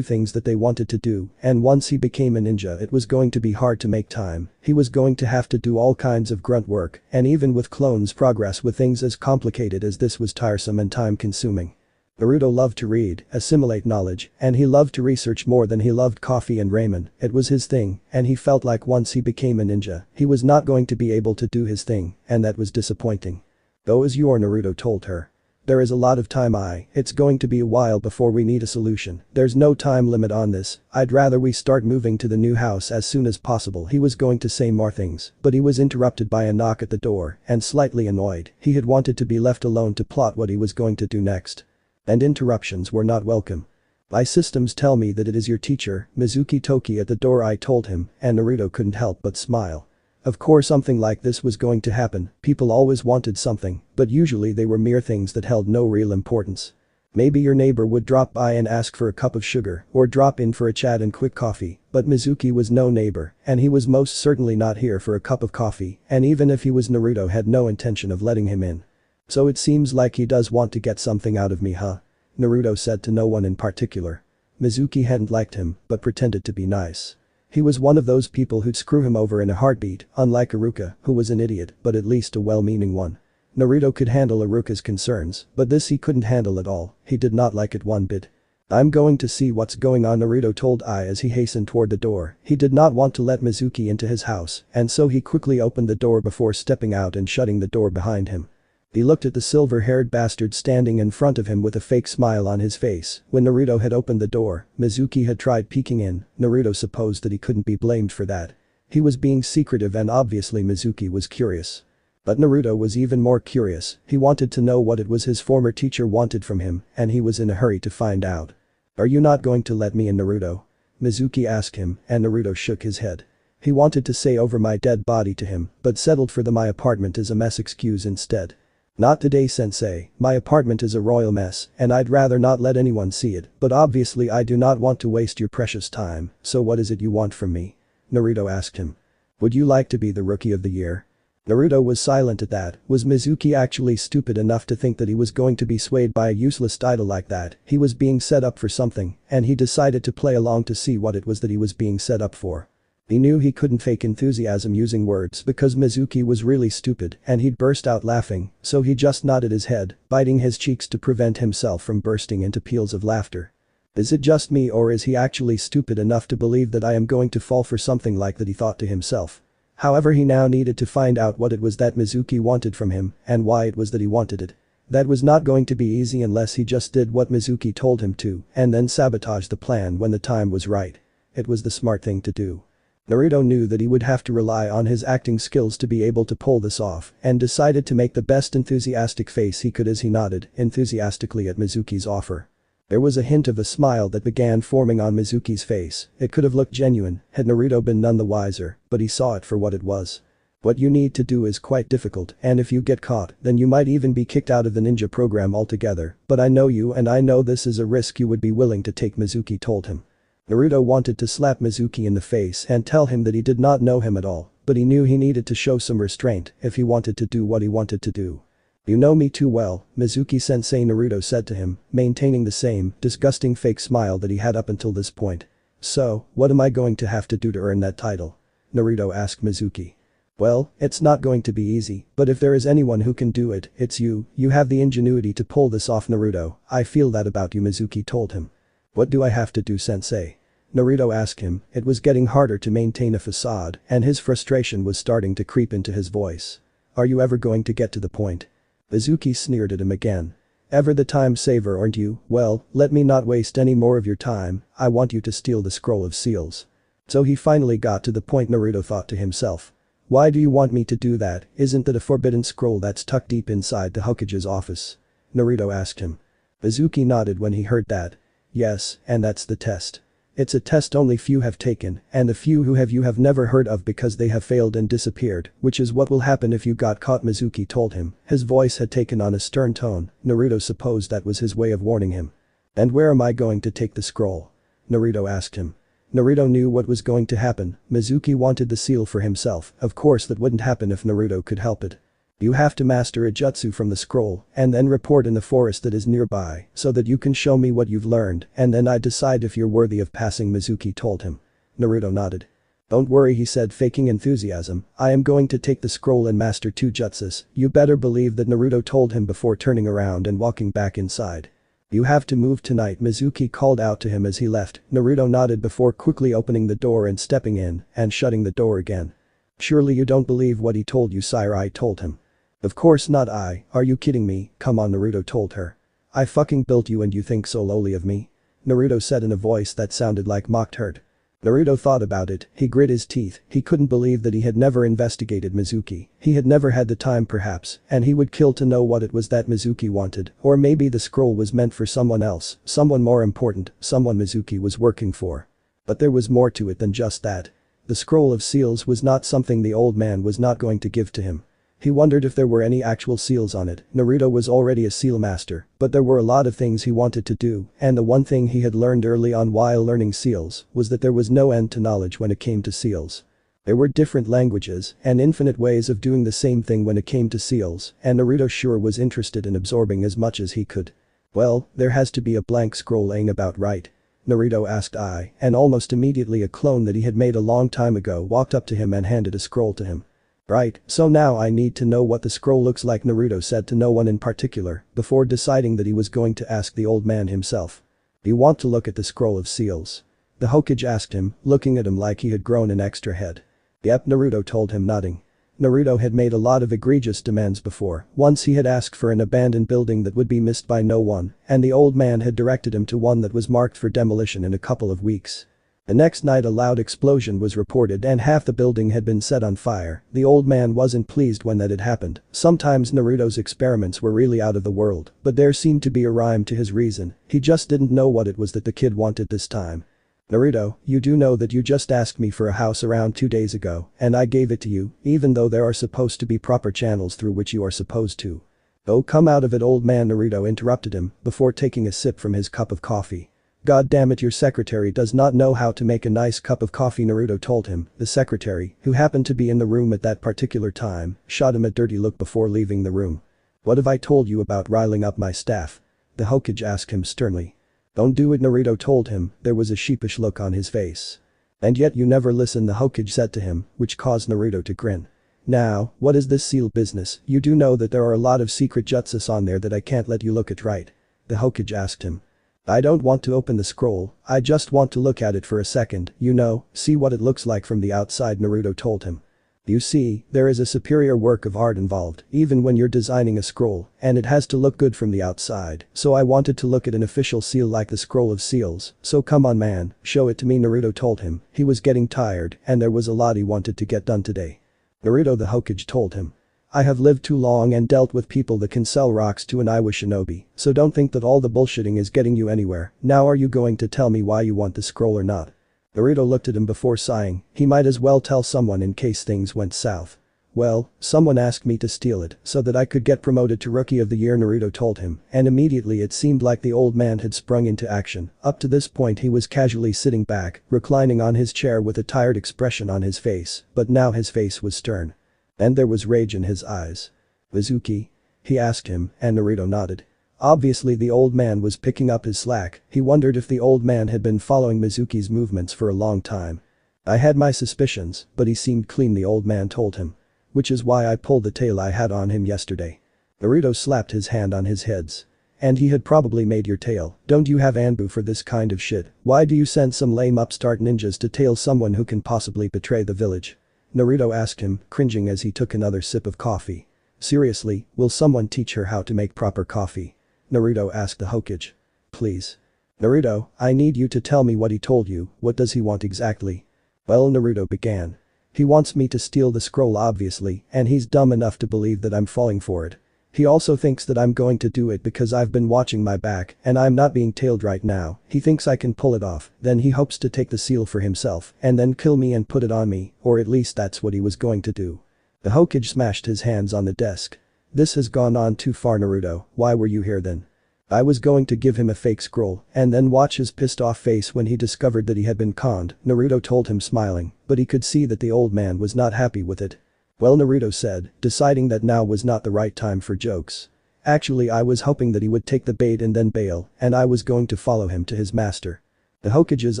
things that they wanted to do, and once he became a ninja it was going to be hard to make time. He was going to have to do all kinds of grunt work, and even with clones progress with things as complicated as this was tiresome and time-consuming. Naruto loved to read, assimilate knowledge, and he loved to research more than he loved coffee and ramen. It was his thing, and he felt like once he became a ninja, he was not going to be able to do his thing, and that was disappointing. Go as you are, Naruto told her. There is a lot of time. It's going to be a while before we need a solution. There's no time limit on this. I'd rather we start moving to the new house as soon as possible. He was going to say more things, but he was interrupted by a knock at the door, and slightly annoyed, he had wanted to be left alone to plot what he was going to do next. And interruptions were not welcome. My systems tell me that it is your teacher, Mizuki Toki at the door, I told him, and Naruto couldn't help but smile. Of course something like this was going to happen, people always wanted something, but usually they were mere things that held no real importance. Maybe your neighbor would drop by and ask for a cup of sugar, or drop in for a chat and quick coffee, but Mizuki was no neighbor, and he was most certainly not here for a cup of coffee, and even if he was, Naruto had no intention of letting him in. So it seems like he does want to get something out of me, huh? Naruto said to no one in particular. Mizuki hadn't liked him, but pretended to be nice. He was one of those people who'd screw him over in a heartbeat, unlike Iruka, who was an idiot, but at least a well-meaning one. Naruto could handle Iruka's concerns, but this he couldn't handle at all, he did not like it one bit. I'm going to see what's going on, Naruto told Ai as he hastened toward the door. He did not want to let Mizuki into his house, and so he quickly opened the door before stepping out and shutting the door behind him. He looked at the silver-haired bastard standing in front of him with a fake smile on his face. When Naruto had opened the door, Mizuki had tried peeking in. Naruto supposed that he couldn't be blamed for that. He was being secretive and obviously Mizuki was curious. But Naruto was even more curious, he wanted to know what it was his former teacher wanted from him, and he was in a hurry to find out. Are you not going to let me in, Naruto? Mizuki asked him, and Naruto shook his head. He wanted to say over my dead body to him, but settled for the my apartment is a mess excuse instead. Not today, sensei, my apartment is a royal mess, and I'd rather not let anyone see it, but obviously I do not want to waste your precious time, so what is it you want from me? Naruto asked him. Would you like to be the rookie of the year? Naruto was silent at that. Was Mizuki actually stupid enough to think that he was going to be swayed by a useless idol like that? He was being set up for something, and he decided to play along to see what it was that he was being set up for. He knew he couldn't fake enthusiasm using words because Mizuki was really stupid and he'd burst out laughing, so he just nodded his head, biting his cheeks to prevent himself from bursting into peals of laughter. Is it just me, or is he actually stupid enough to believe that I am going to fall for something like that, he thought to himself. However, he now needed to find out what it was that Mizuki wanted from him and why it was that he wanted it. That was not going to be easy unless he just did what Mizuki told him to and then sabotaged the plan when the time was right. It was the smart thing to do. Naruto knew that he would have to rely on his acting skills to be able to pull this off and decided to make the best enthusiastic face he could as he nodded enthusiastically at Mizuki's offer. There was a hint of a smile that began forming on Mizuki's face. It could have looked genuine had Naruto been none the wiser, but he saw it for what it was. What you need to do is quite difficult, and if you get caught, then you might even be kicked out of the ninja program altogether, but I know you and I know this is a risk you would be willing to take, Mizuki told him. Naruto wanted to slap Mizuki in the face and tell him that he did not know him at all, but he knew he needed to show some restraint if he wanted to do what he wanted to do. You know me too well, Mizuki-sensei, Naruto said to him, maintaining the same disgusting fake smile that he had up until this point. So, what am I going to have to do to earn that title? Naruto asked Mizuki. Well, it's not going to be easy, but if there is anyone who can do it, it's you. You have the ingenuity to pull this off, Naruto. I feel that about you, Mizuki told him. What do I have to do, sensei? Naruto asked him. It was getting harder to maintain a facade, and his frustration was starting to creep into his voice. Are you ever going to get to the point? Mizuki sneered at him again. Ever the time saver, aren't you? Well, let me not waste any more of your time, I want you to steal the scroll of seals. So he finally got to the point, Naruto thought to himself. Why do you want me to do that? Isn't that a forbidden scroll that's tucked deep inside the Hokage's office? Naruto asked him. Mizuki nodded when he heard that. Yes, and that's the test. It's a test only few have taken, and the few who have you have never heard of because they have failed and disappeared, which is what will happen if you got caught, Mizuki told him. His voice had taken on a stern tone. Naruto supposed that was his way of warning him. And where am I going to take the scroll? Naruto asked him. Naruto knew what was going to happen. Mizuki wanted the seal for himself, of course that wouldn't happen if Naruto could help it. You have to master a jutsu from the scroll and then report in the forest that is nearby so that you can show me what you've learned and then I decide if you're worthy of passing, Mizuki told him. Naruto nodded. Don't worry, he said, faking enthusiasm, I am going to take the scroll and master 2 jutsus. You better believe that, Naruto told him before turning around and walking back inside. You have to move tonight, Mizuki called out to him as he left. Naruto nodded before quickly opening the door and stepping in and shutting the door again. Surely you don't believe what he told you, Sairai told him. Of course not, are you kidding me? Come on, Naruto told her. I fucking built you and you think so lowly of me? Naruto said in a voice that sounded like mocked hurt. Naruto thought about it, he grit his teeth, he couldn't believe that he had never investigated Mizuki, he had never had the time perhaps, and he would kill to know what it was that Mizuki wanted, or maybe the scroll was meant for someone else, someone more important, someone Mizuki was working for. But there was more to it than just that. The scroll of seals was not something the old man was not going to give to him. He wondered if there were any actual seals on it. Naruto was already a seal master, but there were a lot of things he wanted to do, and the one thing he had learned early on while learning seals was that there was no end to knowledge when it came to seals. There were different languages and infinite ways of doing the same thing when it came to seals, and Naruto sure was interested in absorbing as much as he could. Well, there has to be a blank scroll laying about, right? Naruto asked and almost immediately a clone that he had made a long time ago walked up to him and handed a scroll to him. Right, so now I need to know what the scroll looks like, Naruto said to no one in particular, before deciding that he was going to ask the old man himself. You want to look at the scroll of seals? The Hokage asked him, looking at him like he had grown an extra head. Yep, Naruto told him, nodding. Naruto had made a lot of egregious demands before. Once he had asked for an abandoned building that would be missed by no one, and the old man had directed him to one that was marked for demolition in a couple of weeks. The next night a loud explosion was reported and half the building had been set on fire. The old man wasn't pleased when that had happened. Sometimes Naruto's experiments were really out of the world, but there seemed to be a rhyme to his reason, he just didn't know what it was that the kid wanted this time. Naruto, you do know that you just asked me for a house around 2 days ago, and I gave it to you, even though there are supposed to be proper channels through which you are supposed to. Oh, come out of it, old man, Naruto interrupted him before taking a sip from his cup of coffee. God damn it, your secretary does not know how to make a nice cup of coffee, Naruto told him. The secretary, who happened to be in the room at that particular time, shot him a dirty look before leaving the room. What have I told you about riling up my staff? The Hokage asked him sternly. Don't do it, Naruto told him, there was a sheepish look on his face. And yet you never listen, the Hokage said to him, which caused Naruto to grin. Now, what is this seal business? You do know that there are a lot of secret jutsus on there that I can't let you look at, right? The Hokage asked him. I don't want to open the scroll, I just want to look at it for a second, you know, see what it looks like from the outside, Naruto told him. You see, there is a superior work of art involved, even when you're designing a scroll, and it has to look good from the outside, so I wanted to look at an official seal like the scroll of seals, so come on man, show it to me, Naruto told him. He was getting tired and there was a lot he wanted to get done today. Naruto, the Hokage told him. I have lived too long and dealt with people that can sell rocks to an Iowa shinobi, so don't think that all the bullshitting is getting you anywhere. Now are you going to tell me why you want the scroll or not? Naruto looked at him before sighing, he might as well tell someone in case things went south. Well, someone asked me to steal it so that I could get promoted to Rookie of the Year, Naruto told him, and immediately it seemed like the old man had sprung into action. Up to this point he was casually sitting back, reclining on his chair with a tired expression on his face, but now his face was stern. And there was rage in his eyes. Mizuki? He asked him, and Naruto nodded. Obviously the old man was picking up his slack, he wondered if the old man had been following Mizuki's movements for a long time. I had my suspicions, but he seemed clean, the old man told him. Which is why I pulled the tail I had on him yesterday. Naruto slapped his hand on his heads. And he had probably made your tail, don't you have Anbu for this kind of shit? Why do you send some lame upstart ninjas to tail someone who can possibly betray the village? Naruto asked him, cringing as he took another sip of coffee. Seriously, will someone teach her how to make proper coffee? Naruto asked the Hokage. Please. Naruto, I need you to tell me what he told you, what does he want exactly? Well, Naruto began. He wants me to steal the scroll obviously, and he's dumb enough to believe that I'm falling for it. He also thinks that I'm going to do it because I've been watching my back and I'm not being tailed right now. He thinks I can pull it off, then he hopes to take the seal for himself and then kill me and put it on me, or at least that's what he was going to do. The Hokage smashed his hands on the desk. This has gone on too far, Naruto, why were you here then? I was going to give him a fake scroll and then watch his pissed off face when he discovered that he had been conned, Naruto told him, smiling, but he could see that the old man was not happy with it. Well, Naruto said, deciding that now was not the right time for jokes. Actually, I was hoping that he would take the bait and then bail, and I was going to follow him to his master. The Hokage's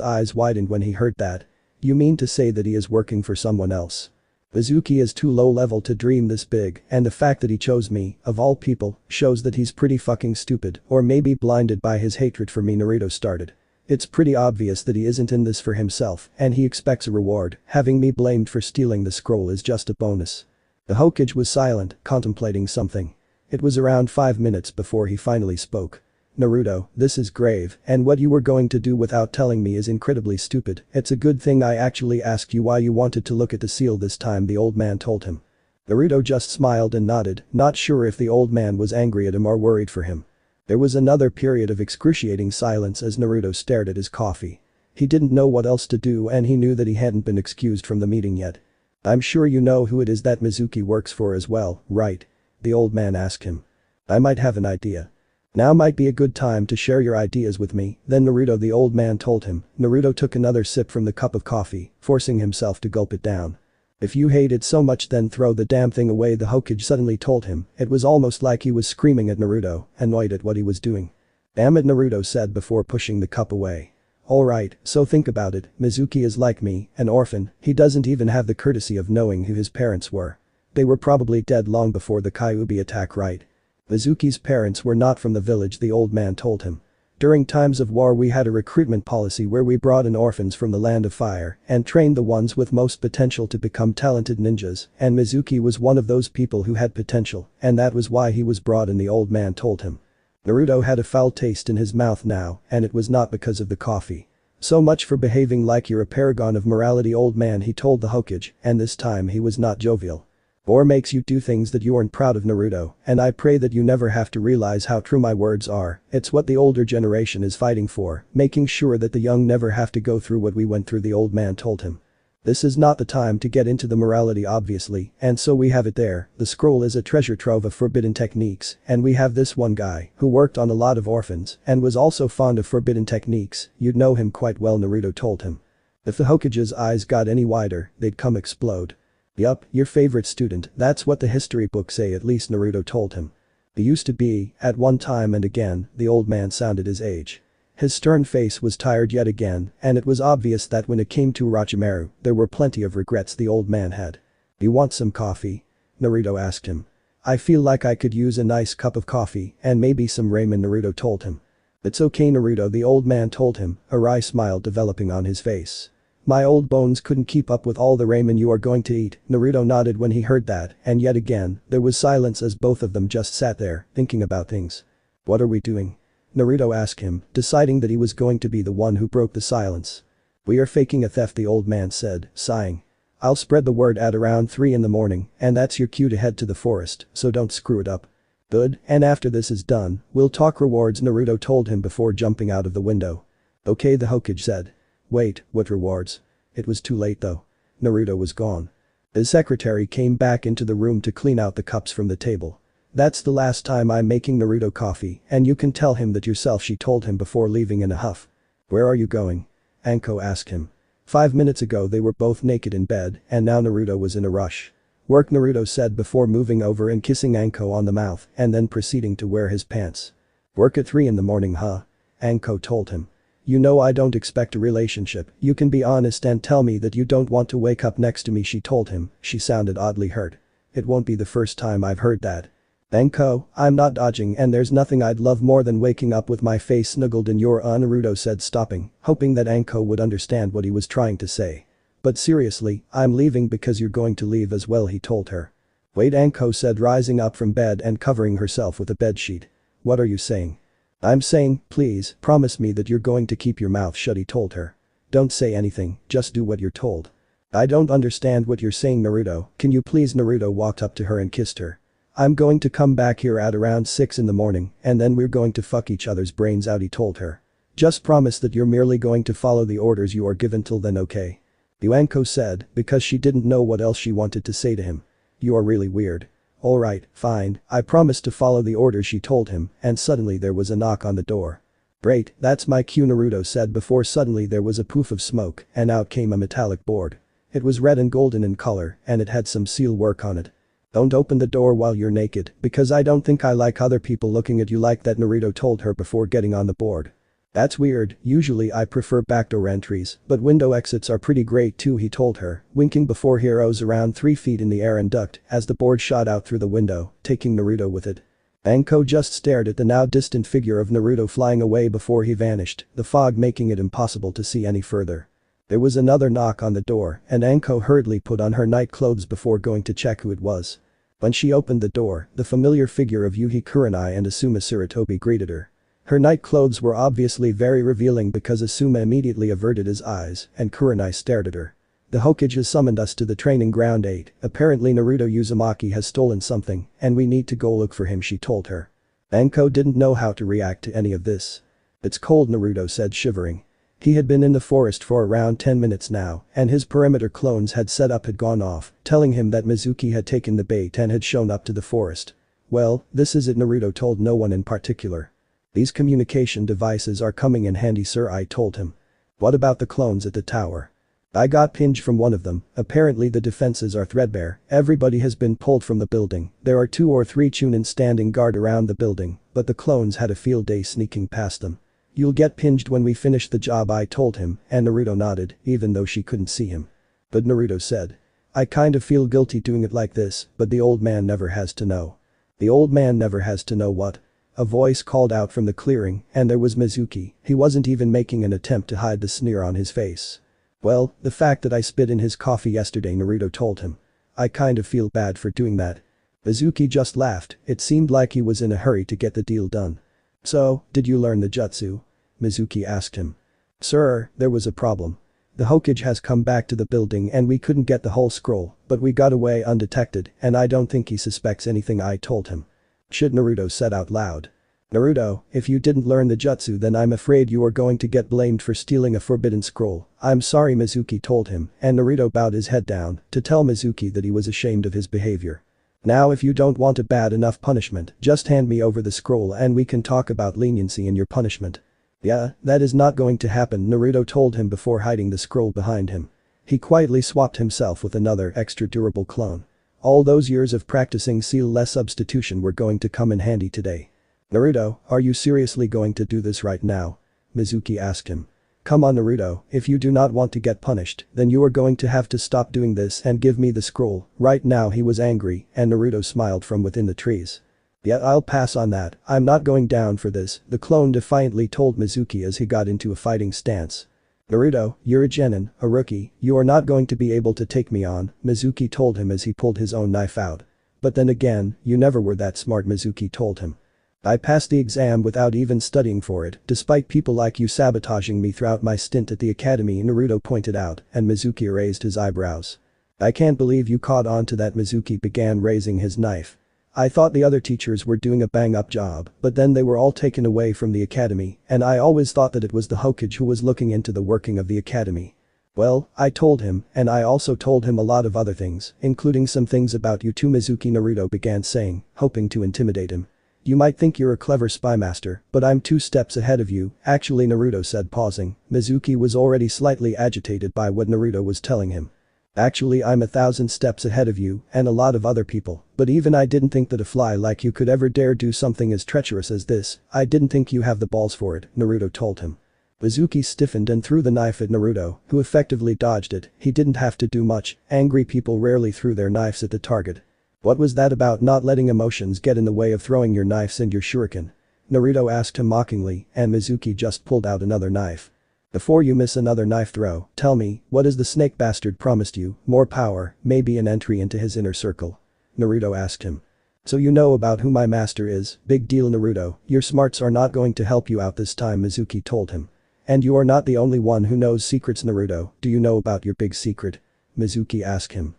eyes widened when he heard that. You mean to say that he is working for someone else? Mizuki is too low level to dream this big, and the fact that he chose me, of all people, shows that he's pretty fucking stupid or maybe blinded by his hatred for me. Naruto started. It's pretty obvious that he isn't in this for himself and he expects a reward. Having me blamed for stealing the scroll is just a bonus. The Hokage was silent, contemplating something. It was around 5 minutes before he finally spoke. Naruto, this is grave, and what you were going to do without telling me is incredibly stupid. It's a good thing I actually asked you why you wanted to look at the seal this time, the old man told him. Naruto just smiled and nodded, not sure if the old man was angry at him or worried for him. There was another period of excruciating silence as Naruto stared at his coffee. He didn't know what else to do and he knew that he hadn't been excused from the meeting yet. I'm sure you know who it is that Mizuki works for as well, right? The old man asked him. I might have an idea. Now might be a good time to share your ideas with me, then Naruto, the old man told him. Naruto took another sip from the cup of coffee, forcing himself to gulp it down. If you hate it so much then throw the damn thing away, the Hokage suddenly told him. It was almost like he was screaming at Naruto, annoyed at what he was doing. Damn it, Naruto said before pushing the cup away. Alright, so think about it, Mizuki is like me, an orphan, he doesn't even have the courtesy of knowing who his parents were. They were probably dead long before the Kyuubi attack, right? Mizuki's parents were not from the village, the old man told him. During times of war we had a recruitment policy where we brought in orphans from the land of fire and trained the ones with most potential to become talented ninjas, and Mizuki was one of those people who had potential, and that was why he was brought in, the old man told him. Naruto had a foul taste in his mouth now, and it was not because of the coffee. So much for behaving like you're a paragon of morality, old man, he told the Hokage, and this time he was not jovial. War makes you do things that you aren't proud of, Naruto, and I pray that you never have to realize how true my words are. It's what the older generation is fighting for, making sure that the young never have to go through what we went through, the old man told him. This is not the time to get into the morality obviously, and so we have it there. The scroll is a treasure trove of forbidden techniques, and we have this one guy who worked on a lot of orphans and was also fond of forbidden techniques. You'd know him quite well, Naruto told him. If the Hokage's eyes got any wider, they'd come explode. Yup, your favorite student, that's what the history books say, at least, Naruto told him. He used to be, at one time, and again, the old man sounded his age. His stern face was tired yet again, and it was obvious that when it came to Orochimaru, there were plenty of regrets the old man had. You want some coffee? Naruto asked him. I feel like I could use a nice cup of coffee and maybe some ramen, Naruto told him. It's okay, Naruto, the old man told him, a wry smile developing on his face. My old bones couldn't keep up with all the ramen you are going to eat. Naruto nodded when he heard that, and yet again, there was silence as both of them just sat there, thinking about things. What are we doing? Naruto asked him, deciding that he was going to be the one who broke the silence. We are faking a theft, the old man said, sighing. I'll spread the word at around 3 in the morning, and that's your cue to head to the forest, so don't screw it up. Good, and after this is done, we'll talk rewards, Naruto told him before jumping out of the window. Okay, the Hokage said. Wait, what rewards? It was too late though. Naruto was gone. His secretary came back into the room to clean out the cups from the table. That's the last time I'm making Naruto coffee, and you can tell him that yourself, she told him before leaving in a huff. Where are you going? Anko asked him. 5 minutes ago they were both naked in bed, and now Naruto was in a rush. Work, Naruto said before moving over and kissing Anko on the mouth and then proceeding to wear his pants. Work at 3 in the morning, huh? Anko told him. You know I don't expect a relationship, you can be honest and tell me that you don't want to wake up next to me, she told him. She sounded oddly hurt. It won't be the first time I've heard that. Anko, I'm not dodging, and there's nothing I'd love more than waking up with my face snuggled in your Naruto said, stopping, hoping that Anko would understand what he was trying to say. But seriously, I'm leaving because you're going to leave as well, he told her. Wait, Anko said, rising up from bed and covering herself with a bedsheet. What are you saying? I'm saying, please, promise me that you're going to keep your mouth shut, he told her. Don't say anything, just do what you're told. I don't understand what you're saying, Naruto, can you please? Naruto walked up to her and kissed her. I'm going to come back here at around 6 in the morning, and then we're going to fuck each other's brains out, he told her. Just promise that you're merely going to follow the orders you are given till then, okay? Anko said, because she didn't know what else she wanted to say to him. You are really weird. Alright, fine, I promise to follow the orders, she told him, and suddenly there was a knock on the door. Great, that's my cue, Naruto said before suddenly there was a poof of smoke and out came a metallic board. It was red and golden in color and it had some seal work on it. Don't open the door while you're naked, because I don't think I like other people looking at you like that, Naruto told her before getting on the board. That's weird, usually I prefer backdoor entries, but window exits are pretty great too, he told her, winking before he rose around 3 feet in the air and ducked as the board shot out through the window, taking Naruto with it. Anko just stared at the now distant figure of Naruto flying away before he vanished, the fog making it impossible to see any further. There was another knock on the door, and Anko hurriedly put on her night clothes before going to check who it was. When she opened the door, the familiar figure of Yuhi Kurenai and Asuma Sarutobi greeted her. Her night clothes were obviously very revealing because Asuma immediately averted his eyes, and Kurenai stared at her. The Hokage has summoned us to the training ground 8, apparently Naruto Uzumaki has stolen something, and we need to go look for him, she told her. Anko didn't know how to react to any of this. It's cold, Naruto said, shivering. He had been in the forest for around 10 minutes now, and his perimeter clones had gone off, telling him that Mizuki had taken the bait and had shown up to the forest. Well, this is it, Naruto told no one in particular. These communication devices are coming in handy, sir, I told him. What about the clones at the tower? I got pinged from one of them, apparently the defenses are threadbare, everybody has been pulled from the building, there are 2 or 3 Chunin standing guard around the building, but the clones had a field day sneaking past them. You'll get pinged when we finish the job, I told him, and Naruto nodded, even though she couldn't see him. But Naruto said. I kind of feel guilty doing it like this, but the old man never has to know. The old man never has to know what? A voice called out from the clearing, and there was Mizuki, he wasn't even making an attempt to hide the sneer on his face. Well, the fact that I spit in his coffee yesterday, Naruto told him. I kind of feel bad for doing that. Mizuki just laughed, it seemed like he was in a hurry to get the deal done. So, did you learn the jutsu? Mizuki asked him. Sir, there was a problem. The Hokage has come back to the building and we couldn't get the whole scroll, but we got away undetected and I don't think he suspects anything, I told him. Shit, Naruto said out loud. Naruto, if you didn't learn the jutsu then I'm afraid you are going to get blamed for stealing a forbidden scroll. I'm sorry, Mizuki told him, and Naruto bowed his head down to tell Mizuki that he was ashamed of his behavior. Now if you don't want a bad enough punishment, just hand me over the scroll and we can talk about leniency in your punishment. Yeah, that is not going to happen, Naruto told him before hiding the scroll behind him. He quietly swapped himself with another extra durable clone. All those years of practicing seal-less substitution were going to come in handy today. Naruto, are you seriously going to do this right now? Mizuki asked him. Come on, Naruto, if you do not want to get punished, then you are going to have to stop doing this and give me the scroll. Right now he was angry, and Naruto smiled from within the trees. Yeah, I'll pass on that, I'm not going down for this, the clone defiantly told Mizuki as he got into a fighting stance. Naruto, you're a genin, a rookie, you are not going to be able to take me on, Mizuki told him as he pulled his own knife out. But then again, you never were that smart, Mizuki told him. I passed the exam without even studying for it, despite people like you sabotaging me throughout my stint at the academy, Naruto pointed out, and Mizuki raised his eyebrows. I can't believe you caught on to that, Mizuki began raising his knife. I thought the other teachers were doing a bang-up job, but then they were all taken away from the academy, and I always thought that it was the Hokage who was looking into the working of the academy. Well, I told him, and I also told him a lot of other things, including some things about you too, Mizuki, Naruto began saying, hoping to intimidate him. You might think you're a clever spy master, but I'm 2 steps ahead of you, actually, Naruto said, pausing. Mizuki was already slightly agitated by what Naruto was telling him. Actually, I'm 1,000 steps ahead of you and a lot of other people, but even I didn't think that a fly like you could ever dare do something as treacherous as this. I didn't think you have the balls for it, Naruto told him. Mizuki stiffened and threw the knife at Naruto, who effectively dodged it. He didn't have to do much, angry people rarely threw their knives at the target. What was that about not letting emotions get in the way of throwing your knives and your shuriken? Naruto asked him mockingly, and Mizuki just pulled out another knife. Before you miss another knife throw, tell me, what has the snake bastard promised you? More power, maybe an entry into his inner circle? Naruto asked him. So you know about who my master is, big deal, Naruto, your smarts are not going to help you out this time, Mizuki told him. And you are not the only one who knows secrets, Naruto, do you know about your big secret? Mizuki asked him.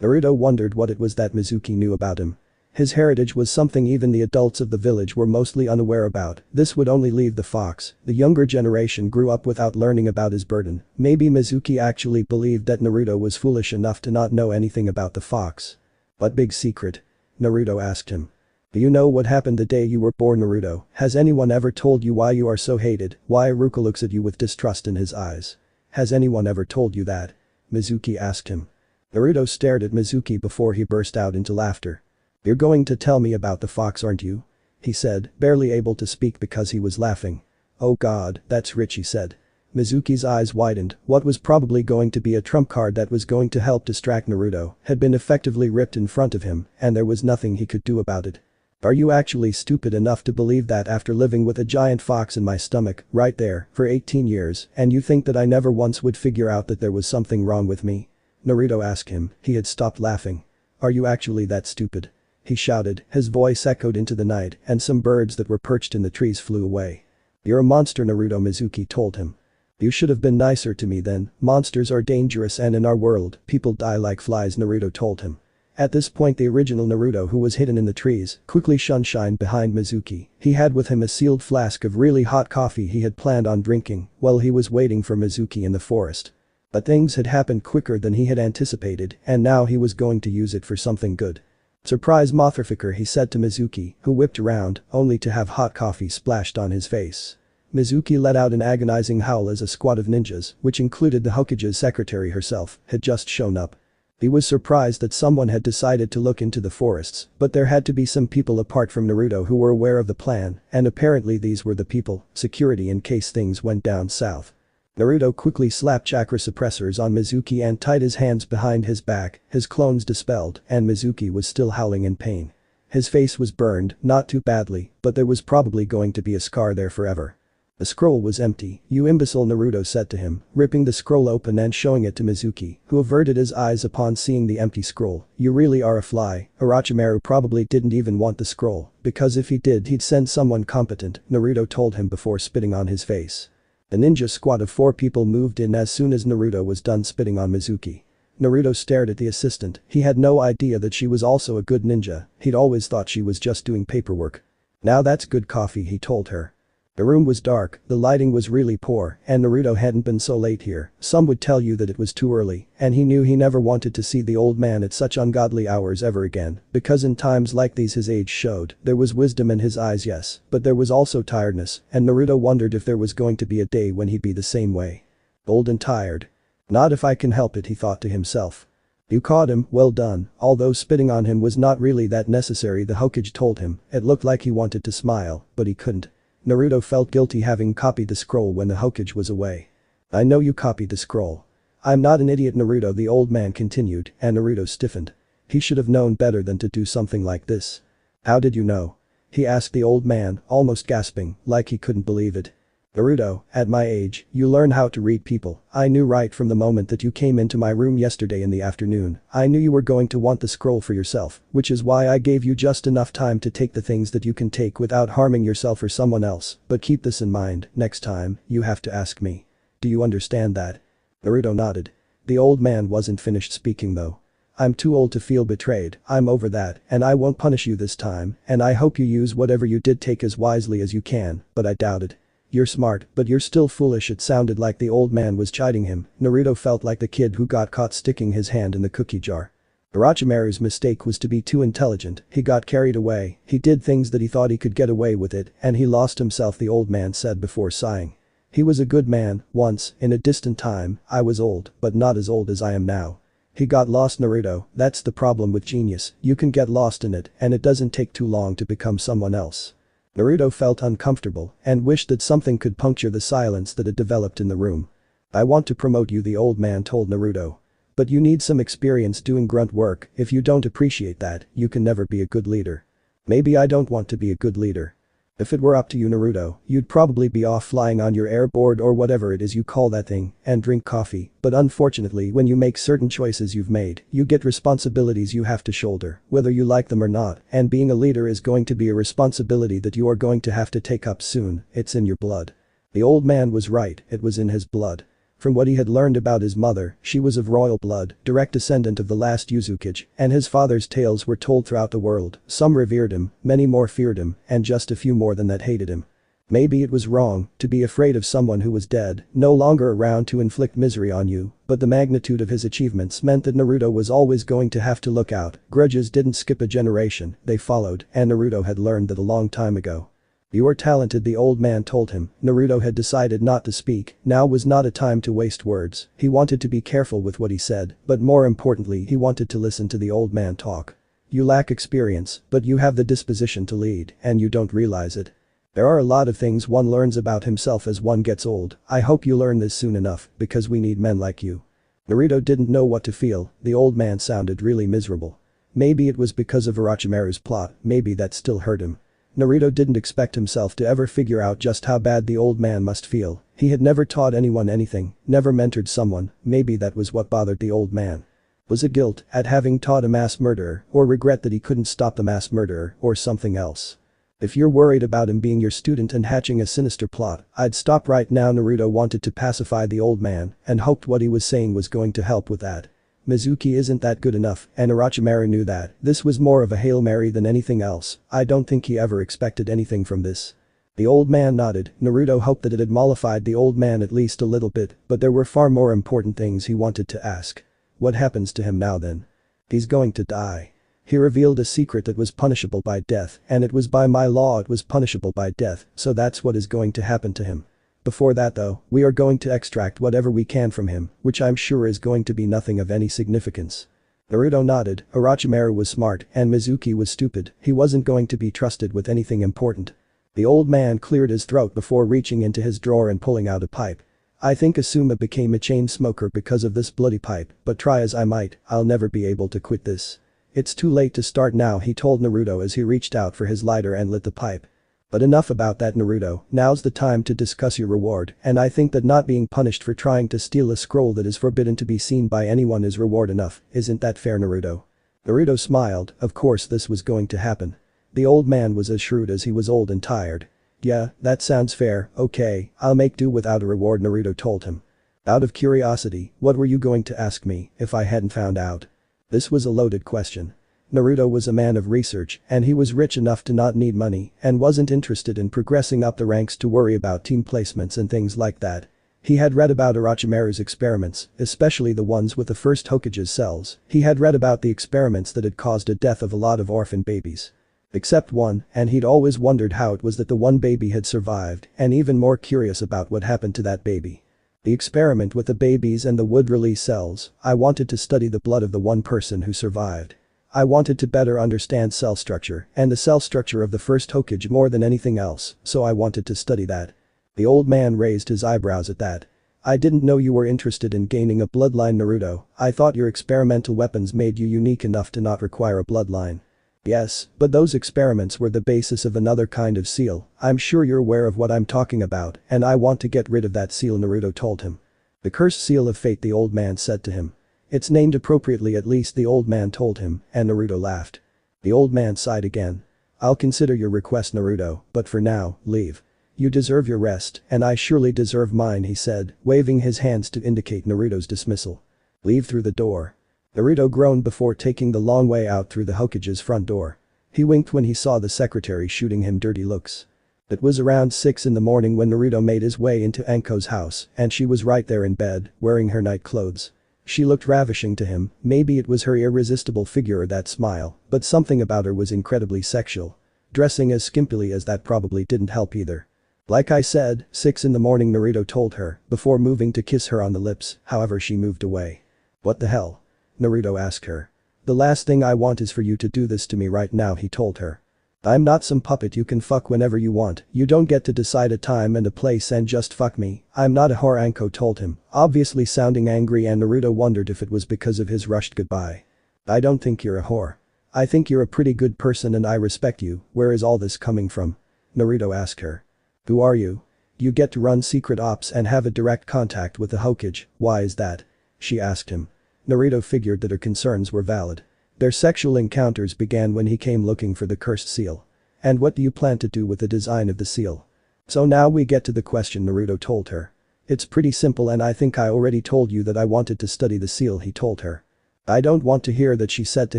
Naruto wondered what it was that Mizuki knew about him. His heritage was something even the adults of the village were mostly unaware about. This would only leave the fox. The younger generation grew up without learning about his burden. Maybe Mizuki actually believed that Naruto was foolish enough to not know anything about the fox. What big secret? Naruto asked him. Do you know what happened the day you were born, Naruto? Has anyone ever told you why you are so hated? Why Iruka looks at you with distrust in his eyes? Has anyone ever told you that? Mizuki asked him. Naruto stared at Mizuki before he burst out into laughter. You're going to tell me about the fox, aren't you? He said, barely able to speak because he was laughing. "Oh god, that's rich," he said. Mizuki's eyes widened. What was probably going to be a trump card that was going to help distract Naruto had been effectively ripped in front of him, and there was nothing he could do about it. "Are you actually stupid enough to believe that after living with a giant fox in my stomach, right there, for 18 years, and you think that I never once would figure out that there was something wrong with me?" Naruto asked him. He had stopped laughing. "Are you actually that stupid?" he shouted. His voice echoed into the night, and some birds that were perched in the trees flew away. "You're a monster," Naruto Mizuki told him. "You should have been nicer to me then. Monsters are dangerous and in our world, people die like flies," Naruto told him. At this point the original Naruto, who was hidden in the trees, quickly shun behind Mizuki. He had with him a sealed flask of really hot coffee he had planned on drinking while he was waiting for Mizuki in the forest. But things had happened quicker than he had anticipated, and now he was going to use it for something good. "Surprise motherfucker," he said to Mizuki, who whipped around, only to have hot coffee splashed on his face. Mizuki let out an agonizing howl as a squad of ninjas, which included the Hokage's secretary herself, had just shown up. He was surprised that someone had decided to look into the forests, but there had to be some people apart from Naruto who were aware of the plan, and apparently these were the people, security in case things went down south. Naruto quickly slapped chakra suppressors on Mizuki and tied his hands behind his back, his clones dispelled, and Mizuki was still howling in pain. His face was burned, not too badly, but there was probably going to be a scar there forever. The scroll was empty. "You imbecile," Naruto said to him, ripping the scroll open and showing it to Mizuki, who averted his eyes upon seeing the empty scroll. "You really are a fly." Orochimaru probably didn't even want the scroll, because if he did he'd send someone competent, Naruto told him before spitting on his face. The ninja squad of 4 people moved in as soon as Naruto was done spitting on Mizuki. Naruto stared at the assistant. He had no idea that she was also a good ninja, he'd always thought she was just doing paperwork. "Now that's good coffee," he told her. The room was dark, the lighting was really poor, and Naruto hadn't been so late here. Some would tell you that it was too early, and he knew he never wanted to see the old man at such ungodly hours ever again, because in times like these his age showed. There was wisdom in his eyes, yes, but there was also tiredness, and Naruto wondered if there was going to be a day when he'd be the same way. Old and tired. Not if I can help it, he thought to himself. "You caught him, well done." Although spitting on him was not really that necessary, the Hokage told him. It looked like he wanted to smile, but he couldn't. Naruto felt guilty having copied the scroll when the Hokage was away. "I know you copied the scroll. I'm not an idiot," Naruto the old man continued, and Naruto stiffened. He should have known better than to do something like this. "How did you know?" he asked the old man, almost gasping, like he couldn't believe it. "Naruto, at my age, you learn how to read people. I knew right from the moment that you came into my room yesterday in the afternoon. I knew you were going to want the scroll for yourself, which is why I gave you just enough time to take the things that you can take without harming yourself or someone else, but keep this in mind, next time, you have to ask me. Do you understand that?" Naruto nodded. The old man wasn't finished speaking though. "I'm too old to feel betrayed, I'm over that, and I won't punish you this time, and I hope you use whatever you did take as wisely as you can, but I doubt it. You're smart, but you're still foolish." It sounded like the old man was chiding him. Naruto felt like the kid who got caught sticking his hand in the cookie jar. Orochimaru's mistake was to be too intelligent. He got carried away, he did things that he thought he could get away with it, and he lost himself, the old man said before sighing. "He was a good man, once, in a distant time. I was old, but not as old as I am now. He got lost, Naruto. That's the problem with genius, you can get lost in it, and it doesn't take too long to become someone else." Naruto felt uncomfortable and wished that something could puncture the silence that had developed in the room. "I want to promote you," the old man told Naruto. "But you need some experience doing grunt work. If you don't appreciate that, you can never be a good leader." "Maybe I don't want to be a good leader. If it were up to you, Naruto, you'd probably be off flying on your airboard or whatever it is you call that thing, and drink coffee, but unfortunately when you make certain choices you've made, you get responsibilities you have to shoulder, whether you like them or not, and being a leader is going to be a responsibility that you are going to have to take up soon, it's in your blood." The old man was right, it was in his blood. From what he had learned about his mother, she was of royal blood, direct descendant of the last Uzukage, and his father's tales were told throughout the world. Some revered him, many more feared him, and just a few more than that hated him. Maybe it was wrong to be afraid of someone who was dead, no longer around to inflict misery on you, but the magnitude of his achievements meant that Naruto was always going to have to look out. Grudges didn't skip a generation, they followed, and Naruto had learned that a long time ago. "You are talented," the old man told him. Naruto had decided not to speak, now was not a time to waste words. He wanted to be careful with what he said, but more importantly he wanted to listen to the old man talk. "You lack experience, but you have the disposition to lead, and you don't realize it." There are a lot of things one learns about himself as one gets old. I hope you learn this soon enough, because we need men like you. Naruto didn't know what to feel, the old man sounded really miserable. Maybe it was because of Orochimaru's plot, maybe that still hurt him. Naruto didn't expect himself to ever figure out just how bad the old man must feel. He had never taught anyone anything, never mentored someone, maybe that was what bothered the old man. Was it guilt at having taught a mass murderer, or regret that he couldn't stop the mass murderer, or something else? If you're worried about him being your student and hatching a sinister plot, I'd stop right now. Naruto wanted to pacify the old man and hoped what he was saying was going to help with that. Mizuki isn't that good enough, and Orochimaru knew that. This was more of a Hail Mary than anything else. I don't think he ever expected anything from this. The old man nodded. Naruto hoped that it had mollified the old man at least a little bit, but there were far more important things he wanted to ask. What happens to him now then? He's going to die. He revealed a secret that was punishable by death, and it was by my law it was punishable by death, so that's what is going to happen to him. Before that though, we are going to extract whatever we can from him, which I'm sure is going to be nothing of any significance. Naruto nodded. Orochimaru was smart and Mizuki was stupid, he wasn't going to be trusted with anything important. The old man cleared his throat before reaching into his drawer and pulling out a pipe. I think Asuma became a chain smoker because of this bloody pipe, but try as I might, I'll never be able to quit this. It's too late to start now, he told Naruto as he reached out for his lighter and lit the pipe. But enough about that, Naruto, now's the time to discuss your reward, and I think that not being punished for trying to steal a scroll that is forbidden to be seen by anyone is reward enough, isn't that fair, Naruto? Naruto smiled, of course this was going to happen. The old man was as shrewd as he was old and tired. Yeah, that sounds fair, okay, I'll make do without a reward, Naruto told him. Out of curiosity, what were you going to ask me if I hadn't found out? This was a loaded question. Naruto was a man of research and he was rich enough to not need money and wasn't interested in progressing up the ranks to worry about team placements and things like that. He had read about Orochimaru's experiments, especially the ones with the first Hokage's cells. He had read about the experiments that had caused the death of a lot of orphan babies. Except one, and he'd always wondered how it was that the one baby had survived, and even more curious about what happened to that baby. The experiment with the babies and the wood release cells. I wanted to study the blood of the one person who survived. I wanted to better understand cell structure and the cell structure of the first Hokage more than anything else, so I wanted to study that. The old man raised his eyebrows at that. I didn't know you were interested in gaining a bloodline, Naruto. I thought your experimental weapons made you unique enough to not require a bloodline. Yes, but those experiments were the basis of another kind of seal. I'm sure you're aware of what I'm talking about, and I want to get rid of that seal, Naruto told him. The cursed seal of fate, the old man said to him. It's named appropriately, at least, the old man told him, and Naruto laughed. The old man sighed again. I'll consider your request, Naruto, but for now, leave. You deserve your rest, and I surely deserve mine, he said, waving his hands to indicate Naruto's dismissal. Leave through the door. Naruto groaned before taking the long way out through the Hokage's front door. He winked when he saw the secretary shooting him dirty looks. It was around 6 in the morning when Naruto made his way into Anko's house, and she was right there in bed, wearing her night clothes. She looked ravishing to him, maybe it was her irresistible figure or that smile, but something about her was incredibly sexual. Dressing as skimpily as that probably didn't help either. Like I said, 6 in the morning, Naruto told her, before moving to kiss her on the lips, however she moved away. What the hell? Naruto asked her. The last thing I want is for you to do this to me right now, he told her. I'm not some puppet you can fuck whenever you want, you don't get to decide a time and a place and just fuck me. I'm not a whore, Anko told him, obviously sounding angry, and Naruto wondered if it was because of his rushed goodbye. I don't think you're a whore. I think you're a pretty good person and I respect you. Where is all this coming from? Naruto asked her. Who are you? You get to run secret ops and have a direct contact with the Hokage, why is that? She asked him. Naruto figured that her concerns were valid. Their sexual encounters began when he came looking for the cursed seal. And what do you plan to do with the design of the seal? So now we get to the question, Naruto told her. It's pretty simple, and I think I already told you that I wanted to study the seal, he told her. I don't want to hear that, she said to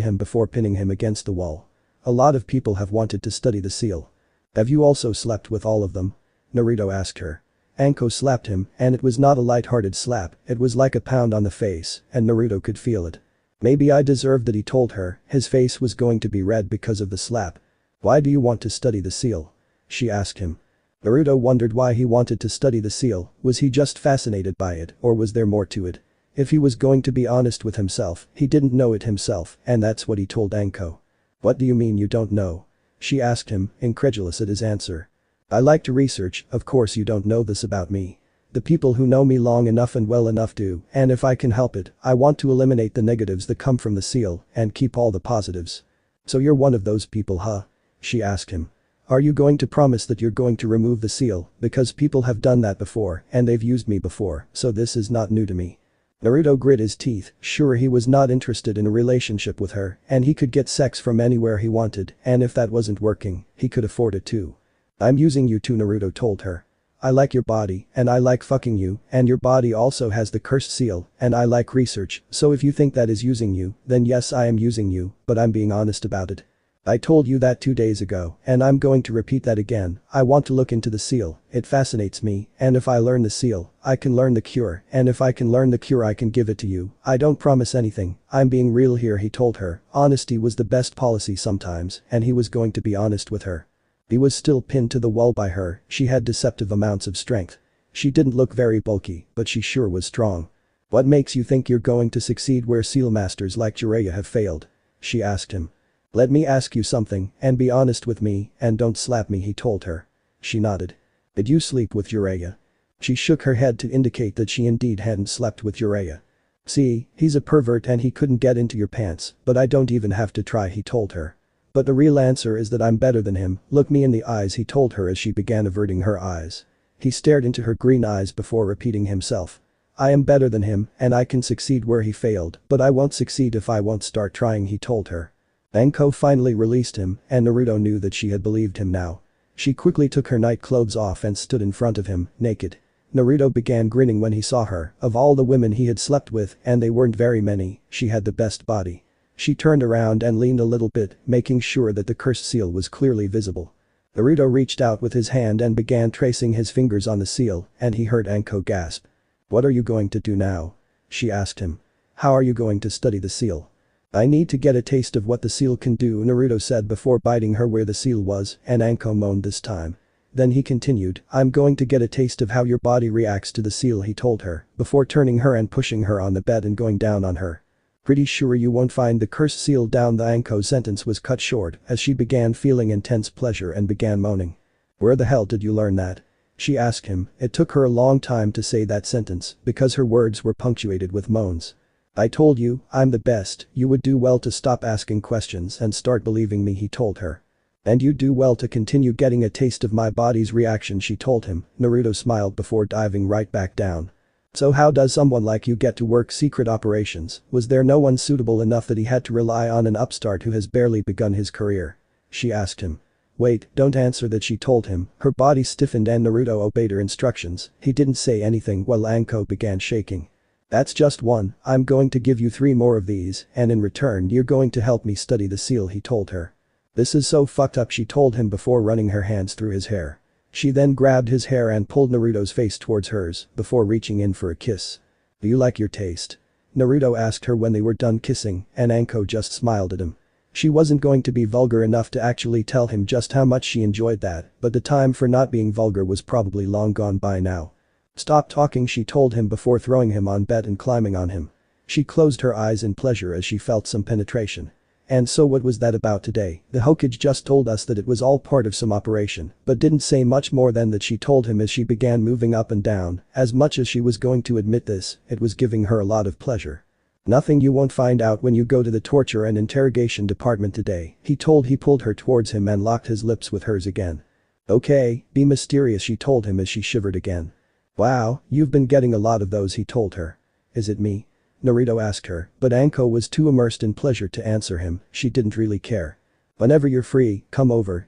him before pinning him against the wall. A lot of people have wanted to study the seal. Have you also slept with all of them? Naruto asked her. Anko slapped him, and it was not a light-hearted slap, it was like a pound on the face, and Naruto could feel it. Maybe I deserved it, he told her, his face was going to be red because of the slap. Why do you want to study the seal? She asked him. Naruto wondered why he wanted to study the seal, was he just fascinated by it, or was there more to it? If he was going to be honest with himself, he didn't know it himself, and that's what he told Anko. What do you mean you don't know? She asked him, incredulous at his answer. I like to research, of course you don't know this about me. The people who know me long enough and well enough do, and if I can help it, I want to eliminate the negatives that come from the seal and keep all the positives. So you're one of those people, huh? She asked him. Are you going to promise that you're going to remove the seal, because people have done that before and they've used me before, so this is not new to me. Naruto grit his teeth, sure he was not interested in a relationship with her and he could get sex from anywhere he wanted and if that wasn't working, he could afford it too. I'm using you too, Naruto told her. I like your body and I like fucking you and your body also has the cursed seal and I like research, so if you think that is using you, then yes I am using you, but I'm being honest about it. I told you that 2 days ago and I'm going to repeat that again. I want to look into the seal, it fascinates me and if I learn the seal, I can learn the cure and if I can learn the cure I can give it to you. I don't promise anything, I'm being real here, he told her. Honesty was the best policy sometimes and he was going to be honest with her. He was still pinned to the wall by her, she had deceptive amounts of strength. She didn't look very bulky, but she sure was strong. What makes you think you're going to succeed where seal masters like Jiraiya have failed? She asked him. Let me ask you something and be honest with me and don't slap me, he told her. She nodded. Did you sleep with Jiraiya? She shook her head to indicate that she indeed hadn't slept with Jiraiya. See, he's a pervert and he couldn't get into your pants, but I don't even have to try, he told her. But the real answer is that I'm better than him, look me in the eyes, he told her as she began averting her eyes. He stared into her green eyes before repeating himself. I am better than him and I can succeed where he failed, but I won't succeed if I won't start trying, he told her. Anko finally released him and Naruto knew that she had believed him now. She quickly took her night clothes off and stood in front of him, naked. Naruto began grinning when he saw her. Of all the women he had slept with, and they weren't very many, she had the best body. She turned around and leaned a little bit, making sure that the cursed seal was clearly visible. Naruto reached out with his hand and began tracing his fingers on the seal, and he heard Anko gasp. What are you going to do now? She asked him. How are you going to study the seal? I need to get a taste of what the seal can do, Naruto said before biting her where the seal was, and Anko moaned this time. Then he continued, I'm going to get a taste of how your body reacts to the seal, he told her, before turning her and pushing her on the bed and going down on her. Pretty sure you won't find the cursed seal down, the Anko sentence was cut short as she began feeling intense pleasure and began moaning. Where the hell did you learn that? She asked him. It took her a long time to say that sentence because her words were punctuated with moans. I told you, I'm the best, you would do well to stop asking questions and start believing me, he told her. And you do well to continue getting a taste of my body's reaction, she told him. Naruto smiled before diving right back down. So how does someone like you get to work secret operations? Was there no one suitable enough that he had to rely on an upstart who has barely begun his career? She asked him. Wait, don't answer that, she told him. Her body stiffened and Naruto obeyed her instructions. He didn't say anything while Anko began shaking. That's just one, I'm going to give you 3 more of these and in return you're going to help me study the seal, he told her. This is so fucked up, she told him before running her hands through his hair. She then grabbed his hair and pulled Naruto's face towards hers before reaching in for a kiss. Do you like your taste? Naruto asked her when they were done kissing and Anko just smiled at him. She wasn't going to be vulgar enough to actually tell him just how much she enjoyed that, but the time for not being vulgar was probably long gone by now. Stop talking, she told him before throwing him on bed and climbing on him. She closed her eyes in pleasure as she felt some penetration. And so what was that about today? The Hokage just told us that it was all part of some operation, but didn't say much more than that, she told him as she began moving up and down. As much as she was going to admit this, it was giving her a lot of pleasure. Nothing you won't find out when you go to the torture and interrogation department today, he pulled her towards him and locked his lips with hers again. Okay, be mysterious, she told him as she shivered again. Wow, you've been getting a lot of those, he told her. Is it me? Naruto asked her, but Anko was too immersed in pleasure to answer him, she didn't really care. Whenever you're free, come over,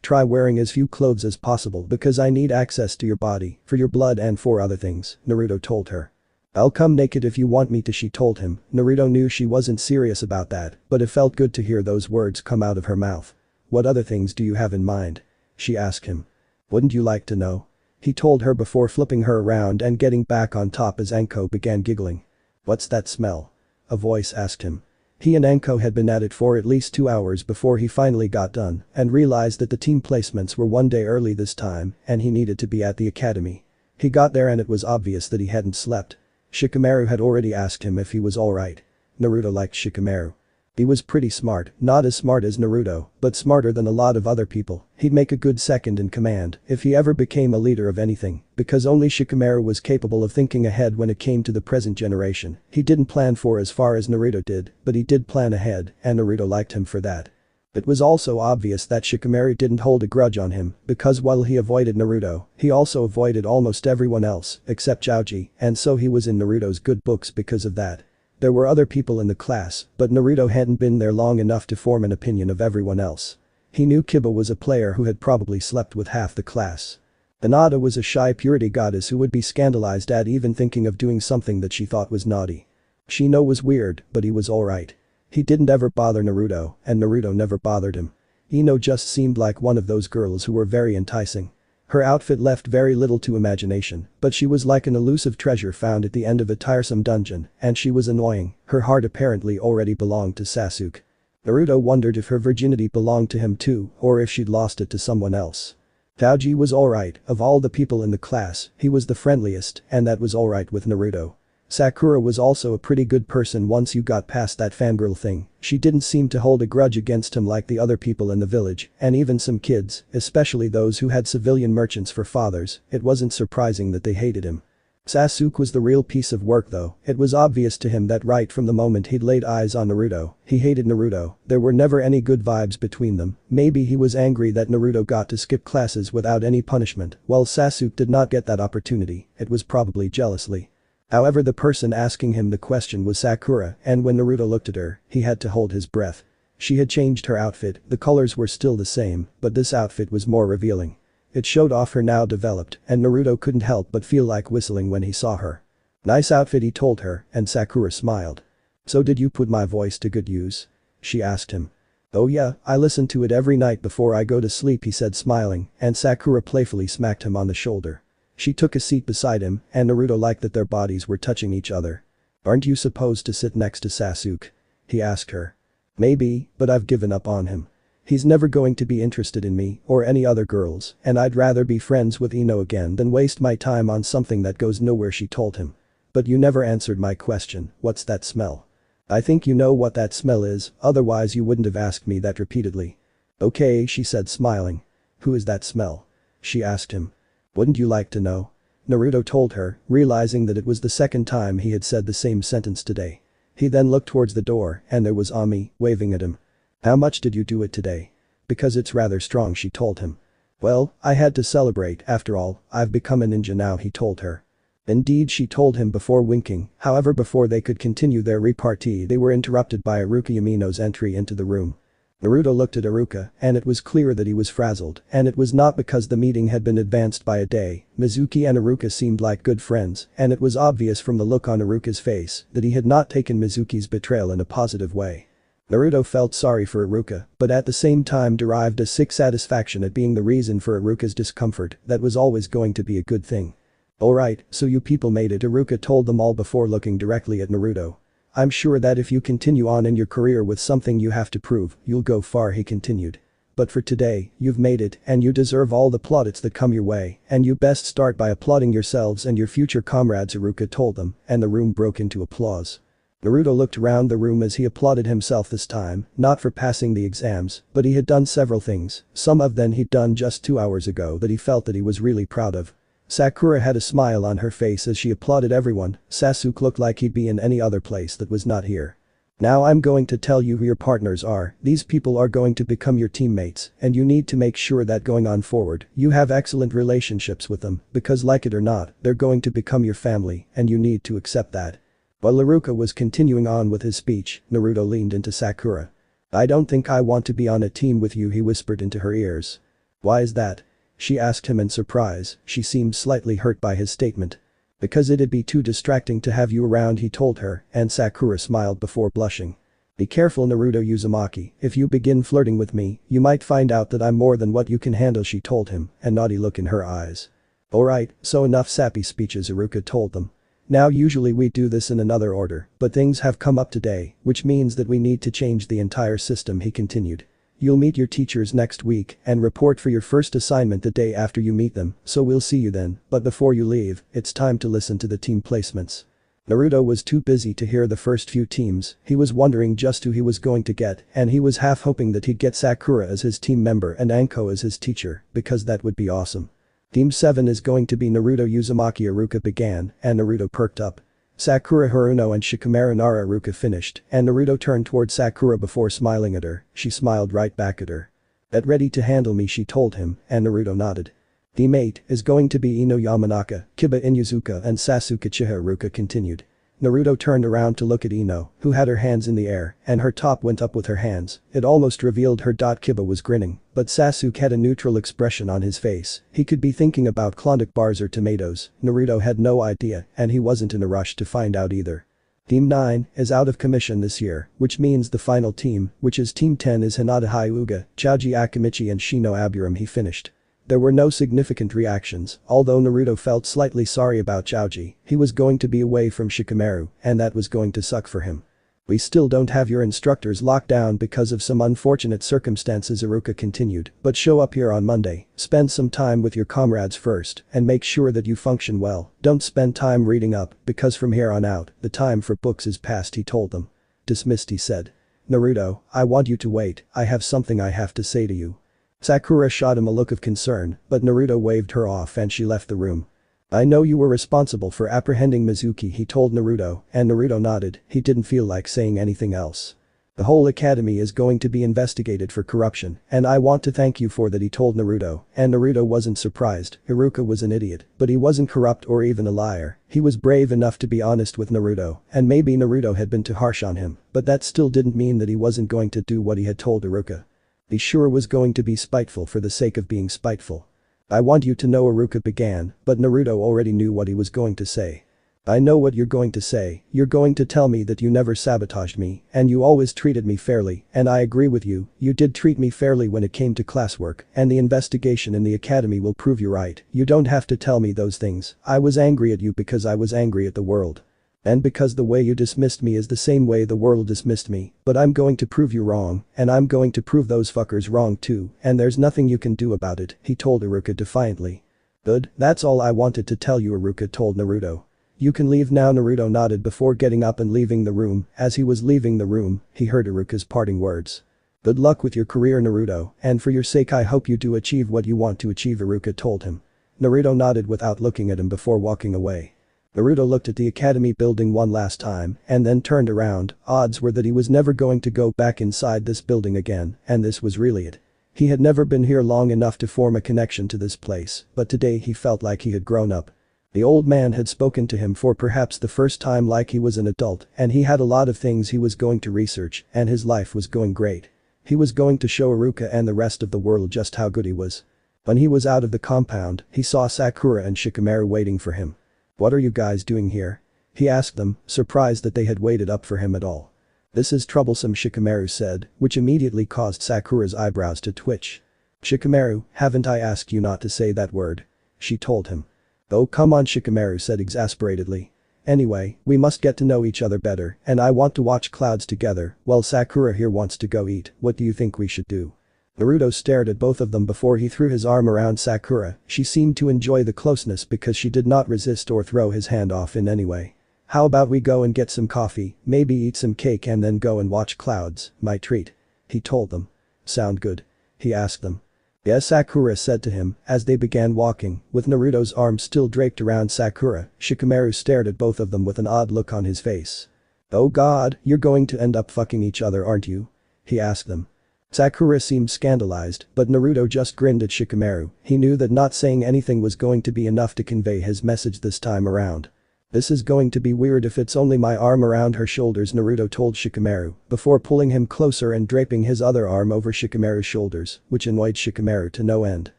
try wearing as few clothes as possible because I need access to your body, for your blood and for other things, Naruto told her. I'll come naked if you want me to, she told him. Naruto knew she wasn't serious about that, but it felt good to hear those words come out of her mouth. What other things do you have in mind? She asked him. Wouldn't you like to know? He told her before flipping her around and getting back on top as Anko began giggling. What's that smell? A voice asked him. He and Anko had been at it for at least 2 hours before he finally got done and realized that the team placements were 1 day early this time and he needed to be at the academy. He got there and it was obvious that he hadn't slept. Shikamaru had already asked him if he was alright. Naruto liked Shikamaru. He was pretty smart, not as smart as Naruto, but smarter than a lot of other people. He'd make a good second in command if he ever became a leader of anything, because only Shikamaru was capable of thinking ahead when it came to the present generation. He didn't plan for as far as Naruto did, but he did plan ahead, and Naruto liked him for that. It was also obvious that Shikamaru didn't hold a grudge on him, because while he avoided Naruto, he also avoided almost everyone else, except Joji, and so he was in Naruto's good books because of that. There were other people in the class, but Naruto hadn't been there long enough to form an opinion of everyone else. He knew Kiba was a player who had probably slept with half the class. Hinata was a shy purity goddess who would be scandalized at even thinking of doing something that she thought was naughty. Shino was weird, but he was alright. He didn't ever bother Naruto, and Naruto never bothered him. Ino just seemed like one of those girls who were very enticing. Her outfit left very little to imagination, but she was like an elusive treasure found at the end of a tiresome dungeon, and she was annoying. Her heart apparently already belonged to Sasuke. Naruto wondered if her virginity belonged to him too, or if she'd lost it to someone else. Taoji was alright, of all the people in the class, he was the friendliest, and that was alright with Naruto. Sakura was also a pretty good person once you got past that fangirl thing. She didn't seem to hold a grudge against him like the other people in the village, and even some kids, especially those who had civilian merchants for fathers, it wasn't surprising that they hated him. Sasuke was the real piece of work though. It was obvious to him that right from the moment he'd laid eyes on Naruto, he hated Naruto. There were never any good vibes between them. Maybe he was angry that Naruto got to skip classes without any punishment, while Sasuke did not get that opportunity. It was probably jealousy. However, the person asking him the question was Sakura, and when Naruto looked at her, he had to hold his breath. She had changed her outfit, the colors were still the same, but this outfit was more revealing. It showed off her now developed, and Naruto couldn't help but feel like whistling when he saw her. Nice outfit, he told her, and Sakura smiled. So did you put my voice to good use? She asked him. Oh yeah, I listen to it every night before I go to sleep, he said smiling, and Sakura playfully smacked him on the shoulder. She took a seat beside him, and Naruto liked that their bodies were touching each other. Aren't you supposed to sit next to Sasuke? He asked her. Maybe, but I've given up on him. He's never going to be interested in me or any other girls, and I'd rather be friends with Ino again than waste my time on something that goes nowhere, she told him. But you never answered my question, what's that smell? I think you know what that smell is, otherwise you wouldn't have asked me that repeatedly. Okay, she said smiling. Who is that smell? She asked him. Wouldn't you like to know? Naruto told her, realizing that it was the second time he had said the same sentence today. He then looked towards the door, and there was Ami, waving at him. How much did you do it today? Because it's rather strong, she told him. Well, I had to celebrate, after all, I've become a ninja now, he told her. Indeed, she told him before winking. However, before they could continue their repartee, they were interrupted by Iruka Yamino's entry into the room. Naruto looked at Iruka, and it was clear that he was frazzled, and it was not because the meeting had been advanced by a day. Mizuki and Iruka seemed like good friends, and it was obvious from the look on Iruka's face that he had not taken Mizuki's betrayal in a positive way. Naruto felt sorry for Iruka, but at the same time derived a sick satisfaction at being the reason for Iruka's discomfort. That was always going to be a good thing. Alright, so you people made it, Iruka told them all before looking directly at Naruto. I'm sure that if you continue on in your career with something you have to prove, you'll go far, he continued. But for today, you've made it, and you deserve all the plaudits that come your way, and you best start by applauding yourselves and your future comrades, Iruka told them, and the room broke into applause. Naruto looked around the room as he applauded himself this time, not for passing the exams, but he had done several things, some of them he'd done just 2 hours ago that he felt that he was really proud of. Sakura had a smile on her face as she applauded everyone. Sasuke looked like he'd be in any other place that was not here. Now I'm going to tell you who your partners are. These people are going to become your teammates, and you need to make sure that going on forward, you have excellent relationships with them, because like it or not, they're going to become your family, and you need to accept that. While Iruka was continuing on with his speech, Naruto leaned into Sakura. I don't think I want to be on a team with you, he whispered into her ears. Why is that? She asked him in surprise. She seemed slightly hurt by his statement. Because it'd be too distracting to have you around, he told her, and Sakura smiled before blushing. Be careful, Naruto Uzumaki, if you begin flirting with me, you might find out that I'm more than what you can handle, she told him, a naughty look in her eyes. Alright, so enough sappy speeches, Iruka told them. Now usually we do this in another order, but things have come up today, which means that we need to change the entire system, he continued. You'll meet your teachers next week and report for your first assignment the day after you meet them, so we'll see you then, but before you leave, it's time to listen to the team placements. Naruto was too busy to hear the first few teams, he was wondering just who he was going to get, and he was half hoping that he'd get Sakura as his team member and Anko as his teacher, because that would be awesome. Team 7 is going to be Naruto Uzumaki Iruka began, and Naruto perked up. Sakura Haruno and Shikamaru Nara Iruka finished, and Naruto turned toward Sakura before smiling at her, she smiled right back at her. Get ready to handle me, she told him, and Naruto nodded. Team 8 is going to be Ino Yamanaka, Kiba Inuzuka and Sasuke Chiha Iruka continued. Naruto turned around to look at Ino, who had her hands in the air, and her top went up with her hands, it almost revealed her. Kiba was grinning, but Sasuke had a neutral expression on his face, he could be thinking about Klondike bars or tomatoes, Naruto had no idea, and he wasn't in a rush to find out either. Team 9 is out of commission this year, which means the final team, which is Team 10 is Hinata Hyuga, Choji Akimichi and Shino Aburam. He finished. There were no significant reactions, although Naruto felt slightly sorry about Choji, he was going to be away from Shikamaru, and that was going to suck for him. We still don't have your instructors locked down because of some unfortunate circumstances, Iruka continued, but show up here on Monday, spend some time with your comrades first, and make sure that you function well, don't spend time reading up, because from here on out, the time for books is past, he told them. Dismissed, he said. Naruto, I want you to wait, I have something I have to say to you. Sakura shot him a look of concern, but Naruto waved her off and she left the room. I know you were responsible for apprehending Mizuki, he told Naruto, and Naruto nodded, he didn't feel like saying anything else. The whole academy is going to be investigated for corruption, and I want to thank you for that, he told Naruto, and Naruto wasn't surprised, Iruka was an idiot, but he wasn't corrupt or even a liar, he was brave enough to be honest with Naruto, and maybe Naruto had been too harsh on him, but that still didn't mean that he wasn't going to do what he had told Iruka. He sure was going to be spiteful for the sake of being spiteful. I want you to know, Iruka began, but Naruto already knew what he was going to say. I know what you're going to say, you're going to tell me that you never sabotaged me, and you always treated me fairly, and I agree with you, you did treat me fairly when it came to classwork, and the investigation in the academy will prove you right, you don't have to tell me those things, I was angry at you because I was angry at the world. And because the way you dismissed me is the same way the world dismissed me, but I'm going to prove you wrong, and I'm going to prove those fuckers wrong too, and there's nothing you can do about it, he told Iruka defiantly. Good, that's all I wanted to tell you, Iruka told Naruto. You can leave now, Naruto nodded before getting up and leaving the room, as he was leaving the room, he heard Iruka's parting words. Good luck with your career, Naruto, and for your sake I hope you do achieve what you want to achieve, Iruka told him. Naruto nodded without looking at him before walking away. Naruto looked at the academy building one last time and then turned around, odds were that he was never going to go back inside this building again, and this was really it. He had never been here long enough to form a connection to this place, but today he felt like he had grown up. The old man had spoken to him for perhaps the first time like he was an adult, and he had a lot of things he was going to research, and his life was going great. He was going to show Iruka and the rest of the world just how good he was. When he was out of the compound, he saw Sakura and Shikamaru waiting for him. What are you guys doing here? He asked them, surprised that they had waited up for him at all. This is troublesome, Shikamaru said, which immediately caused Sakura's eyebrows to twitch. Shikamaru, haven't I asked you not to say that word? She told him. Oh come on, Shikamaru said exasperatedly. Anyway, we must get to know each other better, and I want to watch clouds together, while Sakura here wants to go eat, what do you think we should do? Naruto stared at both of them before he threw his arm around Sakura, she seemed to enjoy the closeness because she did not resist or throw his hand off in any way. How about we go and get some coffee, maybe eat some cake and then go and watch clouds, my treat. He told them. Sound good? He asked them. Yes, Sakura said to him, as they began walking, with Naruto's arm still draped around Sakura, Shikamaru stared at both of them with an odd look on his face. Oh god, you're going to end up fucking each other, aren't you? He asked them. Sakura seemed scandalized, but Naruto just grinned at Shikamaru, he knew that not saying anything was going to be enough to convey his message this time around. This is going to be weird if it's only my arm around her shoulders, Naruto told Shikamaru, before pulling him closer and draping his other arm over Shikamaru's shoulders, which annoyed Shikamaru to no end.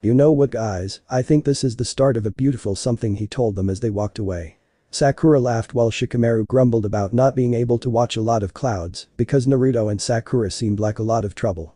You know what guys, I think this is the start of a beautiful something, he told them as they walked away. Sakura laughed while Shikamaru grumbled about not being able to watch a lot of clouds because Naruto and Sakura seemed like a lot of trouble.